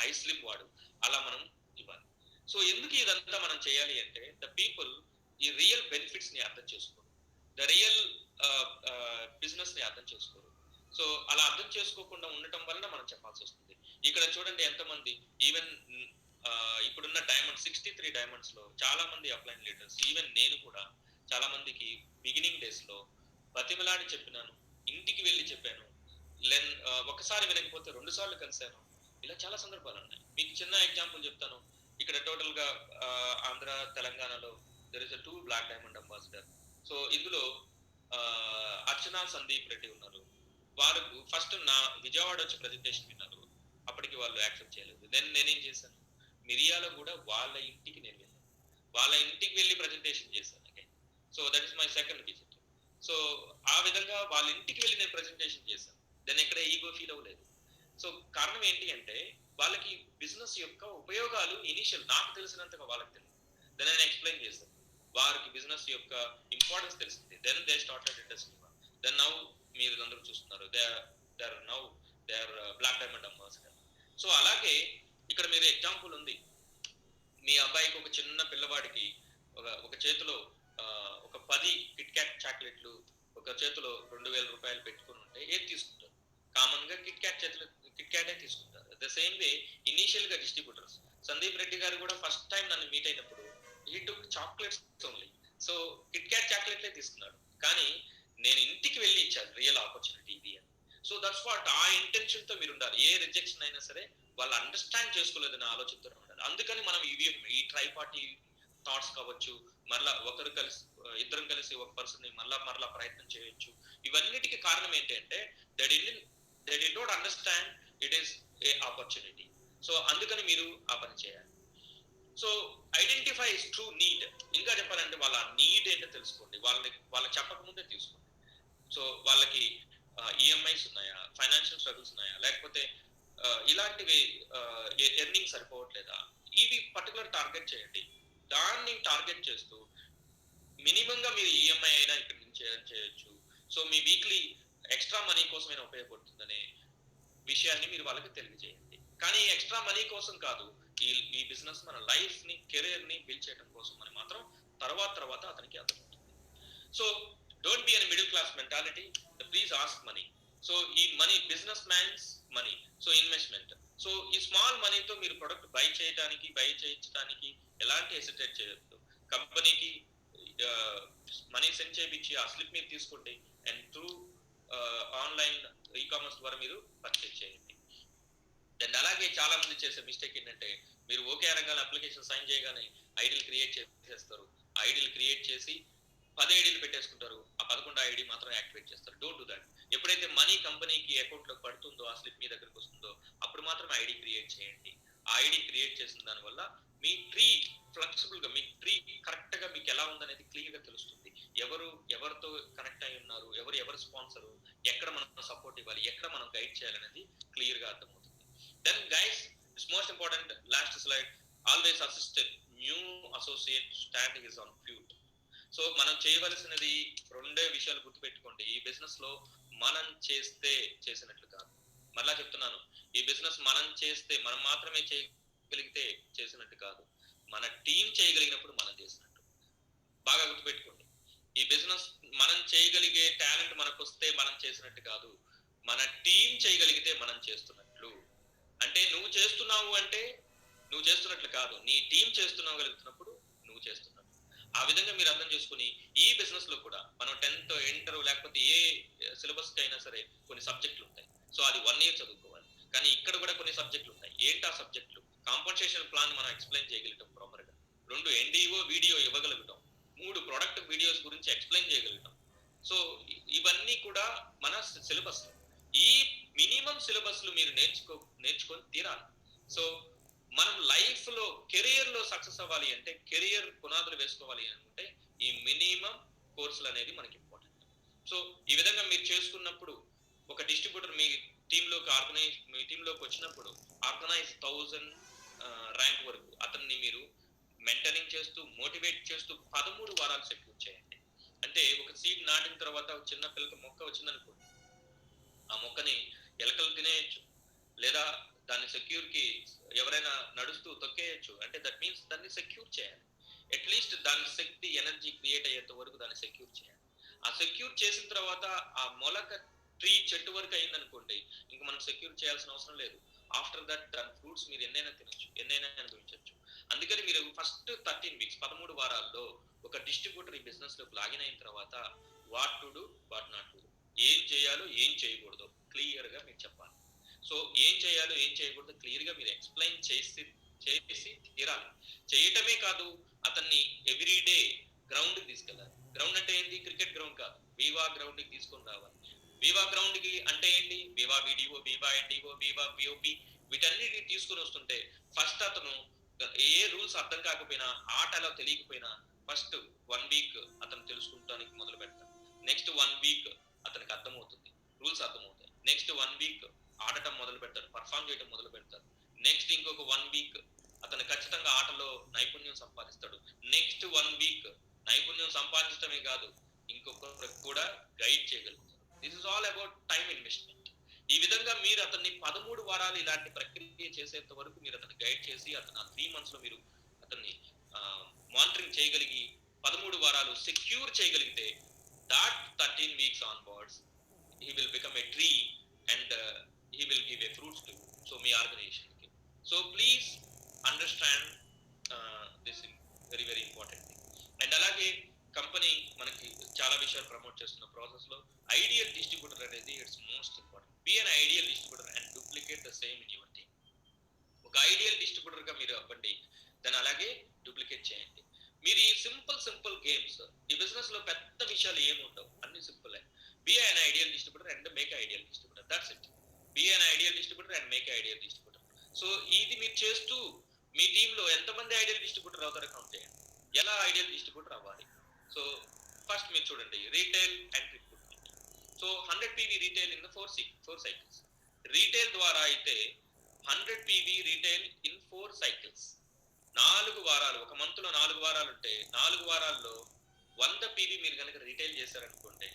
ఐస్ స్లిమ్ వాడు, అలా మనం ఇవ్వాలి. సో ఎందుకు ఇదంతా మనం చేయాలి అంటే ద పీపుల్ ఈ రియల్ బెనిఫిట్స్ ని అర్థం చేసుకోరు, ద రియల్ బిజినెస్ ని అర్థం చేసుకోరు. సో అలా అర్థం చేసుకోకుండా ఉండటం వలన మనం చెప్పాల్సి వస్తుంది. ఇక్కడ చూడండి ఎంతమంది ఈవెన్ ఇప్పుడున్న డైమండ్ 63 డైమండ్స్ లో చాలా మంది అప్లైన్ లీడర్స్, ఈవెన్ నేను కూడా చాలా మందికి బిగినింగ్ డేస్ లో బతిమలాడి చెప్పినాను, ఇంటికి వెళ్ళి చెప్పాను, ఒకసారి వినకపోతే 2 సార్లు కలిశాను. ఇలా చాలా సందర్భాలు ఉన్నాయి. మీకు చిన్న ఎగ్జాంపుల్ చెప్తాను. ఇక్కడ టోటల్ గా ఆంధ్ర తెలంగాణలో there is 2 black diamond ambassador. So ఇందులో అర్చనా సందీప్ రెడ్డి ఉన్నారు. వారు ఫస్ట్ నా విజయవాడ వచ్చి ప్రెజెంటేషన్ విన్నారు, అప్పటికి వాళ్ళు యాక్సెప్ట్ చేయలేదు. దెన్ నేనేం చేశాను, మిరియాల కూడా వాళ్ళ ఇంటికి నేను వెళ్ళాను, వాళ్ళ ఇంటికి వెళ్ళి ప్రెజెంటేషన్ చేశాను again. So that is my second visit. So ఆ విధంగా వాళ్ళ ఇంటికి వెళ్ళి నేను ప్రెజెంటేషన్ చేశాను. దెన్ ఎక్కడ ఈగో ఫీల్ అవ్వలేదు. సో కారణం ఏంటి అంటే వాళ్ళకి బిజినెస్ యొక్క ఉపయోగాలు ఇనిషియల్ నాకు తెలిసినంతగా వాళ్ళకి తెలియదు. దెన్ నేను ఎక్స్ప్లెయిన్ చేశాను, వారికి బిజినెస్ యొక్క ఇంపార్టెన్స్ తెలిసింది. Then they started industry. Then now మీరు అందరూ చూస్తున్నారు, they are black diamond ambassador. So అలాగే ఇక్కడ మీరు ఎగ్జాంపుల్ ఉంది, మీ అబ్బాయికి ఒక చిన్న పిల్లవాడికి ఒక చేతిలో ఒక 10 కిట్ క్యాట్ చాక్లెట్లు, ఒక చేతిలో 2000 రూపాయలు పెట్టుకుని ఉంటే ఏది తీసుకుంటారు? కామన్ గా కిట్ క్యాటే తీసుకుంటారు. ద సేమ్ వే ఇనీషియల్ గా డిస్ట్రిబ్యూటర్స్ సందీప్ రెడ్డి గారు కూడా ఫస్ట్ టైం నన్ను మీట్ అయినప్పుడు he took chocolates only. So Kit Kat చాక్లెట్లే తీసుకున్నాడు, కానీ నేను ఇంటికి వెళ్ళి ఇచ్చాను రియల్ ఆపర్చునిటీ ఇది అని. సో దట్స్ వాట్, ఆ ఇంటెన్షన్ తో మీరు ఉండాలి. ఏ రిజెక్షన్ అయినా సరే వాళ్ళు అండర్స్టాండ్ చేసుకోలేదన్న ఆలోచనతో ఉండాలి. అందుకని మనం ఈ ట్రై పార్టీ థాట్స్ కావచ్చు, మరలా ఇద్దరం కలిసి ఒక పర్సన్ ని మరలా ప్రయత్నం చేయొచ్చు. ఇవన్నిటికీ కారణం ఏంటంటే they did not understand it is a opportunity. So అందుకని మీరు ఆ పని చేయాలి. So identify is true need. ఇంకా చెప్పాలంటే వాళ్ళ నీడ్ ఏంటో తెలుసుకోండి, వాళ్ళకి చెప్పకముందే తీసుకోండి. సో వాళ్ళకి ఈఎంఐస్ ఉన్నాయా, ఫైనాన్షియల్ స్ట్రగుల్స్ ఉన్నాయా, లేకపోతే ఇలాంటివి ఎర్నింగ్ సరిపోవట్లేదా, ఇవి పర్టికులర్ టార్గెట్ చేయండి. దాన్ని టార్గెట్ చేస్తూ మినిమం గా మీరు ఈఎంఐ అయినా ఇక్కడ నుంచి చేయొచ్చు. సో మీ వీక్లీ ఎక్స్ట్రా మనీ కోసమైనా ఉపయోగపడుతుందనే విషయాన్ని మీరు వాళ్ళకి తెలియజేయండి. కానీ ఎక్స్ట్రా మనీ కోసం కాదు, ఈ బిజినెస్ మన లైఫ్ ని, కెరీర్ ని బిల్డ్ చేయడం కోసం అని మాత్రం తర్వాత అతనికి అర్థమవుతుంది. So don't be an middle class mentality, please ask money. So ఈ money business man's money, so investment. So ఈ స్మాల్ మనీతో మీరు ప్రొడక్ట్ బై చేయించడానికి ఎలాంటి హెసిటేట్ చేయొద్దు. కంపెనీకి మనీ సెండ్ చేయించి ఆ స్లిప్ మీరు తీసుకోండి, అండ్ త్రూ ఆన్లైన్ ఈకామర్స్ ద్వారా మీరు పర్చేజ్ చేయండి. అండ్ అలాగే చాలా మంది చేసే మిస్టేక్ ఏంటంటే మీరు ఓకే అనగానే అప్లికేషన్ సైన్ చేయగానే ఐడీలు క్రియేట్ చేసేస్తారు. ఆ ఐడీలు క్రియేట్ చేసి 10 ఐడీలు పెట్టేసుకుంటారు, ఆ 11 ఐడి మాత్రం యాక్టివేట్ చేస్తారు. Don't do that. ఎప్పుడైతే మనీ కంపెనీకి అకౌంట్ లో పడుతుందో, ఆ స్లిప్ మీ దగ్గరకు వస్తుందో, అప్పుడు మాత్రం ఐడి క్రియేట్ చేయండి. ఆ ఐడి క్రియేట్ చేసిన దాని వల్ల మీ ట్రీ ఫ్లెక్సిబుల్ గా, మీ ట్రీ కరెక్ట్ గా మీకు ఎలా ఉందనేది క్లియర్ గా తెలుస్తుంది. ఎవరితో కనెక్ట్ అయి ఉన్నారు, ఎవరు స్పాన్సరు, ఎక్కడ మనం సపోర్ట్ ఇవ్వాలి, ఎక్కడ మనం గైడ్ చేయాలనేది క్లియర్ గా అర్థమవుతుంది. Then guys, it's most important, last slide, always assist new associate standing is on foot. So మనం చేయవలసినది 2 విషయాలు గుర్తుపెట్టుకోండి. ఈ బిజినెస్ లో మనం చేసినట్లు కాదు. మరలా చెప్తున్నాను, ఈ బిజినెస్ మనం మాత్రమే చేయగలిగితే చేసినట్టు కాదు, మన టీం చేయగలిగినప్పుడు మనం చేసినట్టు. బాగా గుర్తుపెట్టుకోండి, ఈ బిజినెస్ మనం చేయగలిగే టాలెంట్ మనకు వస్తే మనం చేసినట్టు కాదు, మన టీం చేయగలిగితే మనం చేస్తున్నట్లు. అంటే నువ్వు చేస్తున్నావు అంటే నువ్వు చేస్తున్నట్లు కాదు, నీ టీం చేస్తున్నాగలుగుతున్నప్పుడు నువ్వు చేస్తున్నట్లు. ఆ విధంగా మీరు అర్థం చేసుకుని ఈ బిజినెస్ లో కూడా మనం 10th ఇంటర్ లేకపోతే ఏ సిలబస్ కి అయినా సరే కొన్ని సబ్జెక్టులు ఉంటాయి. సో అది 1 year చదువుకోవాలి. కానీ ఇక్కడ కూడా కొన్ని సబ్జెక్టులు ఉంటాయి. ఏంటా సబ్జెక్టులు? కాంపన్సేషన్ ప్లాన్ మనం ఎక్స్ప్లెయిన్ చేయగలగటం ప్రాపర్ గా, 2 NDO వీడియో ఇవ్వగలుగుతాం, 3 ప్రొడక్ట్ వీడియోస్ గురించి ఎక్స్ప్లెయిన్ చేయగలుగుతాం. సో ఇవన్నీ కూడా మన సిలబస్. ఈ మినిమం సిలబస్ లు మీరు నేర్చుకొని తీరాలి. సో మనం లైఫ్ లో కెరియర్ లో సక్సెస్ అవ్వాలి అంటే, కెరియర్ పునాదులు వేసుకోవాలి అనుకుంటే ఈ మినిమం కోర్సులు అనేది మనకి ఇంపార్టెంట్. సో ఈ విధంగా మీరు చేసుకున్నప్పుడు ఒక డిస్ట్రిబ్యూటర్ మీ మీ టీంలోకి వచ్చినప్పుడు ఆర్గనైజ్ 1000 ర్యాంక్ వరకు అతన్ని మీరు మెంటరింగ్ చేస్తూ మోటివేట్ చేస్తూ 13 వారాలు సెక్యూర్ చేయండి. అంటే ఒక సీడ్ నాటిన తర్వాత ఒక చిన్న పిల్లకి మొక్క వచ్చిందనుకోండి, ఆ మొక్కని ఎలకలు తినేయచ్చు, లేదా దాన్ని సెక్యూర్ కి ఎవరైనా నడుస్తూ తొక్కేయచ్చు. అంటే దట్ మీన్స్ దాన్ని సెక్యూర్ చేయాలి. అట్లీస్ట్ దాని శక్తి ఎనర్జీ క్రియేట్ అయ్యేంత వరకు దాన్ని సెక్యూర్ చేయాలి. ఆ సెక్యూర్ చేసిన తర్వాత ఆ మొలక ట్రీ చెట్టు వరకు అయిందనుకోండి, ఇంక మనం సెక్యూర్ చేయాల్సిన అవసరం లేదు. ఆఫ్టర్ దట్ దాని ఫ్రూట్స్ మీరు ఎన్నైనా తినొచ్చు, ఎన్నైనా అనుభవించవచ్చు. అందుకని మీరు ఫస్ట్ 13 వీక్స్ 13 వారాల్లో ఒక డిస్ట్రిబ్యూటర్ ఈ బిజినెస్ లోకి లాగిన్ అయిన తర్వాత what to do, what not to do, ఏం చేయాలో ఏం చేయకూడదు క్లియర్ గా మీరు చెప్పాలి. సో ఏం చేయాలో ఏం చేయకూడదు క్లియర్ గా మీరు ఎక్స్ప్లెయిన్ చేసి తీరాలి. చేయటమే కాదు, అతన్ని ఎవ్రీడే గ్రౌండ్ కి తీసుకెళ్ళాలి. గ్రౌండ్ అంటే ఏంటి? క్రికెట్ గ్రౌండ్ కాదు, వివా గ్రౌండ్ కి తీసుకొని రావాలి. వివా గ్రౌండ్ కి అంటే ఏంటి? వివా వీడియో, వివా ఎన్డిఓ, వివా విఓపి, వీటన్నిటిని తీసుకొని వస్తుంటే ఫస్ట్ అతను ఏ రూల్స్ అర్థం కాకపోయినా, ఆట ఎలా తెలియకపోయినా ఫస్ట్ 1 వీక్ అతను తెలుసుకుంటానికి మొదలు పెడతాడు. నెక్స్ట్ 1 వీక్ అతనికి అర్థమవుతుంది, రూల్స్ అర్థమవుతాయి. నెక్స్ట్ 1 వీక్ ఆడటం మొదలు పెడతాడు, పర్ఫామ్ చేయడం మొదలు పెడతాడు. నెక్స్ట్ ఇంకొక 1 వీక్ అతను ఖచ్చితంగా ఆటలో నైపుణ్యం సంపాదిస్తాడు. నెక్స్ట్ 1 వీక్ నైపుణ్యం సంపాదించడమే కాదు, ఇంకొకరికి కూడా గైడ్ చేయగలుగుతాడు. This is all about time investment. ఈ విధంగా మీరు అతన్ని 13 వారాలు ఇలాంటి ప్రక్రియ చేసేంత వరకు మీరు అతన్ని గైడ్ చేసి అతను 3 months లో మీరు అతన్ని మానిటరింగ్ చేయగలిగి 13 వారాలు సెక్యూర్ చేయగలిగితే that 13 weeks onwards he will become a tree and he will give a fruits to you. So మీ ఆర్గనైజేషన్ కి. So please understand this very very important thing. And అలాగే కంపెనీ మనకి చాలా విషయాలు ప్రమోట్ చేస్తున్న process లో ideal distributor అనేది it's most important. Be an ideal distributor and duplicate the same in your team. ఒక ఐడియల్ డిస్ట్రిబ్యూటర్ గా మీరు అవ్వండి, దాన్ని అలాగే డూప్లికేట్ చేయండి. మీరు ఈ సింపుల్ గేమ్స్, ఈ బిజినెస్ లో పెద్ద విషయాలు ఏమి ఉండవు, అన్ని simple. B an ideal distributor and make ideal distributor, that's it. B an ideal distributor and make ideal distributor. So ఇది మీరు చేస్తూ మీ టీంలో ఎంతమంది ఐడియల్ డిస్ట్రిబ్యూటర్ అవుతారో కౌంట్ చేయండి. ఎలా ఐడియల్ డిస్ట్రిబ్యూటర్ అవ్వాలి? సో ఫస్ట్ మీరు చూడండి, retail and recruitment. So 100 PV retail in the 4 cycles. Retail ద్వారా అయితే 100 PV రీటైల్ ఇన్ 4 cycles. 4 వారాలు, ఒక మంత్ లో 4 వారాలు ఉంటే 4 వారాల్లో 100 PV మీరు కనుక రీటైల్ చేశారనుకోండి,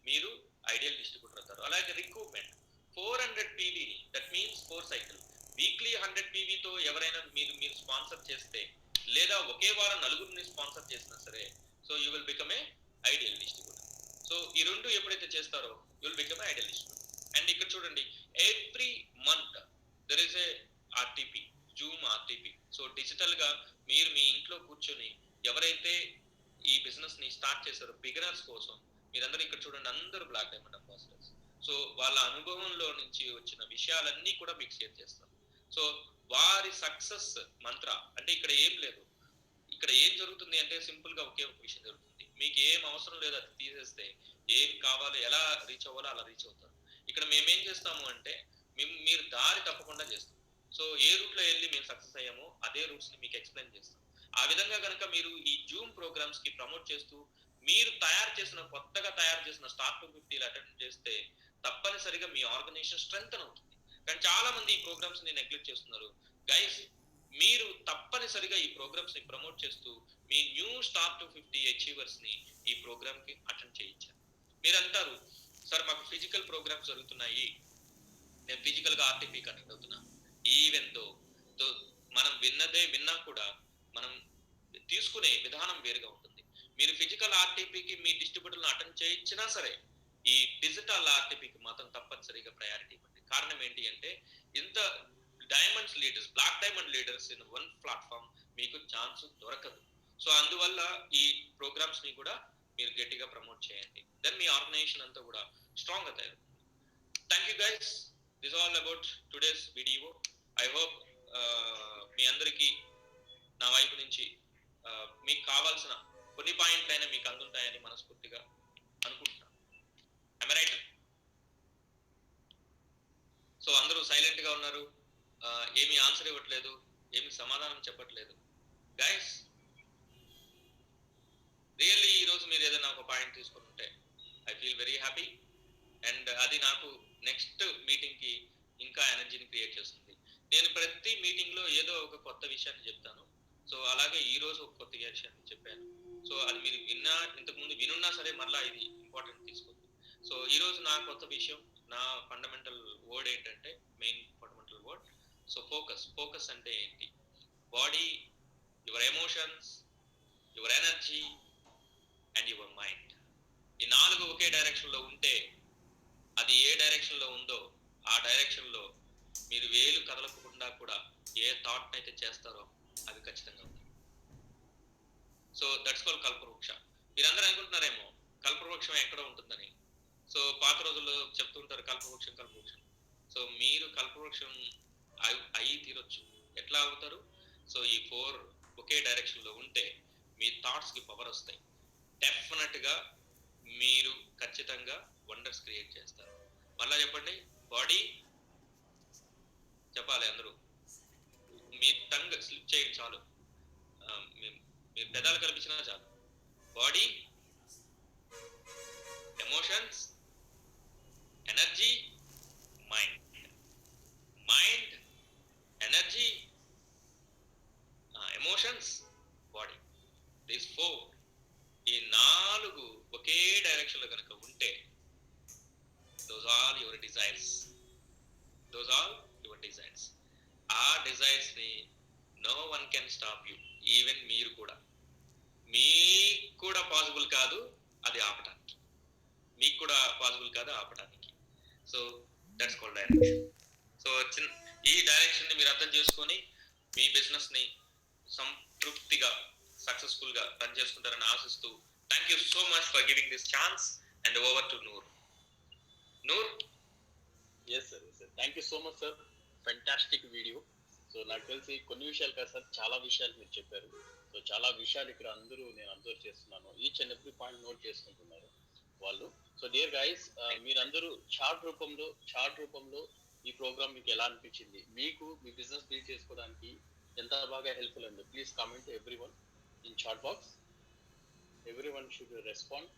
మీరు ఐడియల్ డిస్ట్రిబ్యూటర్ అవుతారు. అలాగే recruitment 400 PV, that means 4 cycle. Weekly 100 PV తో ఎవరైనా మీరు స్పాన్సర్ చేస్తే, లేదా ఒకే వారం 4 స్పాన్సర్ చేసినా సరే, so you will become a ideal distributor. So ఈ రెండు ఎప్పుడైతే చేస్తారో you will become a ideal distributor. And ఇక్కడ చూడండి, every month there is a RTP, Zoom RTP. So digital గా మీరు మీ ఇంట్లో కూర్చొని ఎవరైతే ఈ బిజినెస్ ని స్టార్ట్ చేశారో బిగినర్స్ కోసం, మీరందరూ ఇక్కడ చూడండి, అందరూ బ్లాక్ డైమండ్ అంబాసిడర్స్. సో వాళ్ళ అనుభవంలో నుంచి వచ్చిన విషయాలన్నీ కూడా మీకు షేర్ చేస్తారు. సో వారి సక్సెస్ మంత్ర అంటే ఇక్కడ ఏం లేదు. ఇక్కడ ఏం జరుగుతుంది అంటే సింపుల్ గా ఒకే ఒక విషయం జరుగుతుంది. మీకు ఏం అవసరం లేదు, అది తీసేస్తే ఏం కావాలో, ఎలా రీచ్ అవ్వాలో అలా రీచ్ అవుతారు. ఇక్కడ మేమేం చేస్తాము అంటే మీరు దారి తప్పకుండా చేస్తాం. సో ఏ రూట్ లో వెళ్ళి మేము సక్సెస్ అయ్యామో అదే రూట్స్ ని మీకు ఎక్స్ప్లెయిన్ చేస్తాం. ఆ విధంగా కనుక మీరు ఈ జూమ్ ప్రోగ్రామ్స్ కి ప్రమోట్ చేస్తూ మీరు కొత్తగా తయారు చేసిన స్టార్ట్ టు 50 అటెండ్ చేస్తే తప్పనిసరిగా మీ ఆర్గనైజేషన్ స్ట్రెంగ్త్ అవుతుంది. కానీ చాలా మంది ఈ ప్రోగ్రామ్స్ ని నెగ్లెక్ట్ చేస్తున్నారు. గైస్, మీరు తప్పనిసరిగా ఈ ప్రోగ్రామ్స్ ని ప్రమోట్ చేస్తూ మీ న్యూ స్టార్ట్ టు 50 అచీవర్స్ ని ఈ ప్రోగ్రామ్ కి అటెండ్ చేయించారు. మీరు అంటారు, సార్ మాకు ఫిజికల్ ప్రోగ్రామ్స్ జరుగుతున్నాయి, నేను ఫిజికల్ గా ఆర్టీపీ కనెక్ట్ అవుతున్నాను. ఈవెన్ తో మనం విన్నా కూడా మనం తీసుకునే విధానం వేరుగా ఉంటుంది. మీరు ఫిజికల్ ఆర్టీపీకి మీ డిస్ట్రిబ్యూటర్లను అటెండ్ చేయించినా సరే, ఈ డిజిటల్ ఆర్టీపీకి మాత్రం తప్పనిసరిగా ప్రయారిటీ ఇవ్వండి. కారణం ఏంటి అంటే, ఇంత diamonds leaders, black diamond leaders in one platform మీకు ఛాన్స్ దొరకదు. సో అందువల్ల ఈ ప్రోగ్రామ్స్ ని కూడా మీరు గట్టిగా ప్రమోట్ చేయండి. దెన్ మీ ఆర్గనైజేషన్ అంతా కూడా స్ట్రాంగ్ గా తయారు. Thank you guys, this all about today's video. I hope మీ అందరికీ నా వైపు నుంచి మీకు కావాల్సిన కొన్ని పాయింట్లు అయినా మీకు అందుంటాయని మనస్ఫూర్తిగా అనుకుంటున్నాను. రైట్? సో అందరూ సైలెంట్ గా ఉన్నారు, ఏమి ఆన్సర్ ఇవ్వట్లేదు, ఏమి సమాధానం చెప్పట్లేదు. గైస్, రియల్లీ ఈరోజు మీరు ఏదైనా ఒక పాయింట్ తీసుకుని ఉంటే I feel very happy. And అది నాకు నెక్స్ట్ మీటింగ్ కి ఇంకా ఎనర్జీని క్రియేట్ చేస్తుంది. నేను ప్రతి మీటింగ్ లో ఏదో ఒక కొత్త విషయాన్ని చెప్తాను. సో అలాగే ఈ రోజు ఒక కొత్త విషయాన్ని చెప్పాను. సో అది మీరు ఇంతకు ముందు వినున్నా సరే మళ్ళీ ఇది ఇంపార్టెంట్ తీసుకోండి. సో ఈ రోజు నా కొత్త విషయం, నా ఫండమెంటల్ వర్డ్ ఏంటంటే, main fundamental word so focus అంటే ఏంటి? Body, your emotions, your energy and your mind, ఈ 4 ఒకే డైరెక్షన్ లో ఉంటే, అది ఏ డైరెక్షన్ లో ఉందో ఆ డైరెక్షన్ లో మీరు వేలు కదలకుండా కూడా ఏ థాట్ అయితే చేస్తారో అది ఖచ్చితంగా ఉంది. సో దట్స్ కాల్ కల్పవృక్ష. మీరందరూ అనుకుంటున్నారేమో కల్పవృక్షం ఎక్కడ ఉంటుందని. సో పాత రోజుల్లో చెప్తుంటారు కల్పవృక్షం. సో మీరు కల్పవృక్షం అయి తీరొచ్చు. ఎట్లా అవుతారు? సో ఈ 4 ఒకే డైరెక్షన్ లో ఉంటే మీ థాట్స్ కి పవర్ వస్తాయి. డెఫినెట్ గా మీరు ఖచ్చితంగా వండర్స్ క్రియేట్ చేస్తారు. మళ్ళా చెప్పండి. బాడీ చెప్పాలి అందరూ. మీ టంగ్ స్లిప్ చేయండి చాలు, మీరు పెదాలు కల్పించినా చాలు. Body, emotions, energy, mind. Mind, energy, emotions, body. These 4, ఈ 4 ఒకే డైరెక్షన్ లో కనుక ఉంటే those are your desires. ఆ డిజైర్స్ ని no one can stop you. Even మీరు కూడా, మీకు కూడా పాసిబుల్ కాదు అది ఆపడానికి. So that's called direction. So ఈ డైరెక్షన్ ని మీరు అర్థం చేసుకొని మీ బిజినెస్ ని సంతృప్తిగా సక్సెస్ఫుల్ గా రన్ చేసుకుంటారని ఆశిస్తూ, thank you so much for giving this chance and over to Noor. Yes sir. Thank you so much sir. Fantastic video. So నాకు తెలిసి కొన్ని విషయాలు కాదు సార్, చాలా విషయాలు మీరు చెప్పారు. సో చాలా విషయాలు ఇక్కడ అందరూ నేను అబ్జర్వ్ చేస్తున్నాను. Each and every point note చేసుకుంటున్నారు వాళ్ళు. సో డియర్ గైస్, మీరందరూ చార్ట్ రూపంలో ఈ ప్రోగ్రామ్ మీకు ఎలా అనిపించింది, మీకు మీ బిజినెస్ బిల్డ్ చేసుకోవడానికి ఎంత బాగా హెల్ప్ఫుల్ అండి, please comment every one in chat box. Every one should respond.